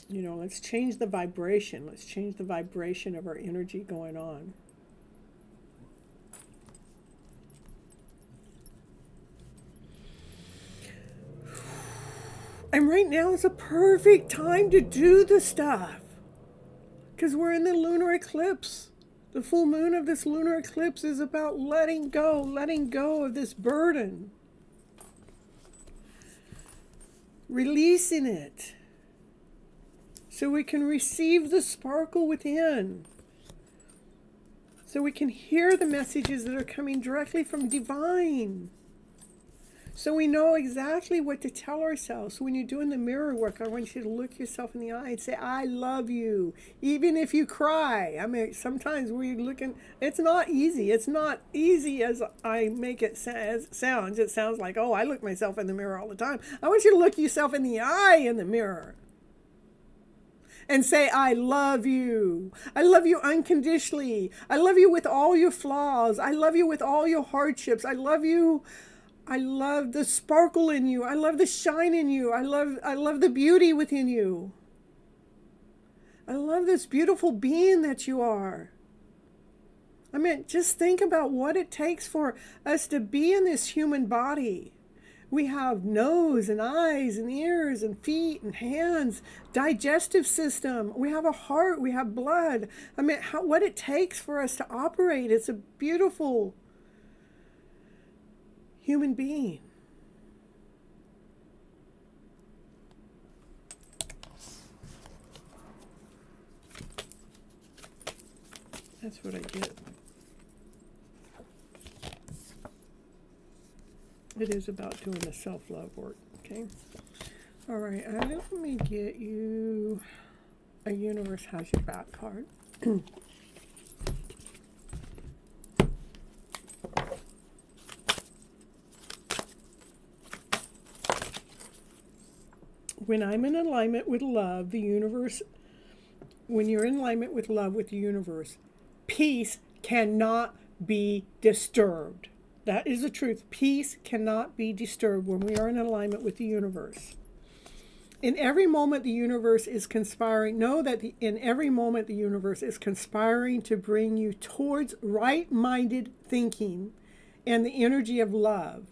You know, let's change the vibration. Let's change the vibration of our energy going on. And right now is a perfect time to do the stuff. Because we're in the lunar eclipse. The full moon of this lunar eclipse is about letting go of this burden. Releasing it. So we can receive the sparkle within. So we can hear the messages that are coming directly from divine. So we know exactly what to tell ourselves. So when you're doing the mirror work, I want you to look yourself in the eye and say, I love you. Even if you cry. I mean, sometimes we're looking, it's not easy. It's not easy as I make it sounds. It sounds like, oh, I look myself in the mirror all the time. I want you to look yourself in the eye in the mirror. And say, I love you. I love you unconditionally. I love you with all your flaws. I love you with all your hardships. I love you. I love the sparkle in you. I love the shine in you. I love the beauty within you. I love this beautiful being that you are. I mean, just think about what it takes for us to be in this human body. We have nose and eyes and ears and feet and hands, digestive system. We have a heart. We have blood. I mean, what it takes for us to operate. It's a beautiful human being. That's what I get. It is about doing the self-love work, okay? All right, let me get you a Universe Has Your Back card. When I'm in alignment with love, the universe, when you're in alignment with love with the universe, peace cannot be disturbed. That is the truth. Peace cannot be disturbed when we are in alignment with the universe. In every moment, the universe is conspiring. Know that in every moment, the universe is conspiring to bring you towards right-minded thinking and the energy of love.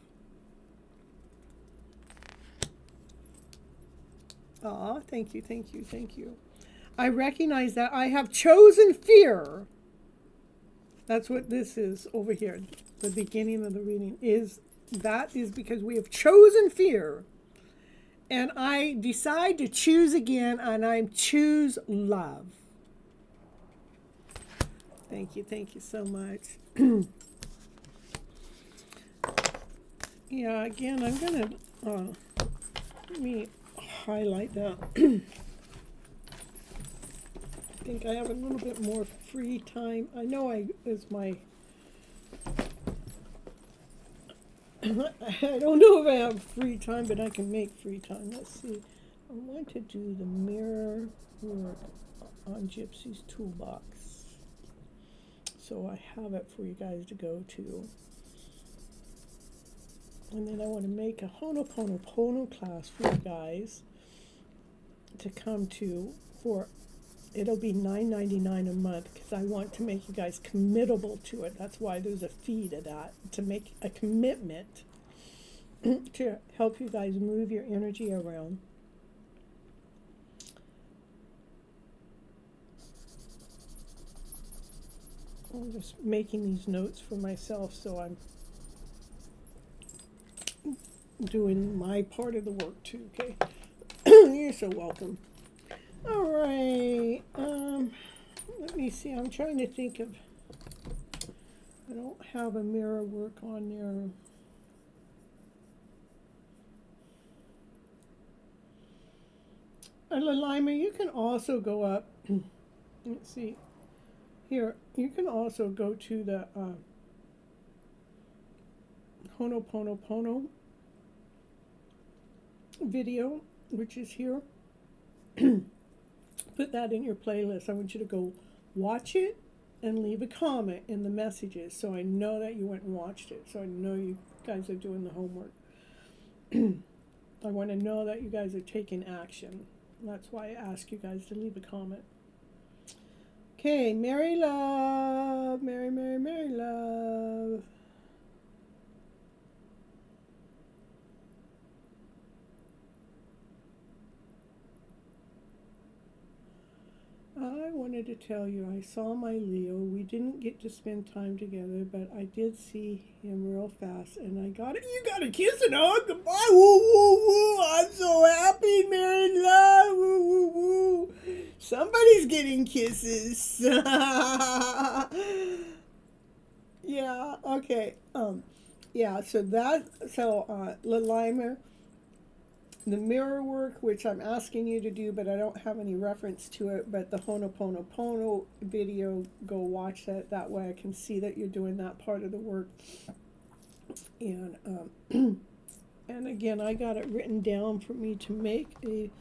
Aw, thank you, thank you, thank you. I recognize that I have chosen fear. That's what this is over here. The beginning of the reading is, that is because we have chosen fear. And I decide to choose again, and I choose love. Thank you so much. Yeah, again, I'm going to, let me highlight that. I think I have a little bit more free time. I know I don't know if I have free time, but I can make free time. Let's see. I want to do the mirror work on Gypsy's toolbox. So I have it for you guys to go to. And then I want to make a Ho'oponopono class for you guys to come to for, it'll be $9.99 a month because I want to make you guys committable to it. That's why there's a fee to that, to make a commitment to help you guys move your energy around. I'm just making these notes for myself, so I'm doing my part of the work too, okay? You're so welcome. All right, let me see, I'm trying to think of, I don't have a mirror work on there. Lima, you can also go up, let's see, here, you can also go to the Ho'oponopono video, which is here. Put that in your playlist. I want you to go watch it and leave a comment in the messages so I know that you went and watched it, so I know you guys are doing the homework. I want to know that you guys are taking action. That's why I ask you guys to leave a comment. Okay, Mary Love. Mary Love. I wanted to tell you, I saw my Leo. We didn't get to spend time together, but I did see him real fast, and I got it. You got a kiss and hug. Goodbye. Woo, woo, woo. I'm so happy, Mary Love. Woo, woo, woo. Somebody's getting kisses. Yeah, okay. Yeah, so Lilima, the mirror work, which I'm asking you to do, but I don't have any reference to it, but the Ho'oponopono video, go watch that. That way I can see that you're doing that part of the work. And and again, I got it written down for me to make a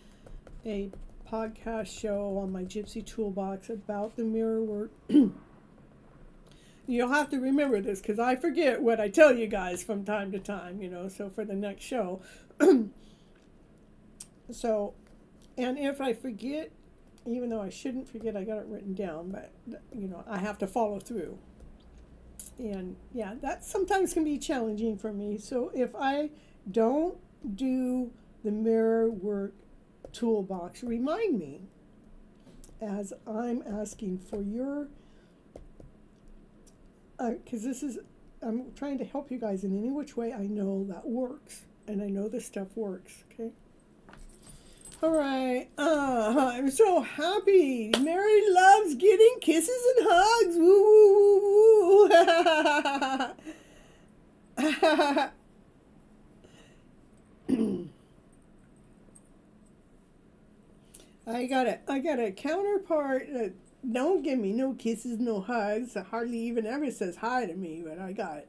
podcast show on my Gypsy toolbox about the mirror work. You'll have to remember this because I forget what I tell you guys from time to time, so for the next show. So, and if I forget, even though I shouldn't forget, I got it written down, but, I have to follow through. And yeah, that sometimes can be challenging for me. So if I don't do the mirror work toolbox, remind me, as I'm asking for your, because I'm trying to help you guys in any which way I know that works, and I know this stuff works, okay? All right, I'm so happy. Mary loves getting kisses and hugs. Woo, woo, woo, woo. I got a counterpart that don't give me no kisses, no hugs. Hardly even ever says hi to me. But I got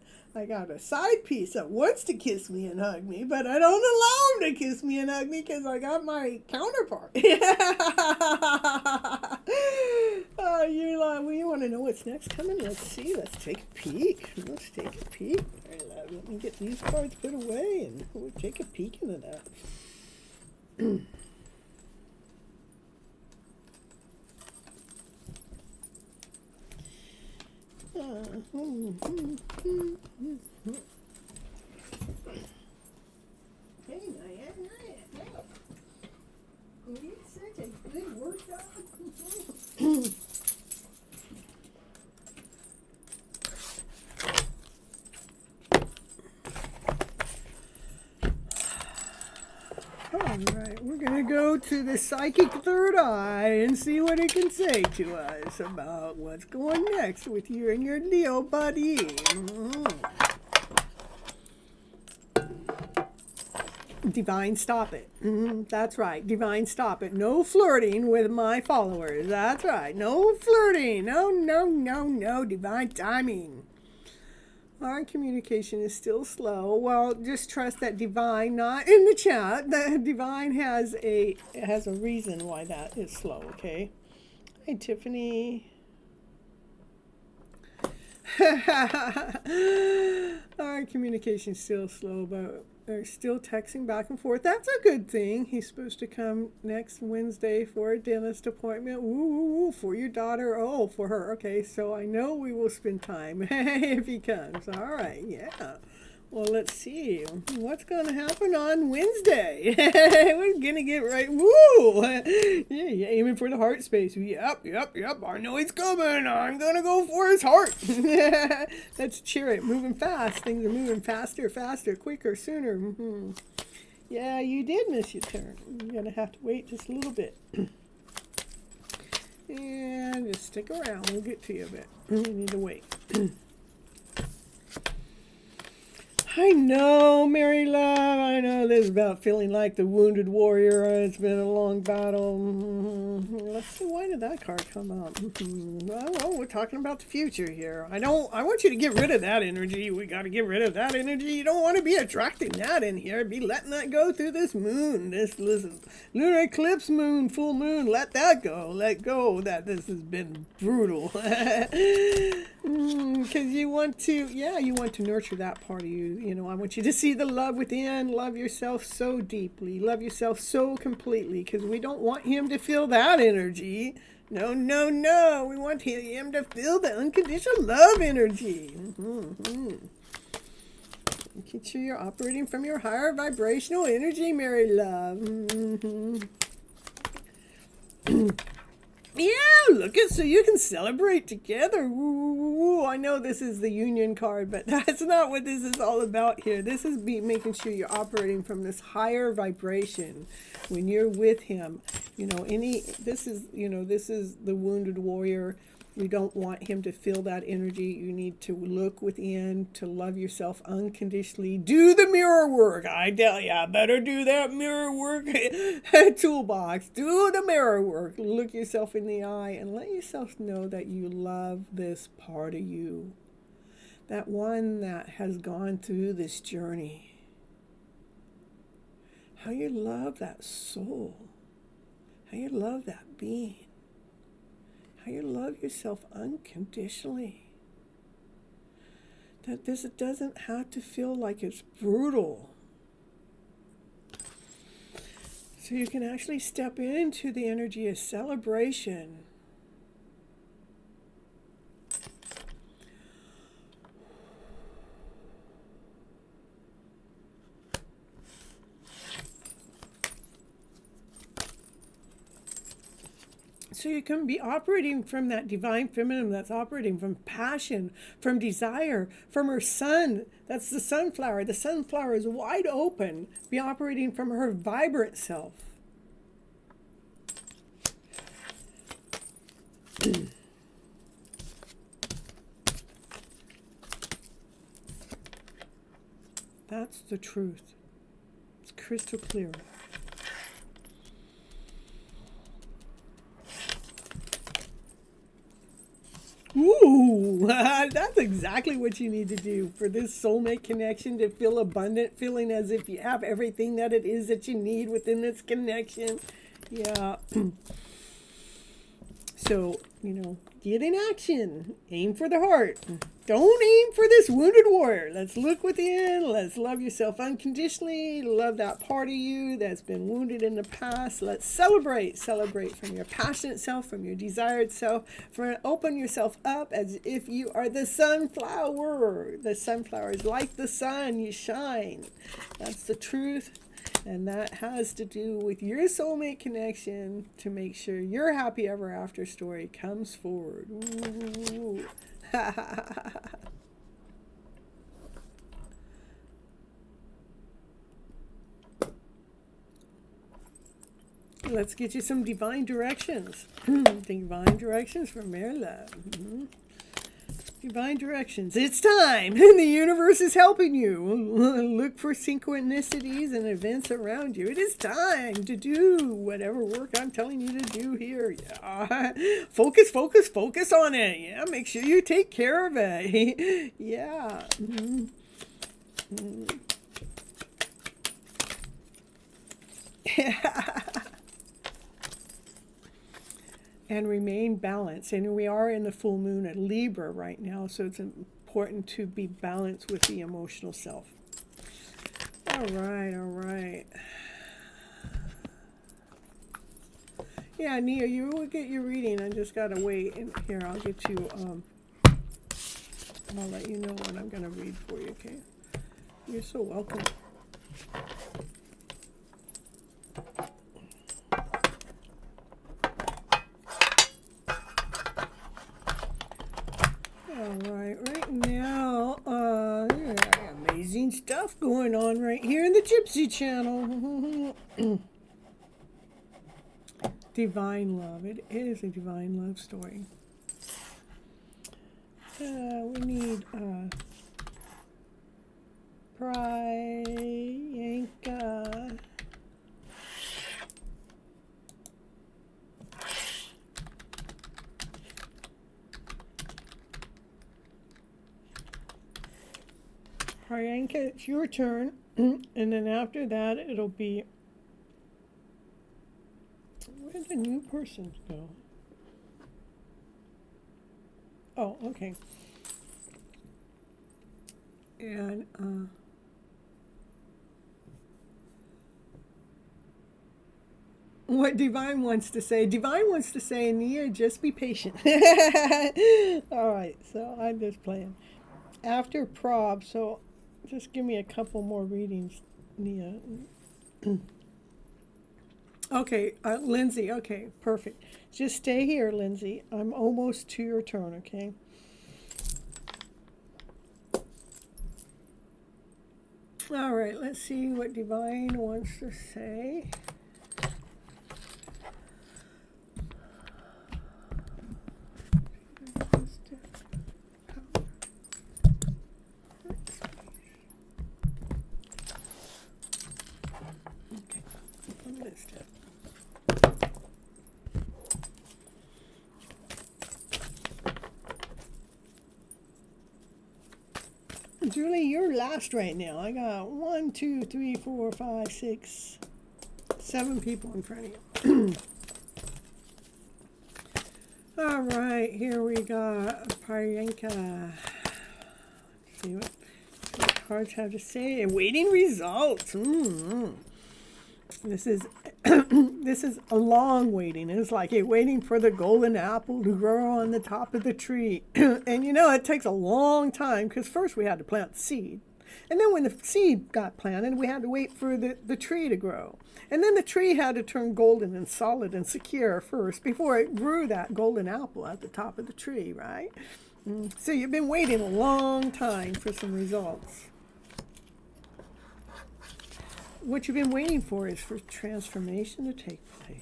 a side piece that wants to kiss me and hug me, but I don't allow him to kiss me and hug me because I got my counterpart. Oh, you want to know what's next coming? Let's see. Let's take a peek. Let me get these cards put away and we'll take a peek into that. Hey, Naya. You're such a good work dog. All right, we're going to go to the psychic third eye and see what it can say to us about what's going next with you and your Leo buddy. Divine, stop it. That's right. Divine, stop it. No flirting with my followers. That's right. No flirting. No. Divine timing. Our communication is still slow. Well, just trust that Divine, not in the chat. The Divine has a reason why that is slow, okay? Hi, Tiffany. Our communication is still slow, but they're still texting back and forth. That's a good thing. He's supposed to come next Wednesday for a dentist appointment. Woo, for your daughter. Oh, for her. Okay, so I know we will spend time if he comes. All right, yeah. Well, let's see. What's going to happen on Wednesday? We're going to get right. Woo! Yeah, aiming for the heart space. Yep. I know he's coming. I'm going to go for his heart. Let's cheer it. Moving fast. Things are moving faster, quicker, sooner. Yeah, you did miss your turn. You're going to have to wait just a little bit. And just stick around. We'll get to you a bit. You need to wait. I know, Mary Love, I know this is about feeling like the wounded warrior. It's been a long battle. Let's see, why did that card come up? Well, we're talking about the future here. I want you to get rid of that energy. We got to get rid of that energy. You don't want to be attracting that in here. Be letting that go through this moon. Listen, lunar eclipse moon, full moon, let that go. Let go that this has been brutal. Because you want to nurture that part of you. I want you to see the love within. Love yourself so deeply. Love yourself so completely, because we don't want him to feel that energy. No, no, no. We want him to feel the unconditional love energy. Making sure you're operating from your higher vibrational energy, Mary Love. Yeah, look at, so you can celebrate together. Ooh, I know this is the union card, but that's not what this is all about here. This is making sure you're operating from this higher vibration when you're with him. This is the wounded warrior. You don't want him to feel that energy. You need to look within, to love yourself unconditionally. Do the mirror work. I tell you, I better do that mirror work toolbox. Do the mirror work. Look yourself in the eye and let yourself know that you love this part of you. That one that has gone through this journey. How you love that soul. How you love that being. How you love yourself unconditionally. That this doesn't have to feel like it's brutal. So you can actually step into the energy of celebration. So you can be operating from that divine feminine that's operating from passion, from desire, from her sun. That's the sunflower. The sunflower is wide open. Be operating from her vibrant self. That's the truth. It's crystal clear. Ooh, that's exactly what you need to do for this soulmate connection to feel abundant, feeling as if you have everything that it is that you need within this connection. Yeah. So, get in action. Aim for the heart. Don't aim for this wounded warrior. Let's look within. Let's love yourself unconditionally. Love that part of you that's been wounded in the past. Let's celebrate. Celebrate from your passionate self, from your desired self. Open yourself up as if you are the sunflower. The sunflower is like the sun. You shine. That's the truth. And that has to do with your soulmate connection to make sure your happy ever after story comes forward. Ooh. Let's get you some divine directions. Divine directions from Mary Love. Divine directions. It's time. The universe is helping you. Look for synchronicities and events around you. It is time to do whatever work I'm telling you to do here. Yeah. Focus, focus, focus on it. Yeah. Make sure you take care of it. Yeah. Yeah. And remain balanced. And we are in the full moon at Libra right now, so it's important to be balanced with the emotional self. All right, all right. Yeah, Nia, you will get your reading. I just gotta wait. And here, I'll get you. I'll let you know when I'm gonna read for you. Okay? You're so welcome. Right now, amazing stuff going on right here in the Gypsy channel. Divine love. It is a divine love story. We need Priyanka. Priyanka, it's your turn, and then after that, it'll be, where did the new persons go? Oh, okay. And what Divine wants to say. Divine wants to say, Nia, just be patient. All right, so I'm just playing. After prob, so just give me a couple more readings, Nia. Okay, Lindsay, okay, perfect. Just stay here, Lindsay. I'm almost to your turn, okay? All right, let's see what Divine wants to say. Okay, open this step. Julie, you're last right now. I got 1, 2, 3, 4, 5, 6, 7 people in front of you. All right, here we got Priyanka. Let's see what cards have to say. Awaiting results. This is this is a long waiting. It's like waiting for the golden apple to grow on the top of the tree. And you know, it takes a long time because first we had to plant the seed. And then when the seed got planted, we had to wait for the tree to grow. And then the tree had to turn golden and solid and secure first before it grew that golden apple at the top of the tree, right? So you've been waiting a long time for some results. What you've been waiting for is for transformation to take place.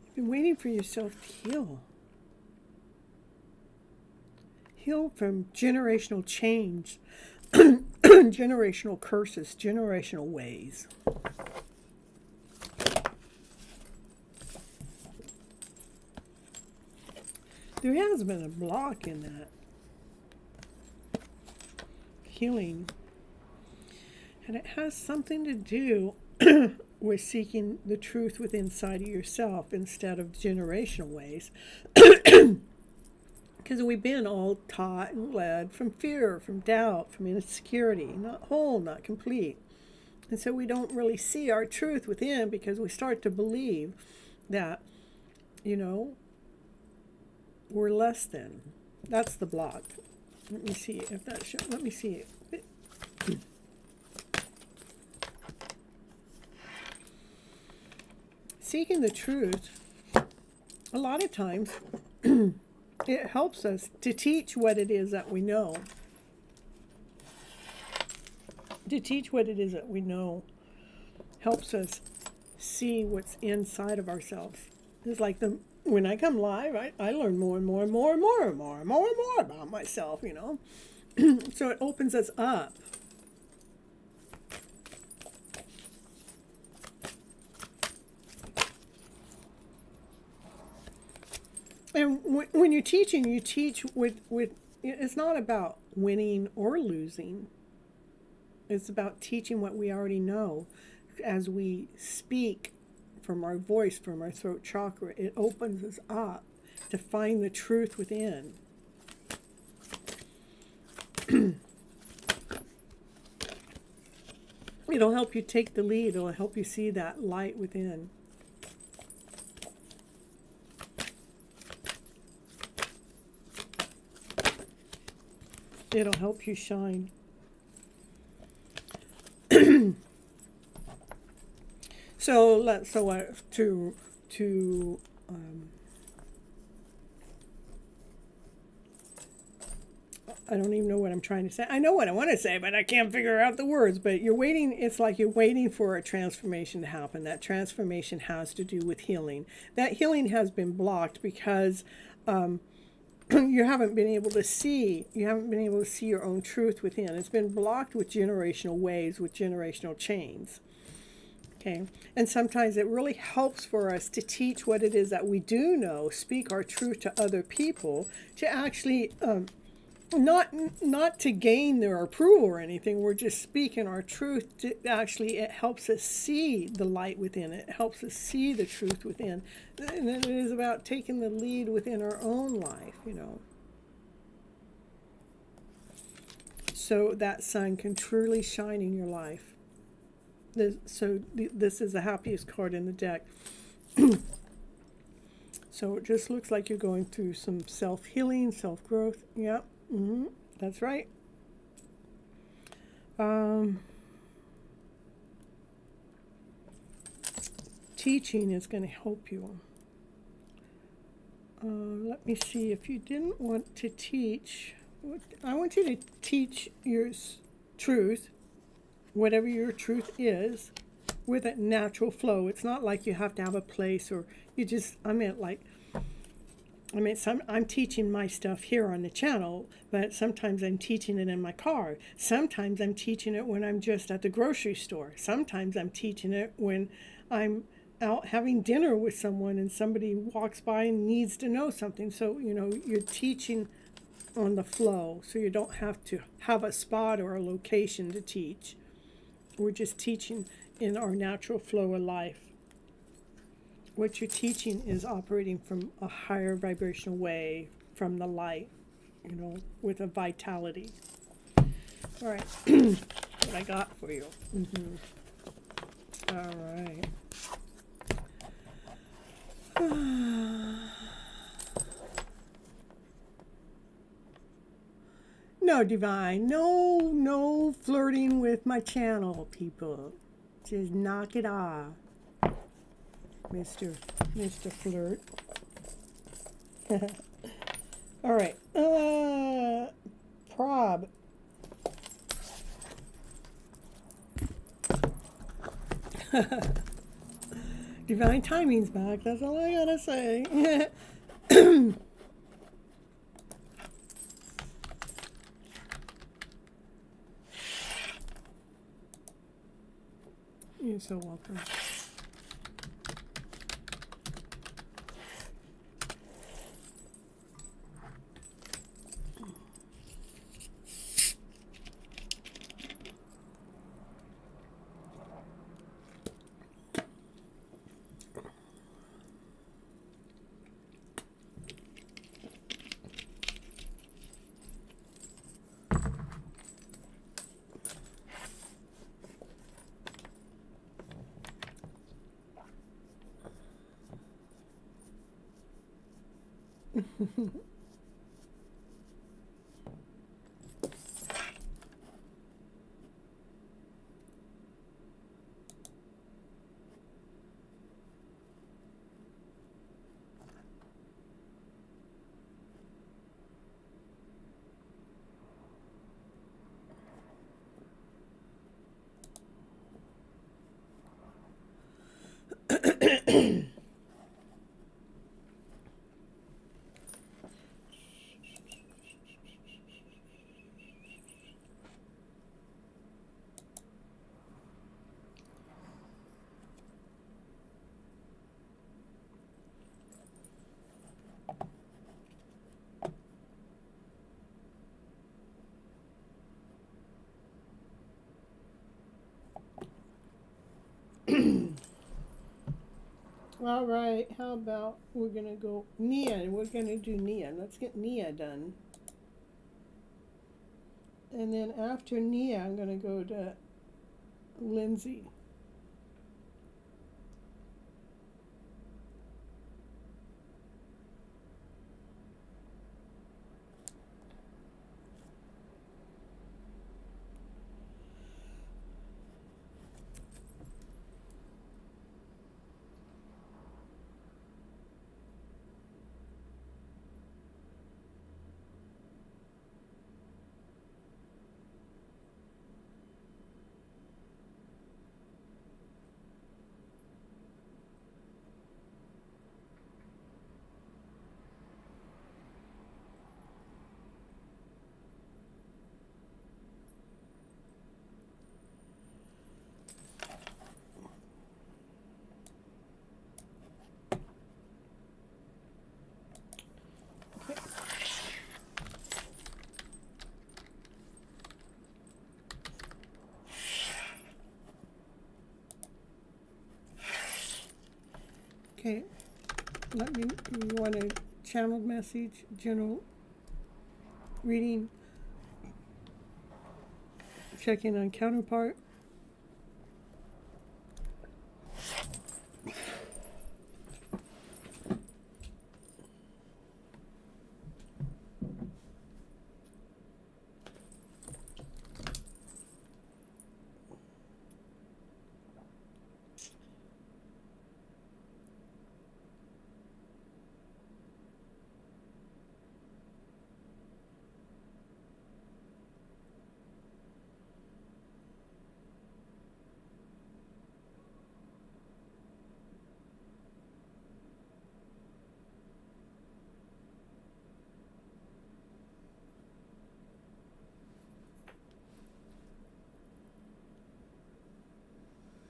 You've been waiting for yourself to heal. Heal from generational change, generational curses, generational ways. There has been a block in that healing. And it has something to do with seeking the truth within inside of yourself instead of generational ways. Because we've been all taught and led from fear, from doubt, from insecurity, not whole, not complete. And so we don't really see our truth within because we start to believe that, you know, we're less than. That's the block. Let me see if that shows. Let me see it. Seeking the truth, a lot of times, it helps us to teach what it is that we know. To teach what it is that we know helps us see what's inside of ourselves. It's like when I come live, I learn more and more and more and more and more and more and more about myself, you know. So it opens us up. And when you're teaching, you teach with it's not about winning or losing. It's about teaching what we already know. As we speak from our voice, from our throat chakra, it opens us up to find the truth within. It'll help you take the lead. It'll help you see that light within. It'll help you shine. I don't even know what I'm trying to say. I know what I want to say, but I can't figure out the words. But you're waiting. It's like you're waiting for a transformation to happen. That transformation has to do with healing. That healing has been blocked because you haven't been able to see. You haven't been able to see your own truth within. It's been blocked with generational ways, with generational chains. Okay, and sometimes it really helps for us to teach what it is that we do know, speak our truth to other people, to actually not not to gain their approval or anything. We're just speaking our truth. Actually, it helps us see the light within. It helps us see the truth within. And it is about taking the lead within our own life, so that sun can truly shine in your life. This is the happiest card in the deck. So it just looks like you're going through some self-healing, self-growth. Yep. That's right. Teaching is going to help you. Let me see. If you didn't want to teach, I want you to teach your truth, whatever your truth is, with a natural flow. It's not like you have to have a place, or you just, I'm teaching my stuff here on the channel, but sometimes I'm teaching it in my car. Sometimes I'm teaching it when I'm just at the grocery store. Sometimes I'm teaching it when I'm out having dinner with someone and somebody walks by and needs to know something. So, you're teaching on the flow, so you don't have to have a spot or a location to teach. We're just teaching in our natural flow of life. What you're teaching is operating from a higher vibrational way, from the light, with a vitality. All right, what I got for you. All right. No, Divine, no flirting with my channel, people. Just knock it off. Mr. Flirt. All right. Prob. Divine timing's back. That's all I gotta say. You're so welcome. All right, how about we're going to go Nia. We're going to do Nia. Let's get Nia done. And then after Nia, I'm going to go to Lindsay. Okay. Let me, you want a channeled message, general reading, checking on counterpart.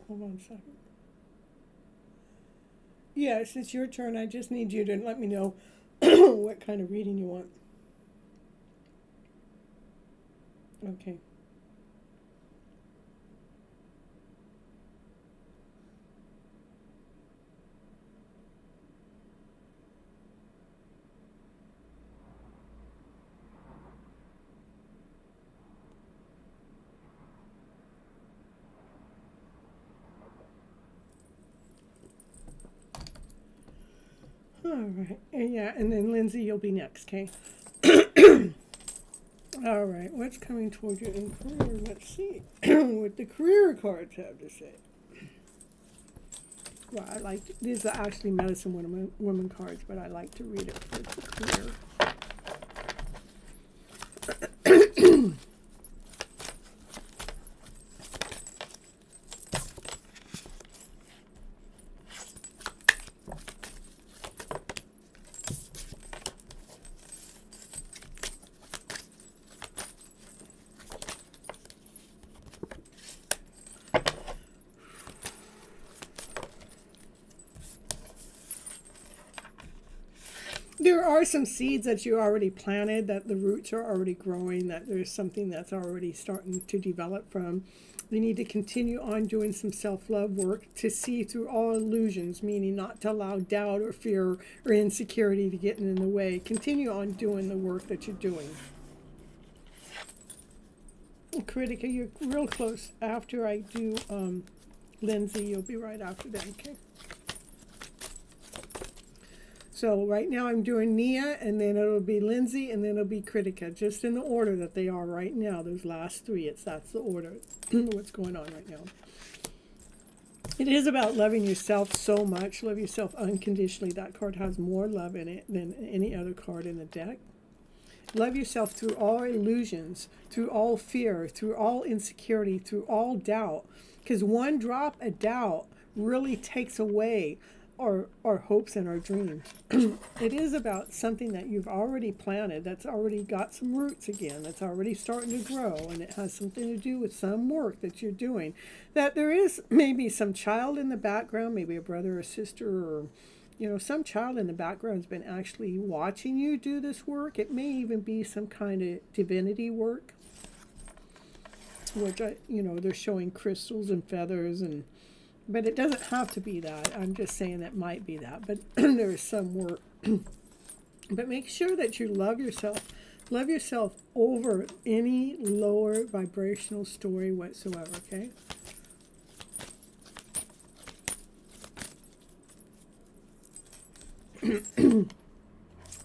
Hold on a second. Yes, it's your turn. I just need you to let me know what kind of reading you want. Okay. All right. Yeah, and then Lindsay, you'll be next, okay? All right. What's coming toward you in career? Let's see what the career cards have to say. Well, I like these are actually medicine woman cards, but I like to read it for the career. There are some seeds that you already planted, that the roots are already growing, that there's something that's already starting to develop from. You need to continue on doing some self-love work to see through all illusions, meaning not to allow doubt or fear or insecurity to get in the way. Continue on doing the work that you're doing. Critica, you're real close. After I do Lindsay, you'll be right after that, okay? So right now I'm doing Nia, and then it'll be Lindsay, and then it'll be Critica, just in the order that they are right now. Those last three, that's the order. What's going on right now. It is about loving yourself so much. Love yourself unconditionally. That card has more love in it than any other card in the deck. Love yourself through all illusions, through all fear, through all insecurity, through all doubt. Because one drop of doubt really takes away our hopes and our dreams. It is about something that you've already planted, that's already got some roots again, that's already starting to grow, and it has something to do with some work that you're doing. That there is maybe some child in the background, maybe a brother or sister, or some child in the background has been actually watching you do this work. It may even be some kind of divinity work, which they're showing crystals and feathers, but it doesn't have to be that. I'm just saying it might be that, but there's some work. But make sure that you love yourself. Love yourself over any lower vibrational story whatsoever, okay?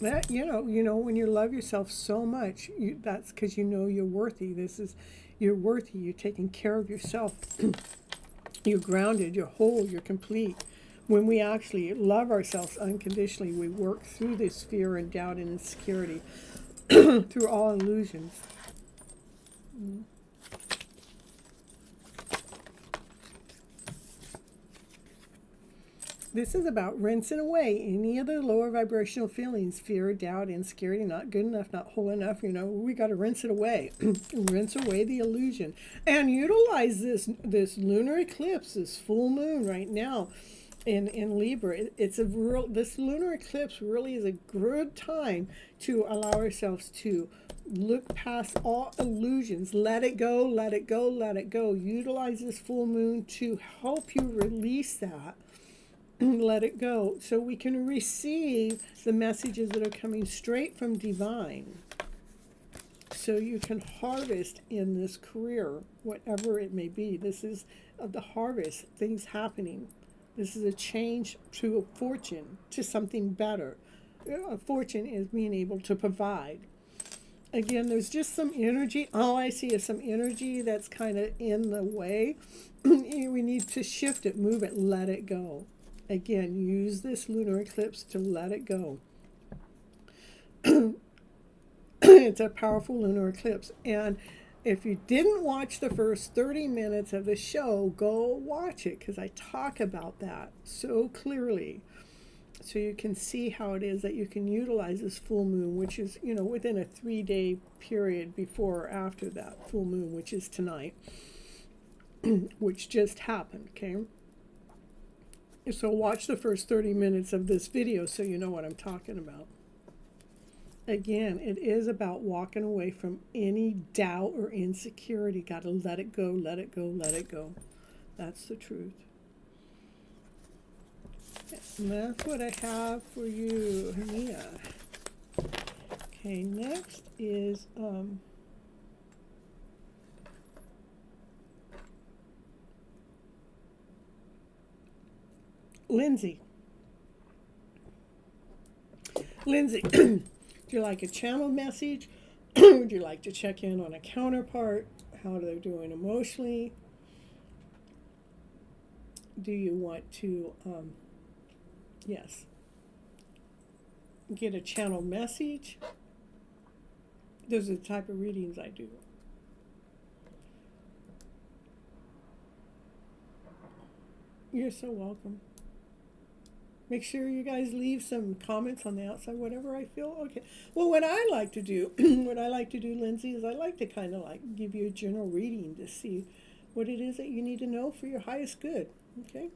That when you love yourself so much, that's because you're worthy. You're worthy. You're taking care of yourself. You're grounded, you're whole, you're complete. When we actually love ourselves unconditionally, we work through this fear and doubt and insecurity, through all illusions. This is about rinsing away any of the lower vibrational feelings, fear, doubt, insecurity, not good enough, not whole enough. We got to rinse it away. Rinse away the illusion. And utilize this lunar eclipse, this full moon right now in Libra. This lunar eclipse really is a good time to allow ourselves to look past all illusions. Let it go, let it go, let it go. Utilize this full moon to help you release that. let it go, so we can receive the messages that are coming straight from divine, so you can harvest in this career, whatever it may be. This is the harvest, things happening. This is a change to a fortune, to something better. A fortune is being able to provide. Again, there's just some energy. All I see is some energy that's kind of in the way. We need to shift it, move it, let it go. Again, use this lunar eclipse to let it go. It's a powerful lunar eclipse. And if you didn't watch the first 30 minutes of the show, go watch it, because I talk about that so clearly. So you can see how it is that you can utilize this full moon, which is, within a 3-day period before or after that full moon, which is tonight, which just happened, okay? So watch the first 30 minutes of this video so you know what I'm talking about. Again, it is about walking away from any doubt or insecurity. Got to let it go, let it go, let it go. That's the truth. And that's what I have for you, Mia. Okay, next is Lindsay. Lindsay, do you like a channel message? Would you like to check in on a counterpart? How they're doing emotionally? Do you want to, yes, get a channel message? Those are the type of readings I do. You're so welcome. Make sure you guys leave some comments on the outside, whatever I feel. Okay. Well, what I like to do, Lindsay, is I like to kind of like give you a general reading to see what it is that you need to know for your highest good. Okay.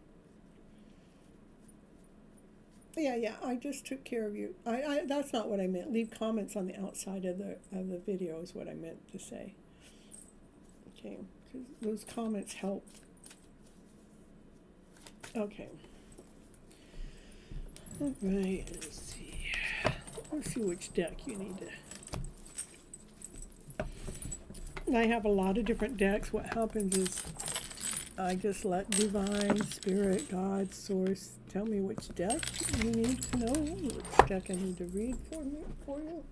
Yeah. I just took care of you. I that's not what I meant. Leave comments on the outside of the video is what I meant to say. Okay. Because those comments help. Okay. All right, let's see which deck you need to. I have a lot of different decks. What happens is I just let divine, spirit, God, source tell me which deck you need to know, which deck I need to read for you.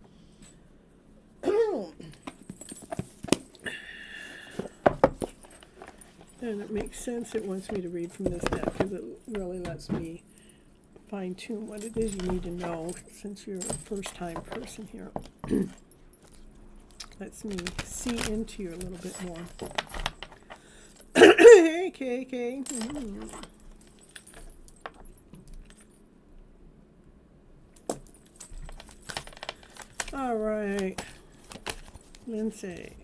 And it makes sense. It wants me to read from this deck because it really lets me fine-tune what it is you need to know, since you're a first-time person here. Lets me see into you a little bit more. Hey, KK. All right, Lindsay.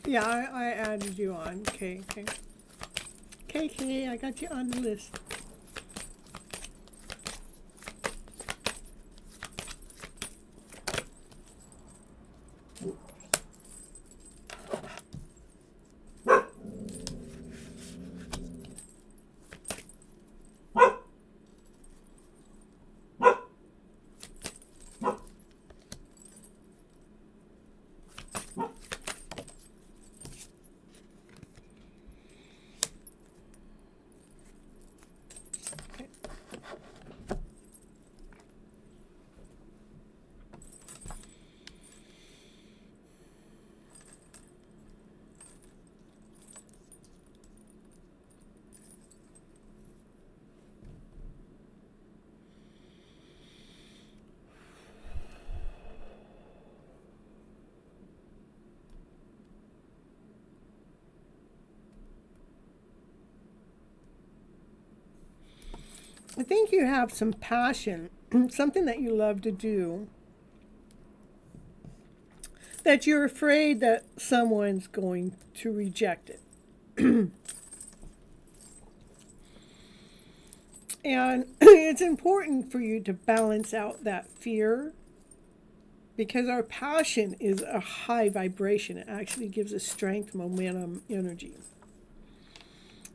Yeah, I added you on. KK, I got you on the list. I think you have some passion, something that you love to do, that you're afraid that someone's going to reject it. And it's important for you to balance out that fear, because our passion is a high vibration. It actually gives us strength, momentum, energy.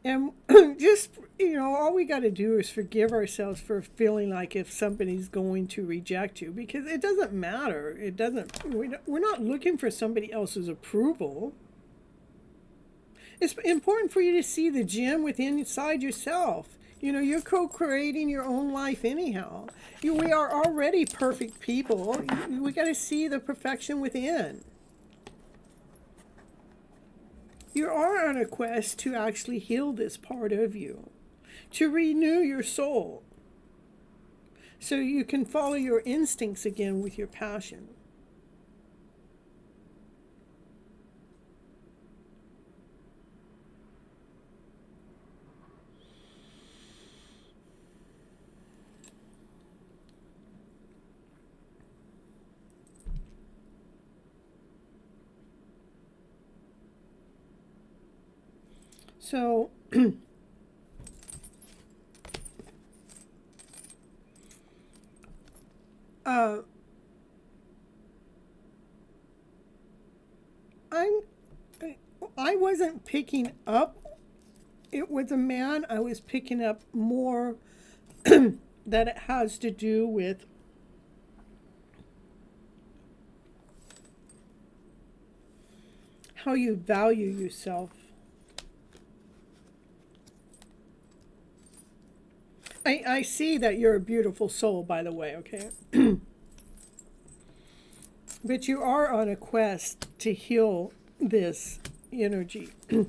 And just, all we got to do is forgive ourselves for feeling like if somebody's going to reject you, because it doesn't matter. We're not looking for somebody else's approval. It's important for you to see the gem within inside yourself. You're co-creating your own life anyhow. We are already perfect people. We got to see the perfection within. You are on a quest to actually heal this part of you, to renew your soul, so you can follow your instincts again with your passion. So, I wasn't picking up it with a man. I was picking up more that it has to do with how you value yourself. I see that you're a beautiful soul, by the way, okay? But you are on a quest to heal this energy. The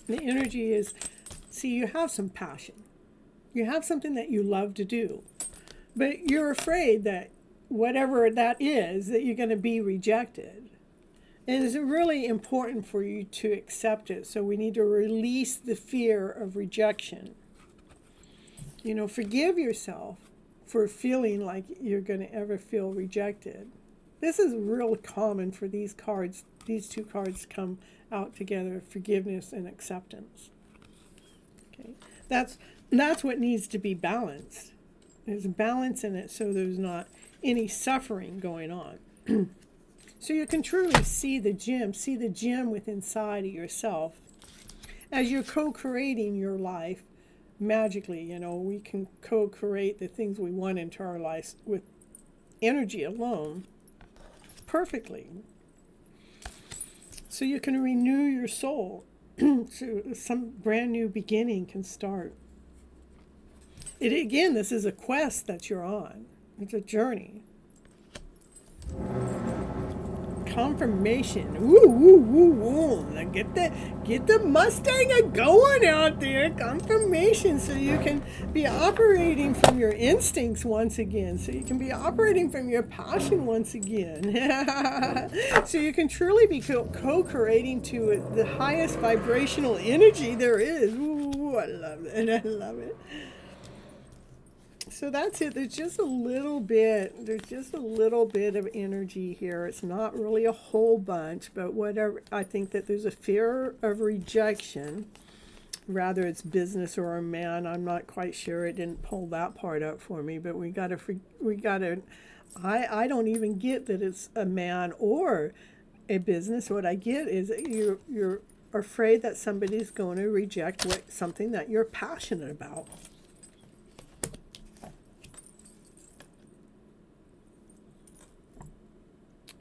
energy is, see, you have some passion. You have something that you love to do. But you're afraid that whatever that is, that you're going to be rejected. And it's really important for you to accept it. So we need to release the fear of rejection. Forgive yourself for feeling like you're going to ever feel rejected. This is real common for these cards. These two cards come out together: forgiveness and acceptance. Okay, that's what needs to be balanced. There's balance in it, so there's not any suffering going on. So you can truly see the gem within inside of yourself as you're co-creating your life. Magically, we can co-create the things we want into our lives with energy alone perfectly. So you can renew your soul, so some brand new beginning can start. Again, this is a quest that you're on. It's a journey. Confirmation. Woo, woo, woo, woo. Now get the Mustang a going out there. Confirmation, so you can be operating from your instincts once again. So you can be operating from your passion once again. So you can truly be co-creating to the highest vibrational energy there is. Ooh, I love it. I love it. So that's it. There's just a little bit of energy here. It's not really a whole bunch, but whatever. I think that there's a fear of rejection. Rather it's business or a man. I'm not quite sure. It didn't pull that part up for me, but we gotta, I don't even get that it's a man or a business. What I get is you're afraid that somebody's going to reject something that you're passionate about.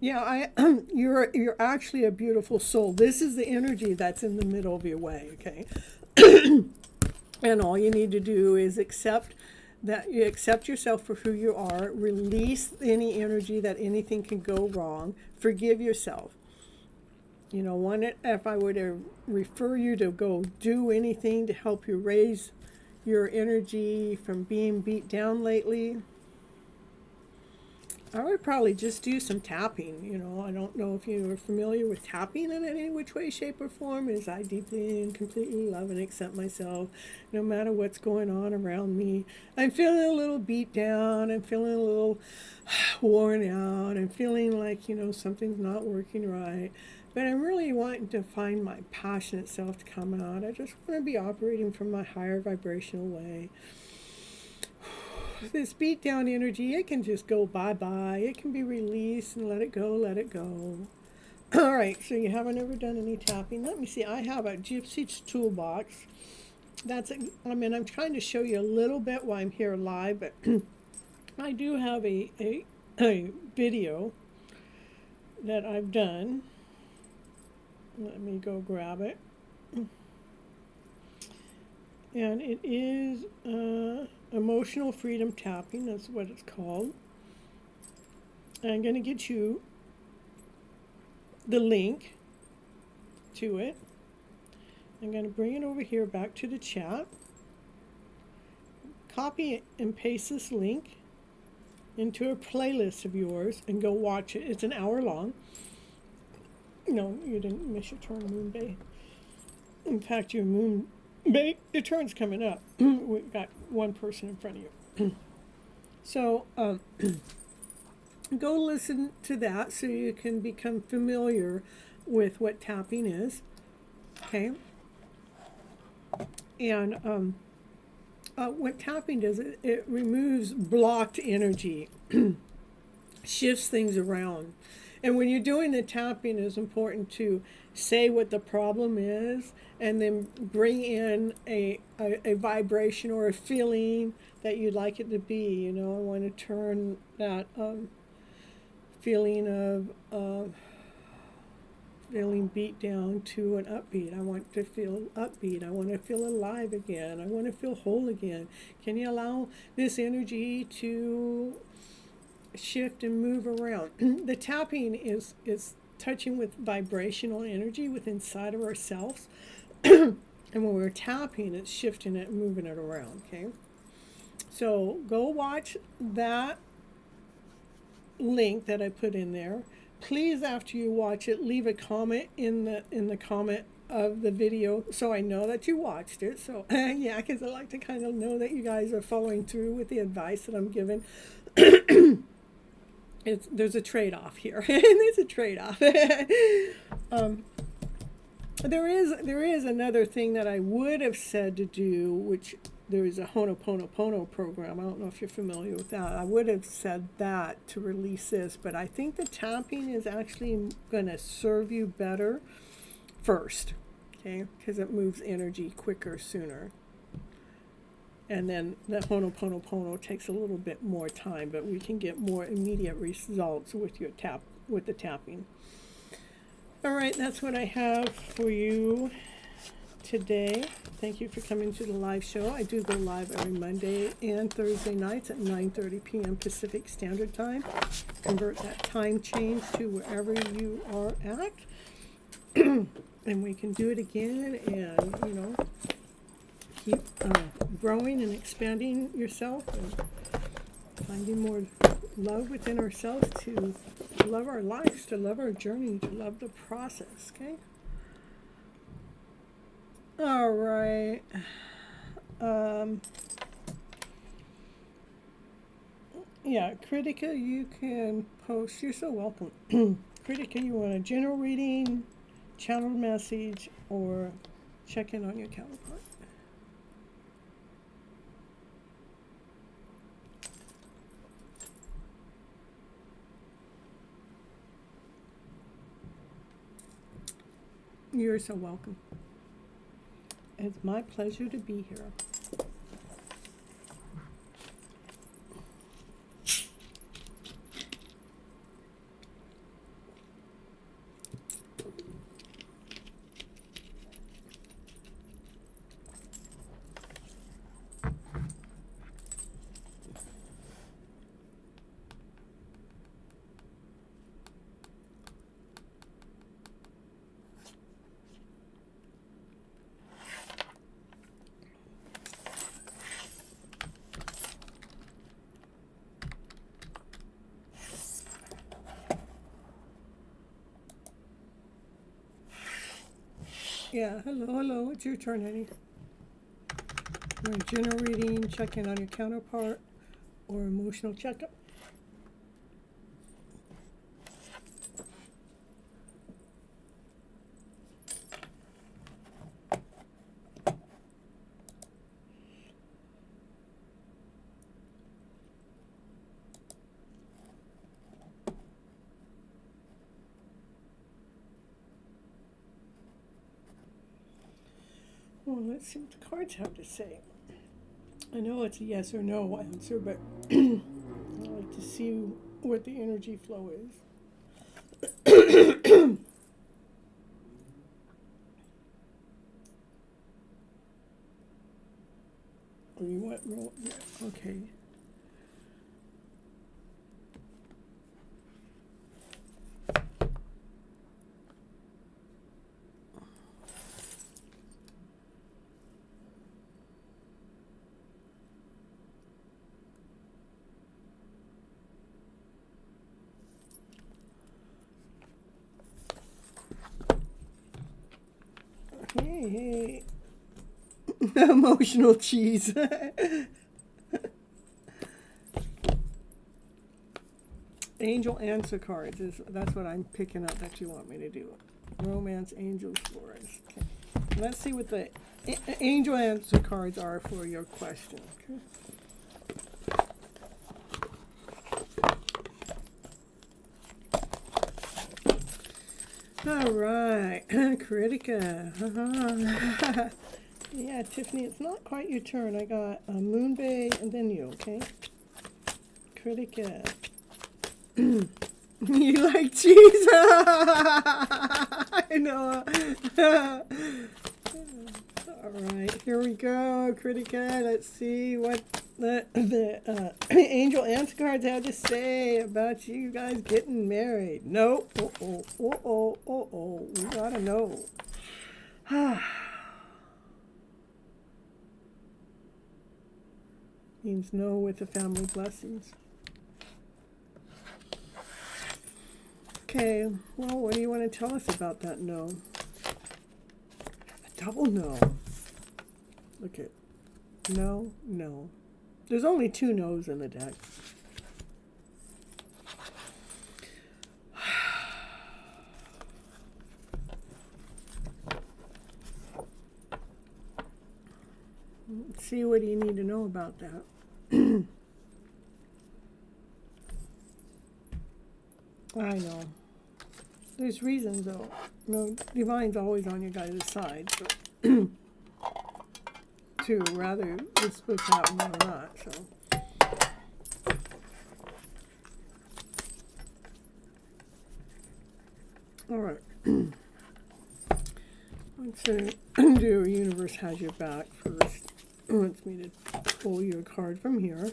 Yeah, you're actually a beautiful soul. This is the energy that's in the middle of your way, okay? And all you need to do is accept that you accept yourself for who you are, release any energy that anything can go wrong, forgive yourself. If I were to refer you to go do anything to help you raise your energy from being beat down lately, I would probably just do some tapping. You know, I don't know if you are familiar with tapping in any which way, shape, or form. Is I deeply and completely love and accept myself, no matter what's going on around me. I'm feeling a little beat down. I'm feeling a little worn out. I'm feeling like, you know, something's not working right. But I'm really wanting to find my passionate self to come out. I just want to be operating from my higher vibrational way. This beat down energy, it can just go bye-bye. It can be released and let it go, let it go. All right, so you haven't ever done any tapping. Let me see. I have a Gypsy toolbox. I'm trying to show you a little bit while I'm here live, but I do have a video that I've done. Let me go grab it. And it is emotional freedom tapping. That's what it's called. I'm going to get you the link to it. I'm going to bring it over here back to the chat. Copy and paste this link into a playlist of yours and go watch it. It's an hour long. No, you didn't miss your turn, Moon Bay. In fact, your Moon Bay, your turn's coming up. We've got one person in front of you. So go listen to that so you can become familiar with what tapping is. Okay? And what tapping does, it removes blocked energy, shifts things around. And when you're doing the tapping, it's important to say what the problem is and then bring in a vibration or a feeling that you'd like it to be. You know, I want to turn that feeling of feeling beat down to an upbeat. I want to feel upbeat. I want to feel alive again. I want to feel whole again. Can you allow this energy to shift and move around? The tapping is touching with vibrational energy within inside of ourselves. And when we're tapping, it's shifting it and moving it around. Okay, so go watch that link that I put in there. Please, after you watch it, leave a comment in the comment of the video so I know that you watched it. So yeah, because I like to kind of know that you guys are following through with the advice that I'm giving. There's a trade-off here. There's a trade-off. There is another thing that I would have said to do, which there is a Ho'oponopono program. I don't know if you're familiar with that. I would have said that to release this, but I think the tapping is actually going to serve you better first, okay? Because it moves energy quicker, sooner. And then the Ho'oponopono takes a little bit more time, but we can get more immediate results with the tapping. All right, that's what I have for you today. Thank you for coming to the live show. I do go live every Monday and Thursday nights at 9:30 p.m. Pacific Standard Time. Convert that time change to wherever you are at. And we can do it again and, you know, keep growing and expanding yourself and finding more love within ourselves to love our lives, to love our journey, to love the process, okay? All right. Yeah, Critica, you can post. You're so welcome. Critica, you want a general reading, channel message, or check in on your counterpart? You're so welcome. It's my pleasure to be here. Yeah, hello, it's your turn, honey. You're in general reading, check in on your counterpart, or emotional checkup. Well, let's see what the cards have to say. I know it's a yes or no answer, but I'd like to see what the energy flow is. Or you want roll? Yeah, okay. Hey. Emotional cheese. Angel answer cards that's what I'm picking up that you want me to do. Romance, angels, flores. Okay. Let's see what the angel answer cards are for your question. Okay. All right, Critica. Yeah, Tiffany, it's not quite your turn. I got Moon Bay and then you, okay? Critica. You like cheese? I know. All right, here we go, Critica. Let's see what the angel answer cards had to say about you guys getting married. No. We gotta know. Means no with the family blessings. Okay, well, what do you want to tell us about that no? A double no. Look at no. There's only 2 no's in the deck. Let's see, what do you need to know about that? I know. There's reasons, though. No, Divine's always on your guys' side. So to rather it's supposed to happen or not. So. All right. Let's do Universe Has Your Back first. It wants me to pull you a card from here.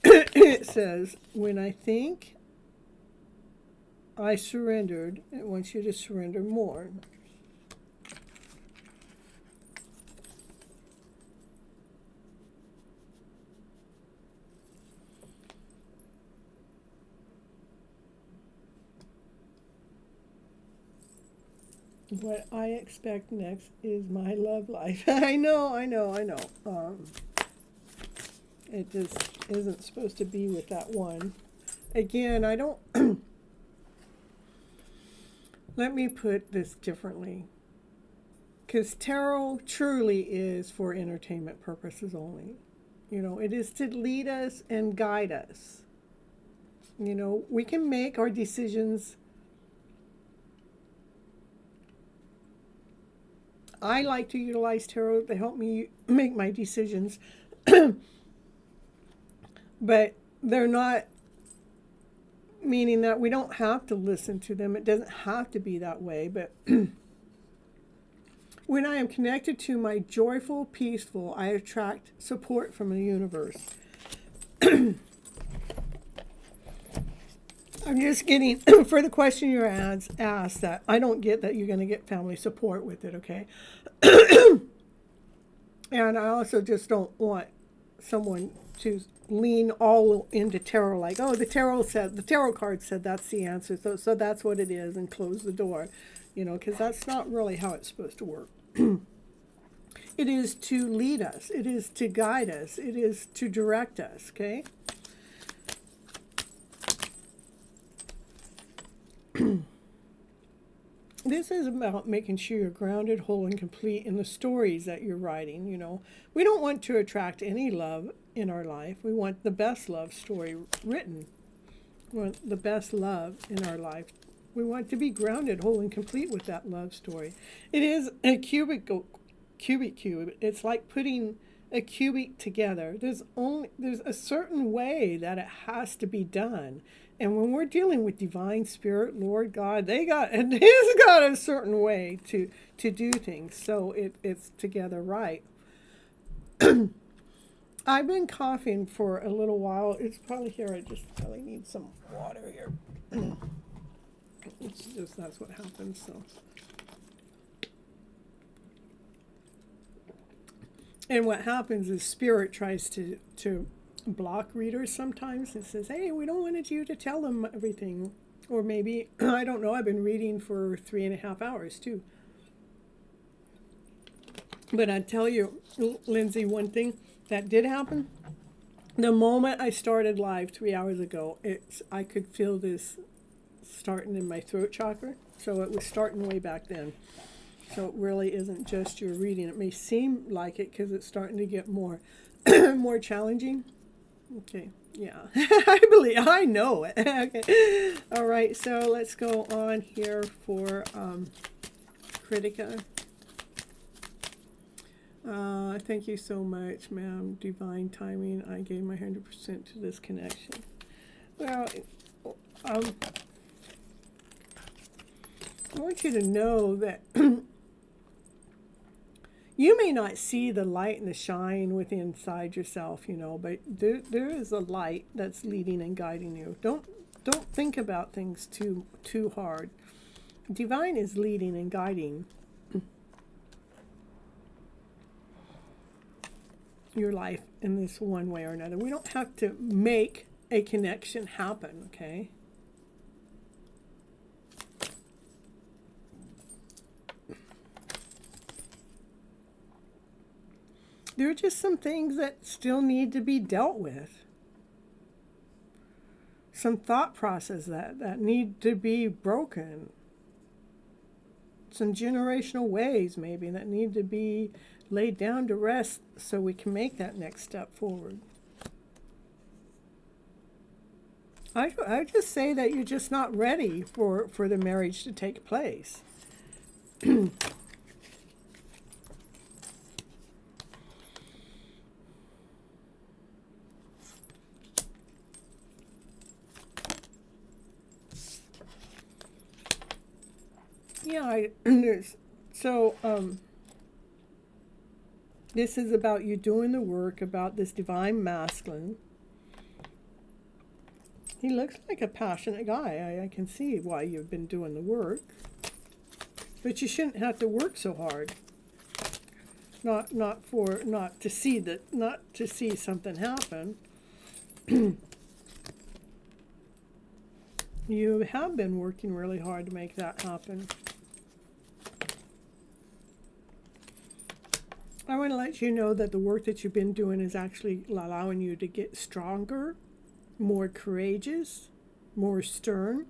It says, when I think I surrendered, it wants you to surrender more. What I expect next is my love life. I know. It just isn't supposed to be with that one. Again, I don't... Let me put this differently. Because tarot truly is for entertainment purposes only. You know, it is to lead us and guide us. You know, we can make our decisions. I like to utilize tarot to help me make my decisions. But they're not meaning that we don't have to listen to them. It doesn't have to be that way. But when I am connected to my joyful, peaceful, I attract support from the universe. I'm just getting, for the question you're asked, that I don't get that you're going to get family support with it, okay? And I also just don't want someone to lean all into tarot, like, oh, the tarot card said that's the answer, so that's what it is, and close the door, you know, because that's not really how it's supposed to work. It is to lead us. It is to guide us. It is to direct us, okay? This is about making sure you're grounded, whole, and complete in the stories that you're writing, you know. We don't want to attract any love in our life. We want the best love story written. We want the best love in our life. We want to be grounded, whole, and complete with that love story. It is a cubic cube. It's like putting a cubic together. There's a certain way that it has to be done. And when we're dealing with divine spirit, Lord God, He's got a certain way to do things, so it's together right. I've been coughing for a little while. It's probably here. I just probably need some water here. It's just, that's what happens. So, and what happens is spirit tries to block readers sometimes. It says, hey, we don't want you to tell them everything. Or maybe, I don't know, I've been reading for 3.5 hours too. But I tell you, Lindsay, one thing that did happen, the moment I started live 3 hours ago, I could feel this starting in my throat chakra. So it was starting way back then. So it really isn't just your reading. It may seem like it because it's starting to get more more challenging. Okay, yeah, I know it. Okay, all right, so let's go on here for Critica. Thank you so much, ma'am. Divine timing. I gave my 100% to this connection. Well, I want you to know that you may not see the light and the shine within inside yourself, you know, but there is a light that's leading and guiding you. Don't think about things too hard. Divine is leading and guiding your life in this one way or another. We don't have to make a connection happen, okay? There are just some things that still need to be dealt with. Some thought process that need to be broken. Some generational ways maybe that need to be laid down to rest so we can make that next step forward. I just say that you're just not ready for the marriage to take place. Yeah, this is about you doing the work, about this divine masculine. He looks like a passionate guy. I can see why you've been doing the work. But you shouldn't have to work so hard. Not to see something happen. You have been working really hard to make that happen. I want to let you know that the work that you've been doing is actually allowing you to get stronger, more courageous, more stern.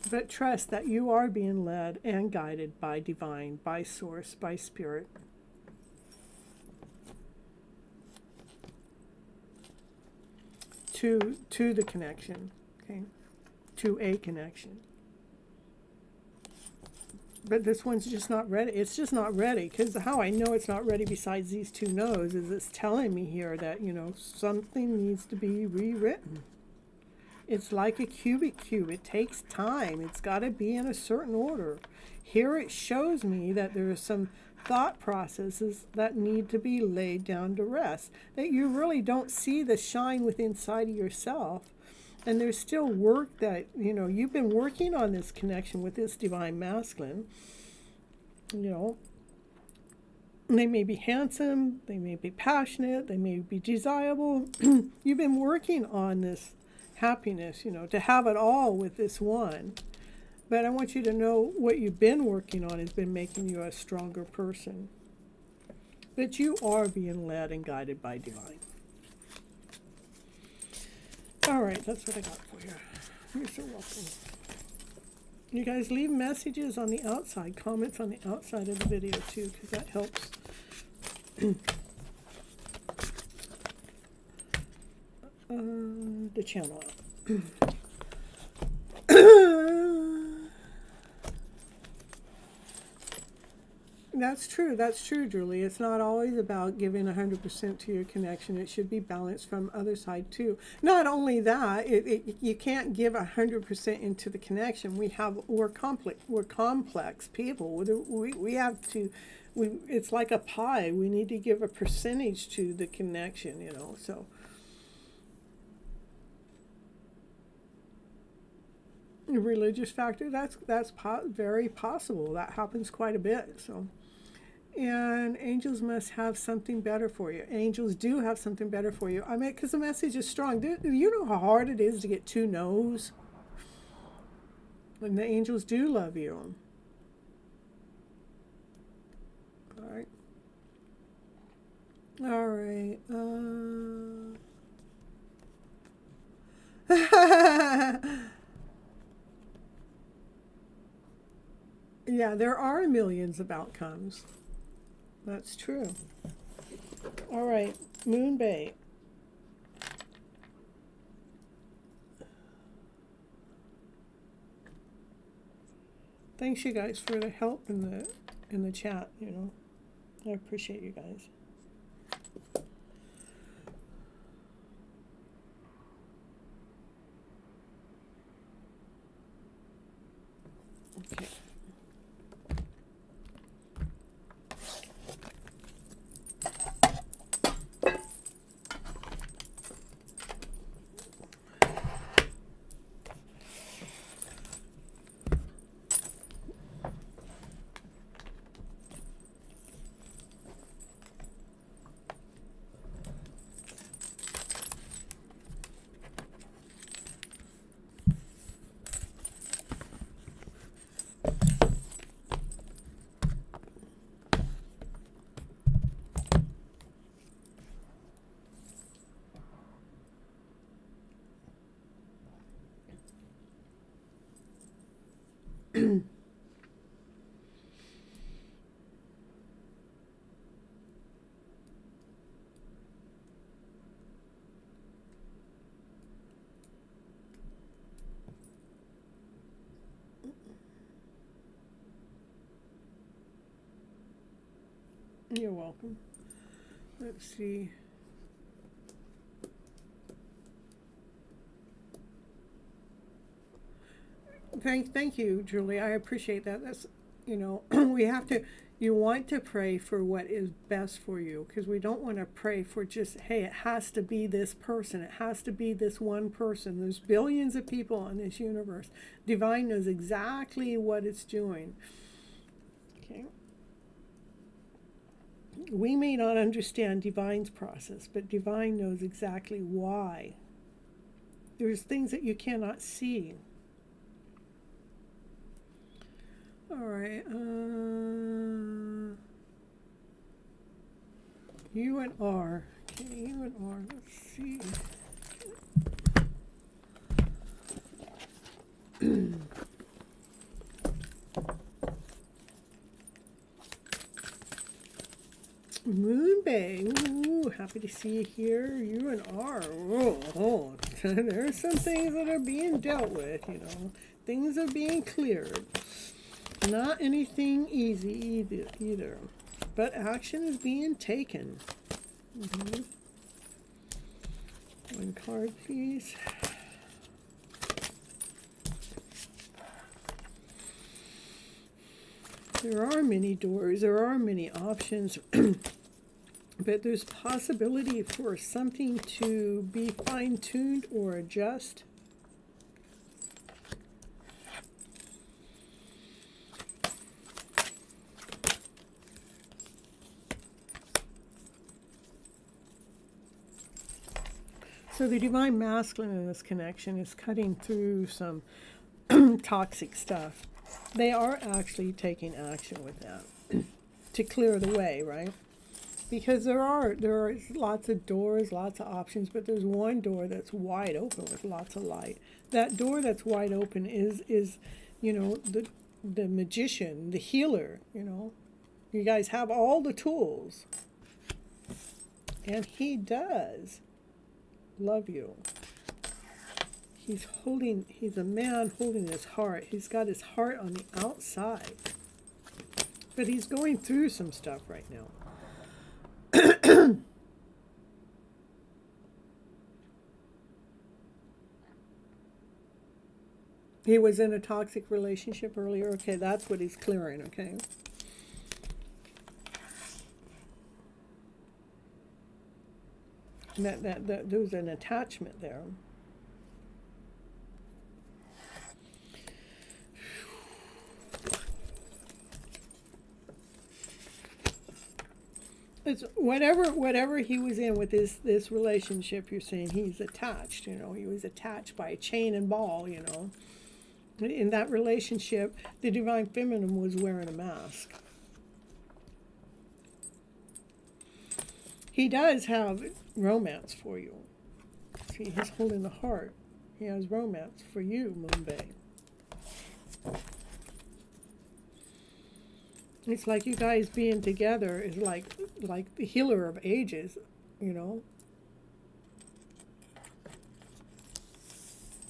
But trust that you are being led and guided by divine, by source, by spirit. To the connection, okay? To a connection. But this one's just not ready. It's just not ready. Because how I know it's not ready besides these two no's is it's telling me here that, you know, something needs to be rewritten. It's like a cubic cube. It takes time. It's got to be in a certain order. Here it shows me that there are some thought processes that need to be laid down to rest. That you really don't see the shine within inside of yourself. And there's still work that, you know, you've been working on this connection with this divine masculine. You know, they may be handsome, they may be passionate, they may be desirable. You've been working on this happiness, you know, to have it all with this one. But I want you to know what you've been working on has been making you a stronger person. That you are being led and guided by divine. All right, that's what I got for you. You're so welcome. You guys leave messages on the outside, comments on the outside of the video too, because that helps. The channel out. That's true, Julie. It's not always about giving 100% to your connection. It should be balanced from other side too. Not only that, you can't give 100% into the connection. We're complex people. We have to, it's like a pie. We need to give a percentage to the connection, you know, so. The religious factor, that's very possible. That happens quite a bit, so. And angels must have something better for you. Angels do have something better for you. I mean, because the message is strong. Do you know how hard it is to get 2 no's? And the angels do love you. All right. All right. Yeah, there are millions of outcomes. That's true. All right, Moon Bay. Thanks, you guys, for the help in the chat. You know, I appreciate you guys. Okay. You're welcome. Let's see. Thank you, Julie. I appreciate that. That's, you know, you want to pray for what is best for you, because we don't want to pray for just, hey, it has to be this person. It has to be this one person. There's billions of people in this universe. Divine knows exactly what it's doing. Okay. We may not understand Divine's process, but Divine knows exactly why. There's things that you cannot see. All right. U and R. Okay, U and R. Let's see. Moon Bay. Ooh, happy to see you here. You and R. Oh. There are some things that are being dealt with, you know. Things are being cleared. Not anything easy either. But action is being taken. One card, please. There are many doors. There are many options. But there's possibility for something to be fine-tuned or adjust. So the divine masculine in this connection is cutting through some toxic stuff, they are actually taking action with that to clear the way, right? Because there are lots of doors, lots of options, but there's one door that's wide open with lots of light. That door that's wide open is the magician, the healer, You guys have all the tools. And he does love you. He's a man holding his heart. He's got his heart on the outside. But he's going through some stuff right now. He was in a toxic relationship earlier. Okay, that's what he's clearing, okay? That there was an attachment there. It's whatever he was in with this relationship, you're saying he's attached, he was attached by a chain and ball, In that relationship, the divine feminine was wearing a mask. He does have romance for you. See, he's holding the heart. He has romance for you, Moonbay. It's like you guys being together is like the healer of ages,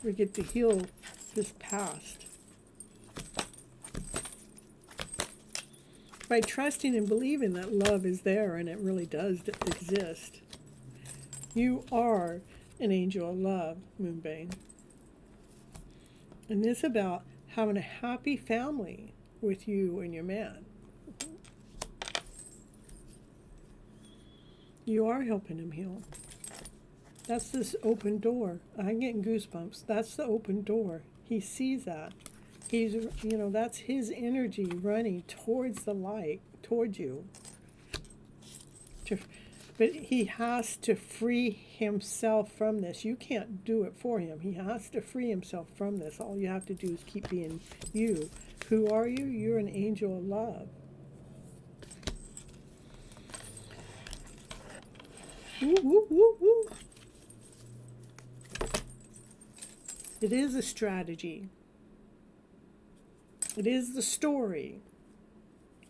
We get to heal this past. By trusting and believing that love is there and it really does exist. You are an angel of love, Moonbane. And it's about having a happy family with you and your man. You are helping him heal. That's this open door. I'm getting goosebumps. That's the open door. He sees that. He's, that's his energy running towards the light, towards you. But he has to free himself from this. You can't do it for him. He has to free himself from this. All you have to do is keep being you. Who are you? You're an angel of love. Woo, woo, woo, woo. It is a strategy. It is the story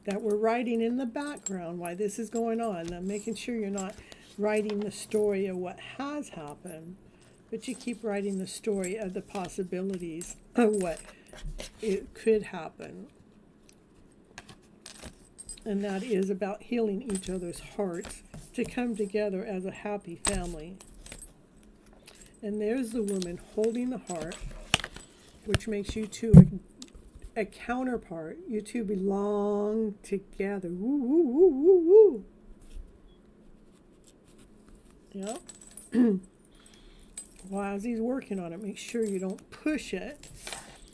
that we're writing in the background why this is going on. I'm making sure you're not writing the story of what has happened, but you keep writing the story of the possibilities of what it could happen. And that is about healing each other's hearts to come together as a happy family. And there's the woman holding the heart, which makes you two a counterpart. You two belong together. Woo, woo, woo, woo, woo. Yep. Well, as he's working on it, make sure you don't push it.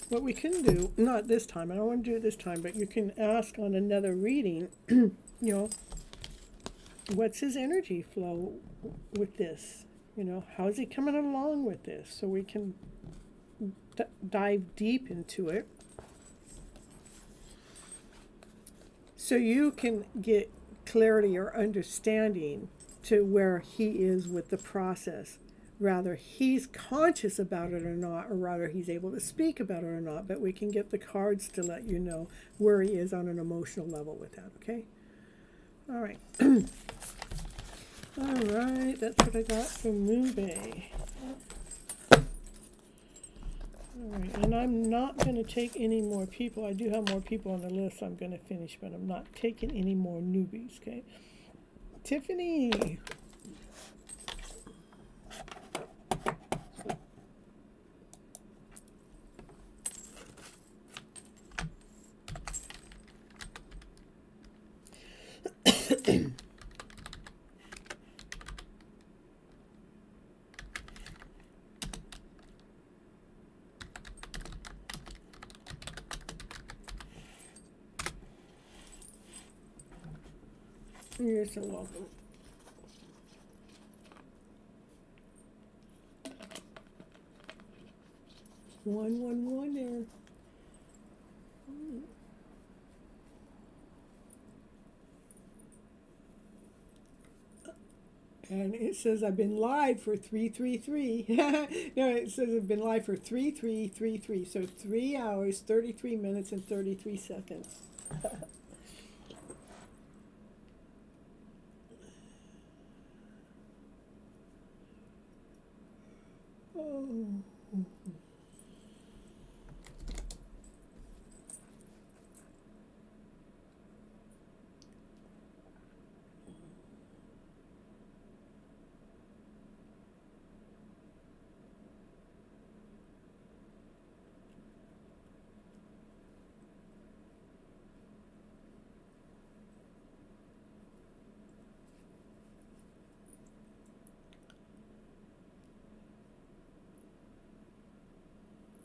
What we can do, not this time, I don't want to do it this time, but you can ask on another reading, what's his energy flow with this? How is he coming along with this? So we can dive deep into it. So you can get clarity or understanding to where he is with the process. Rather, he's conscious about it or not, or rather he's able to speak about it or not, but we can get the cards to let you know where he is on an emotional level with that, okay? All right. All right, that's what I got from Moonbay. All right, and I'm not going to take any more people. I do have more people on the list I'm going to finish, but I'm not taking any more newbies, okay? Tiffany. You're so welcome. 111 there. And it says I've been live for 333. No, it says I've been live for 3333. So 3 hours, 33 minutes, and 33 seconds. Oh.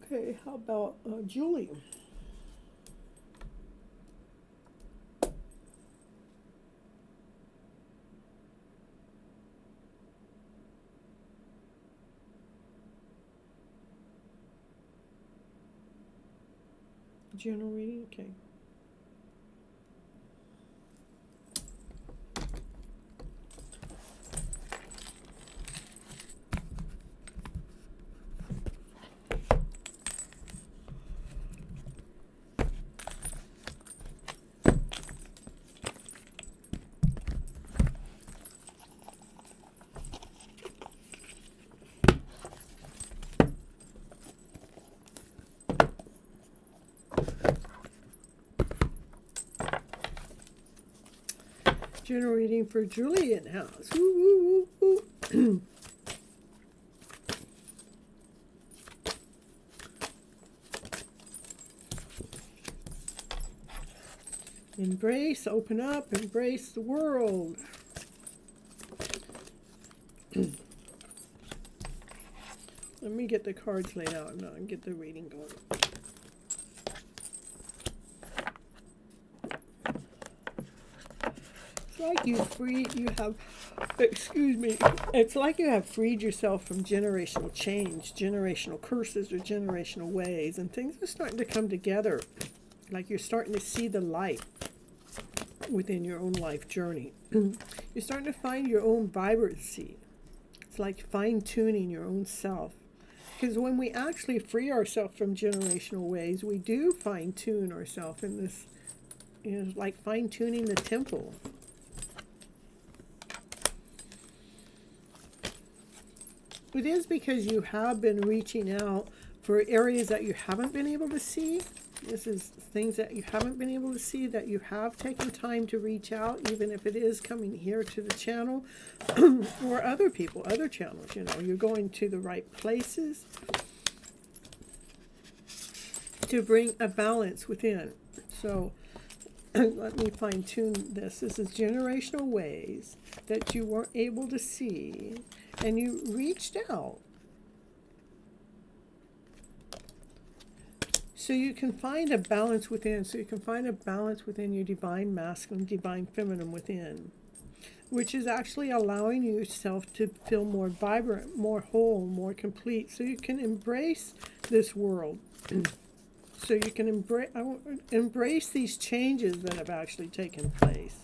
Okay, how about Julie? General reading, okay. General reading for Julian House. Woo, woo, woo. Embrace, open up, embrace the world. Let me get the cards laid out and get the reading going. It's like it's like you have freed yourself from generational change, generational curses, or generational ways, and things are starting to come together. Like you're starting to see the light within your own life journey. You're starting to find your own vibrancy. It's like fine-tuning your own self. Because when we actually free ourselves from generational ways, we do fine-tune ourselves in this, like fine-tuning the temple. It is because you have been reaching out for areas that you haven't been able to see. This is things that you haven't been able to see, that you have taken time to reach out, even if it is coming here to the channel or other people, other channels. You're going to the right places to bring a balance within. So let me fine tune this. This is generational ways that you weren't able to see, and you reached out. So you can find a balance within. So you can find a balance within your divine masculine, divine feminine within, which is actually allowing yourself to feel more vibrant, more whole, more complete. So you can embrace this world. So you can embrace these changes that have actually taken place.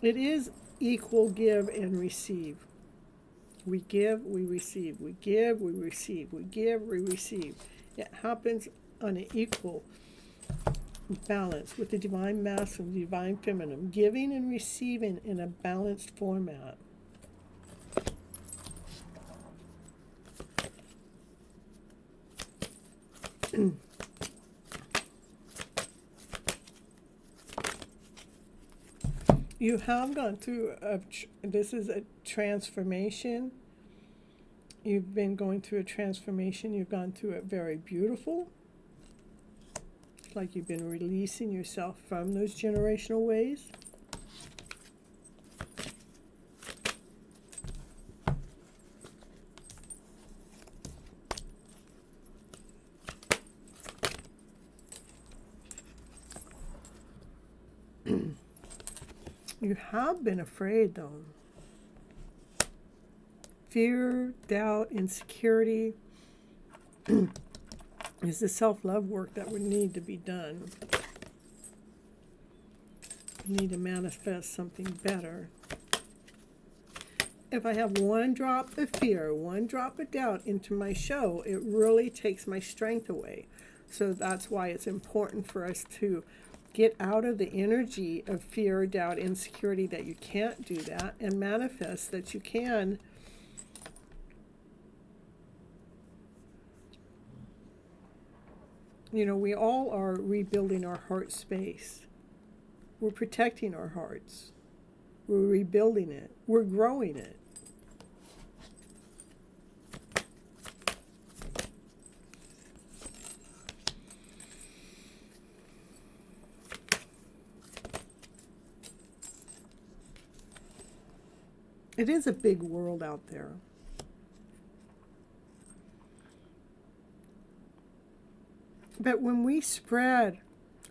It is equal give and receive. We give, we receive. We give, we receive. We give, we receive. It happens on an equal balance with the divine masculine, divine feminine, giving and receiving in a balanced format. You have gone through this is a transformation. You've been going through a transformation. You've gone through it very beautiful. It's like you've been releasing yourself from those generational ways. You have been afraid, though. fear, doubt, insecurity is the self-love work that would need to be done. You need to manifest something better. If I have one drop of fear, one drop of doubt into my show, it really takes my strength away. So that's why it's important for us to get out of the energy of fear, doubt, insecurity that you can't do that, and manifest that you can. You know, we all are rebuilding our heart space. We're protecting our hearts. We're rebuilding it. We're growing it. It is a big world out there. But when we spread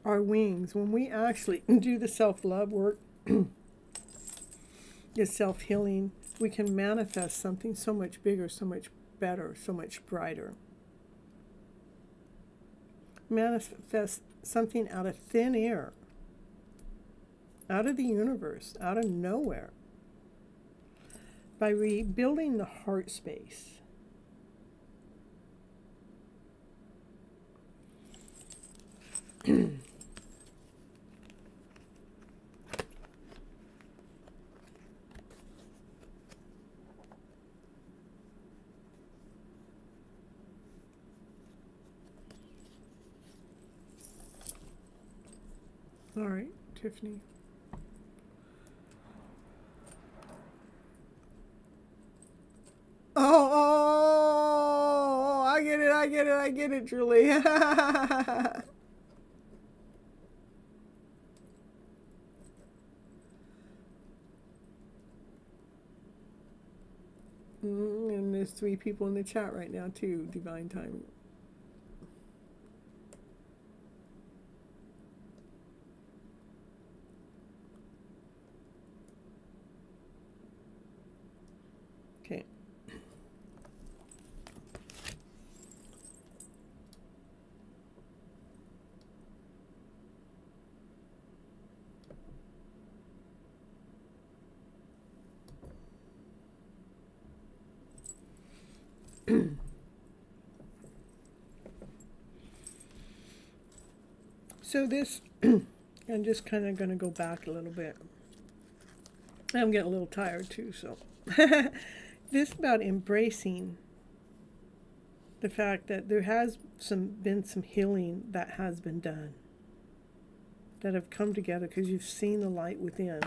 our wings, when we actually do the self-love work, the self-healing, we can manifest something so much bigger, so much better, so much brighter. Manifest something out of thin air, out of the universe, out of nowhere, by rebuilding the heart space. All right, Tiffany. Oh, I get it, Julie. And there's 3 people in the chat right now too, divine timing. Okay. So this, I'm just kind of going to go back a little bit. I'm getting a little tired too, so. This is about embracing the fact that there has been some healing that has been done, that have come together because you've seen the light within.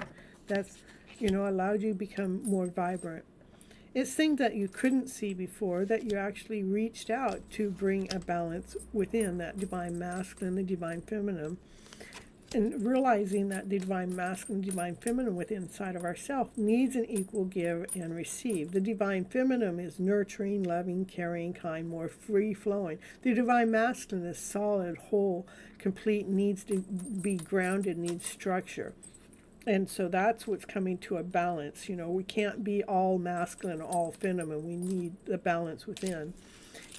That's, allowed you to become more vibrant. It's things that you couldn't see before that you actually reached out to bring a balance within, that divine masculine, the divine feminine. And realizing that the divine masculine, divine feminine within inside of ourselves needs an equal give and receive. The divine feminine is nurturing, loving, caring, kind, more free-flowing. The divine masculine is solid, whole, complete, needs to be grounded, needs structure. And so that's what's coming to a balance. We can't be all masculine, all feminine. We need the balance within.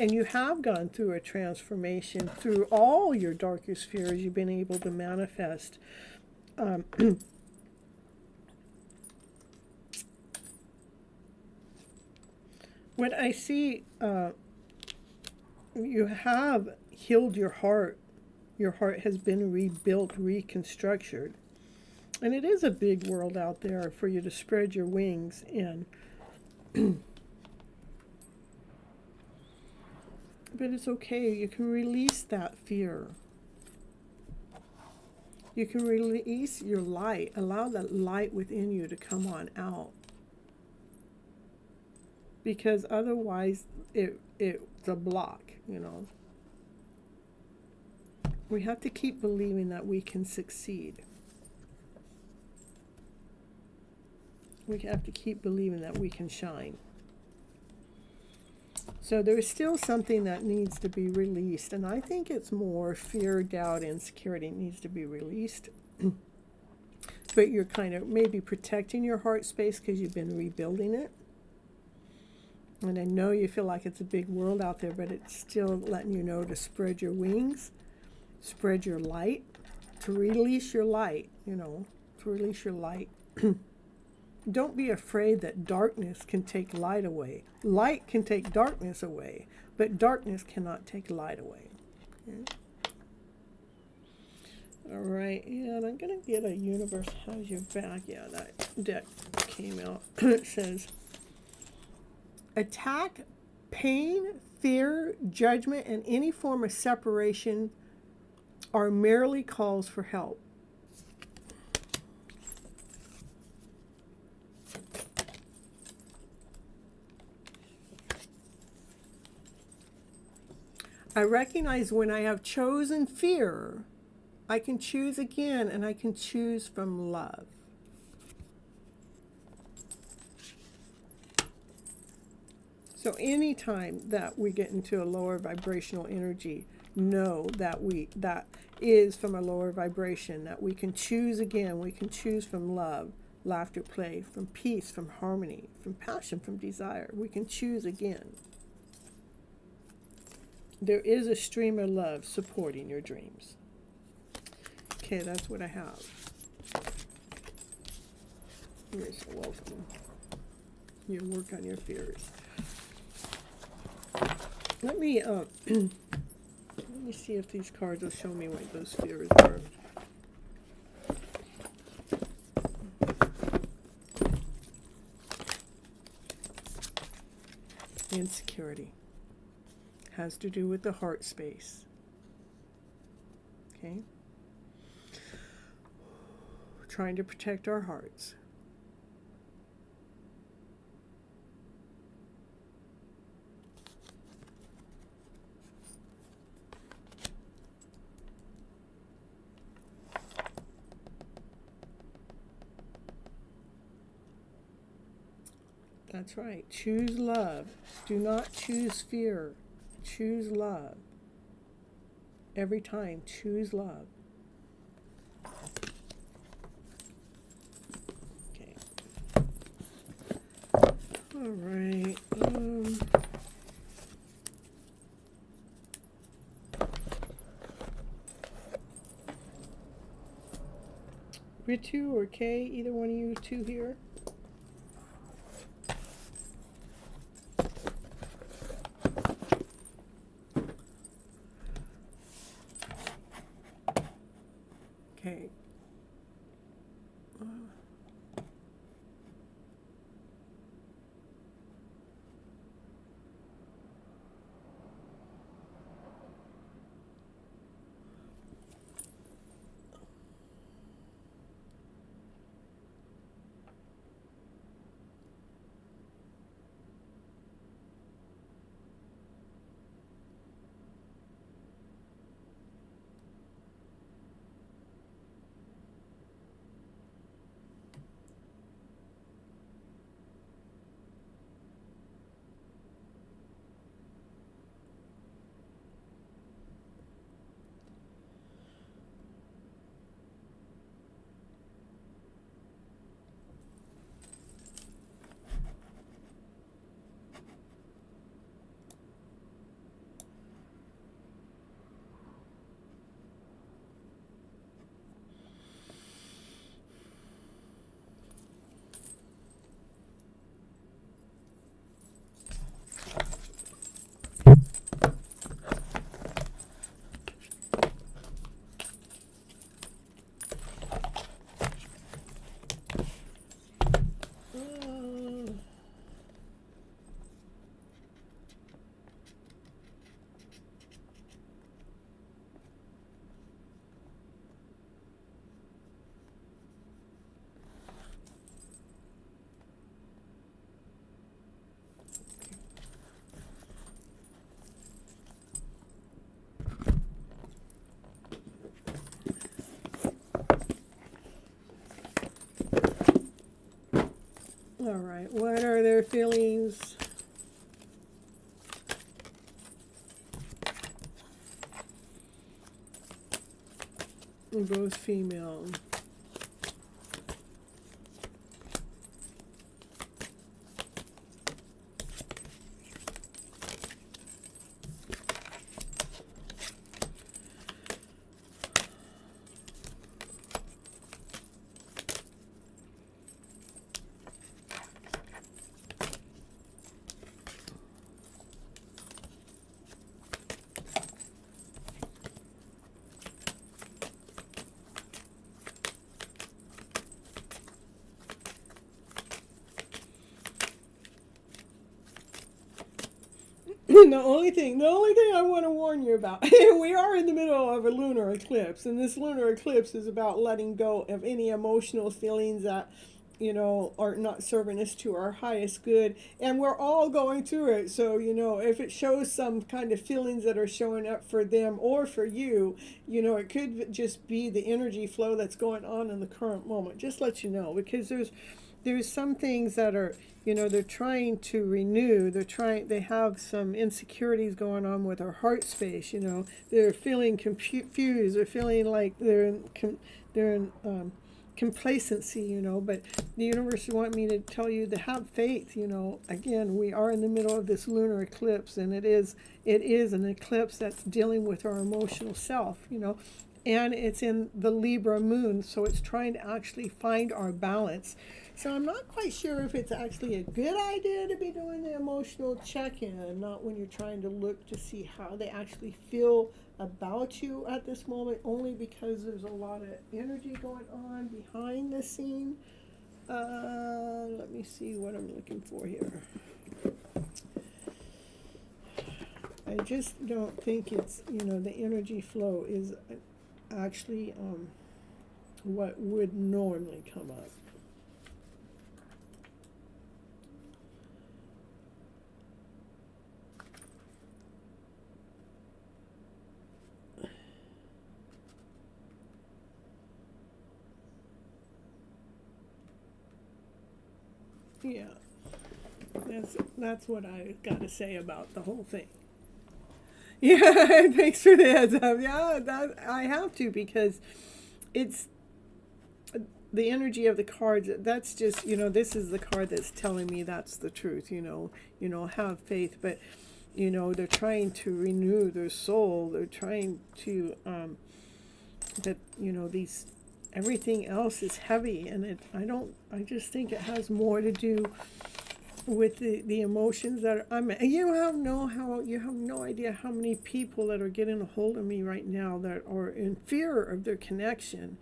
And you have gone through a transformation through all your darkest fears. You've been able to manifest what I see, you have healed your heart. Your heart has been rebuilt, reconstructed. And it is a big world out there for you to spread your wings in. But it's okay. You can release that fear. You can release your light. Allow that light within you to come on out. Because otherwise, it's a block, We have to keep believing that we can succeed. We have to keep believing that we can shine. So there's still something that needs to be released, and I think it's more fear, doubt, insecurity needs to be released. But you're kind of maybe protecting your heart space because you've been rebuilding it. And I know you feel like it's a big world out there, but it's still letting you know to spread your wings, spread your light, to release your light, to release your light. Don't be afraid that darkness can take light away. Light can take darkness away, but darkness cannot take light away. Okay? All right, and I'm going to get a universe has your back. Yeah, that deck came out. It says, attack, pain, fear, judgment, and any form of separation are merely calls for help. I recognize when I have chosen fear, I can choose again, and I can choose from love. So anytime that we get into a lower vibrational energy, know that that is from a lower vibration, that we can choose again. We can choose from love, laughter, play, from peace, from harmony, from passion, from desire. We can choose again. There is a stream of love supporting your dreams. Okay, that's what I have. You're so welcome. You work on your fears. Let me see if these cards will show me what those fears are. Insecurity has to do with the heart space. Okay? Trying to protect our hearts. That's right. Choose love. Do not choose fear. Choose love. Every time, choose love. Okay. All right. Ritu or Kay, either one of you two here? Okay. All right, what are their feelings? Both female. only thing I want to warn you about, we are in the middle of a lunar eclipse, and this lunar eclipse is about letting go of any emotional feelings that, are not serving us to our highest good. And we're all going through it. So, if it shows some kind of feelings that are showing up for them or for you, it could just be the energy flow that's going on in the current moment. Just let you know, because there's some things that are, they're trying to renew. They have some insecurities going on with our heart space. They're feeling confused. They're feeling like they're in complacency. But the universe wants me to tell you to have faith. Again, we are in the middle of this lunar eclipse, and it is an eclipse that's dealing with our emotional self. And it's in the Libra moon, so it's trying to actually find our balance. So I'm not quite sure if it's actually a good idea to be doing the emotional check-in, not when you're trying to look to see how they actually feel about you at this moment, only because there's a lot of energy going on behind the scene. Let me see what I'm looking for here. I just don't think it's, the energy flow is actually what would normally come up. Yeah, that's what I got to say about the whole thing. Yeah, thanks for the heads up. Yeah, that I have to, because it's the energy of the cards. That's just, this is the card that's telling me that's the truth. Have faith, but they're trying to renew their soul. They're trying to that these everything else is heavy, and I just think it has more to do with the emotions that you have no idea how many people that are getting a hold of me right now that are in fear of their connection.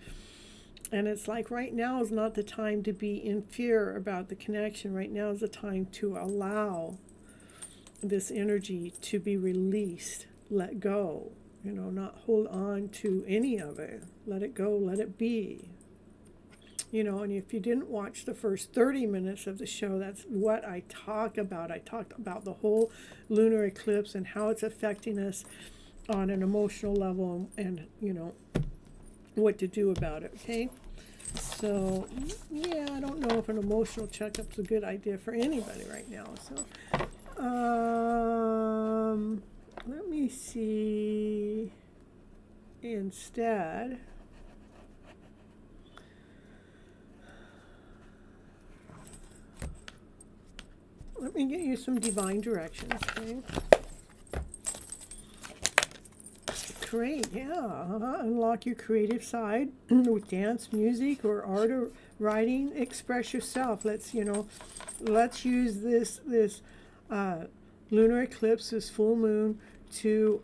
And it's like, right now is not the time to be in fear about the connection. Right now is the time to allow this energy to be released, let go, not hold on to any of it. Let it go, let it be. And if you didn't watch the first 30 minutes of the show, that's what I talk about. I talked about the whole lunar eclipse and how it's affecting us on an emotional level, and what to do about it, okay? So, yeah, I don't know if an emotional checkup is a good idea for anybody right now. So, let me see. Instead, let me get you some divine directions, okay? Great, yeah. Unlock your creative side with dance, music, or art, or writing. Express yourself. Let's use this lunar eclipse, this full moon, to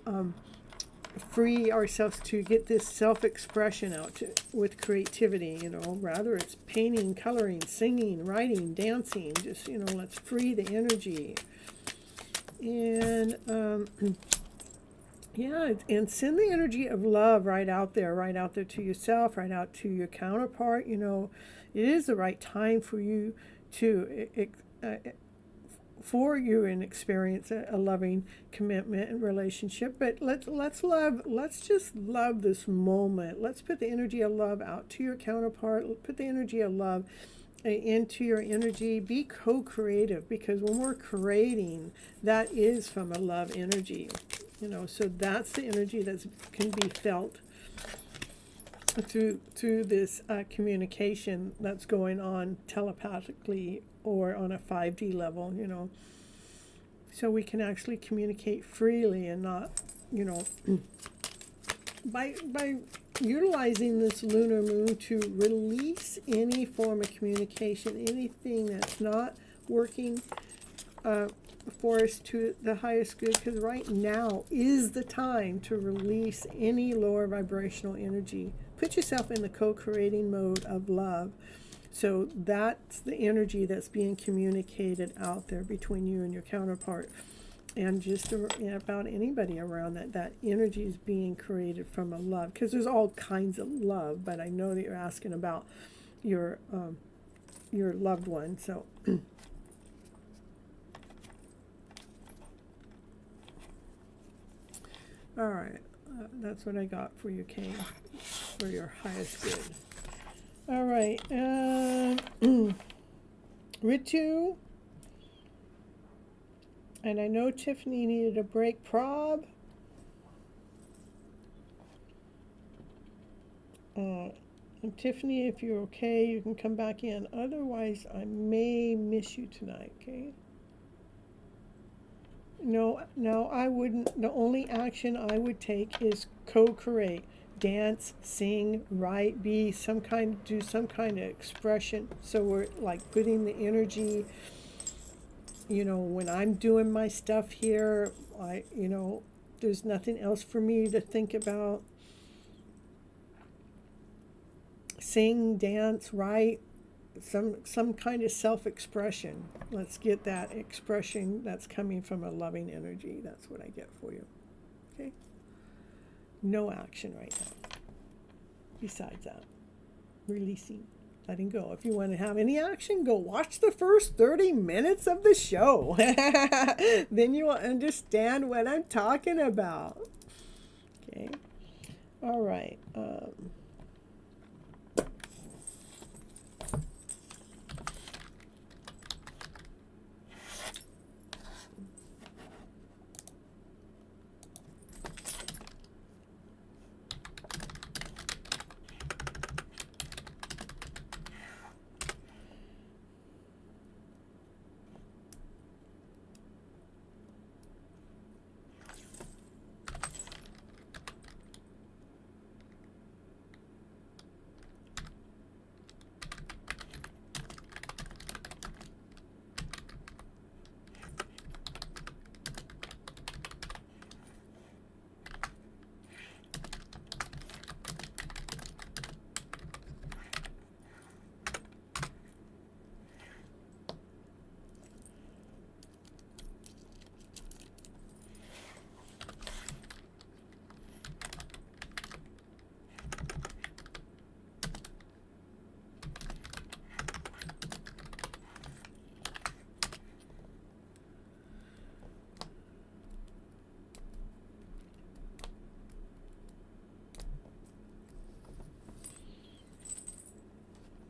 free ourselves to get this self-expression out with creativity. Rather it's painting, coloring, singing, writing, dancing. Just let's free the energy. And yeah, and send the energy of love right out there to yourself, right out to your counterpart. It is the right time for you to experience a loving commitment and relationship. But let's just love this moment. Let's put the energy of love out to your counterpart. Put the energy of love into your energy. Be co-creative, because when we're creating, that is from a love energy. So that's the energy that can be felt through this communication that's going on telepathically or on a 5D level. So we can actually communicate freely and not, by utilizing this lunar moon to release any form of communication, anything that's not working for us to the highest good, because right now is the time to release any lower vibrational energy. Put yourself in the co-creating mode of love. So that's the energy that's being communicated out there between you and your counterpart. and just about anybody around that energy is being created from a love, because there's all kinds of love, but I know that you're asking about your loved one. So all right, that's what I got for you, Kane, for your highest good. All right, Ritu, and I know Tiffany needed a break. Prob, and Tiffany, if you're okay, you can come back in. Otherwise, I may miss you tonight, okay? No, I wouldn't. The only action I would take is co-create, dance, sing, write, do some kind of expression. So we're like putting the energy, when I'm doing my stuff here, there's nothing else for me to think about. Sing, dance, write, some kind of self-expression. Let's get that expression that's coming from a loving energy. That's what I get for you. Okay? No action right now. Besides that, releasing, letting go. If you want to have any action, go watch the first 30 minutes of the show. Then you will understand what I'm talking about. Okay? All right.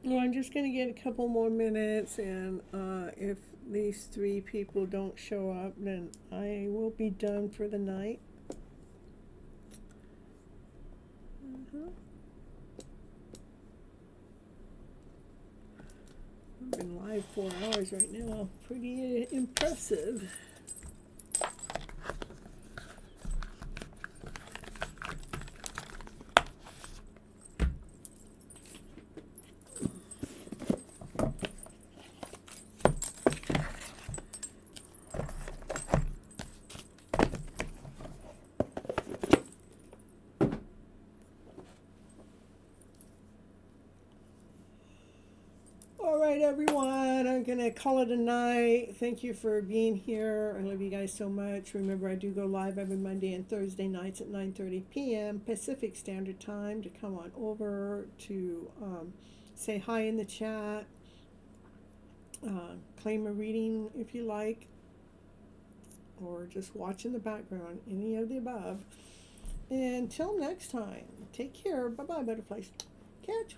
Well, I'm just going to get a couple more minutes, and if these 3 people don't show up, then I will be done for the night. I've been live 4 hours right now. Pretty impressive. Everyone, I'm gonna call it a night. Thank you for being here. I love you guys so much. Remember, I do go live every Monday and Thursday nights at 9:30 p.m. Pacific Standard Time. To come on over to say hi in the chat, claim a reading if you like, or just watch in the background, any of the above. Until next time, take care. Bye bye, butterflies. Catch.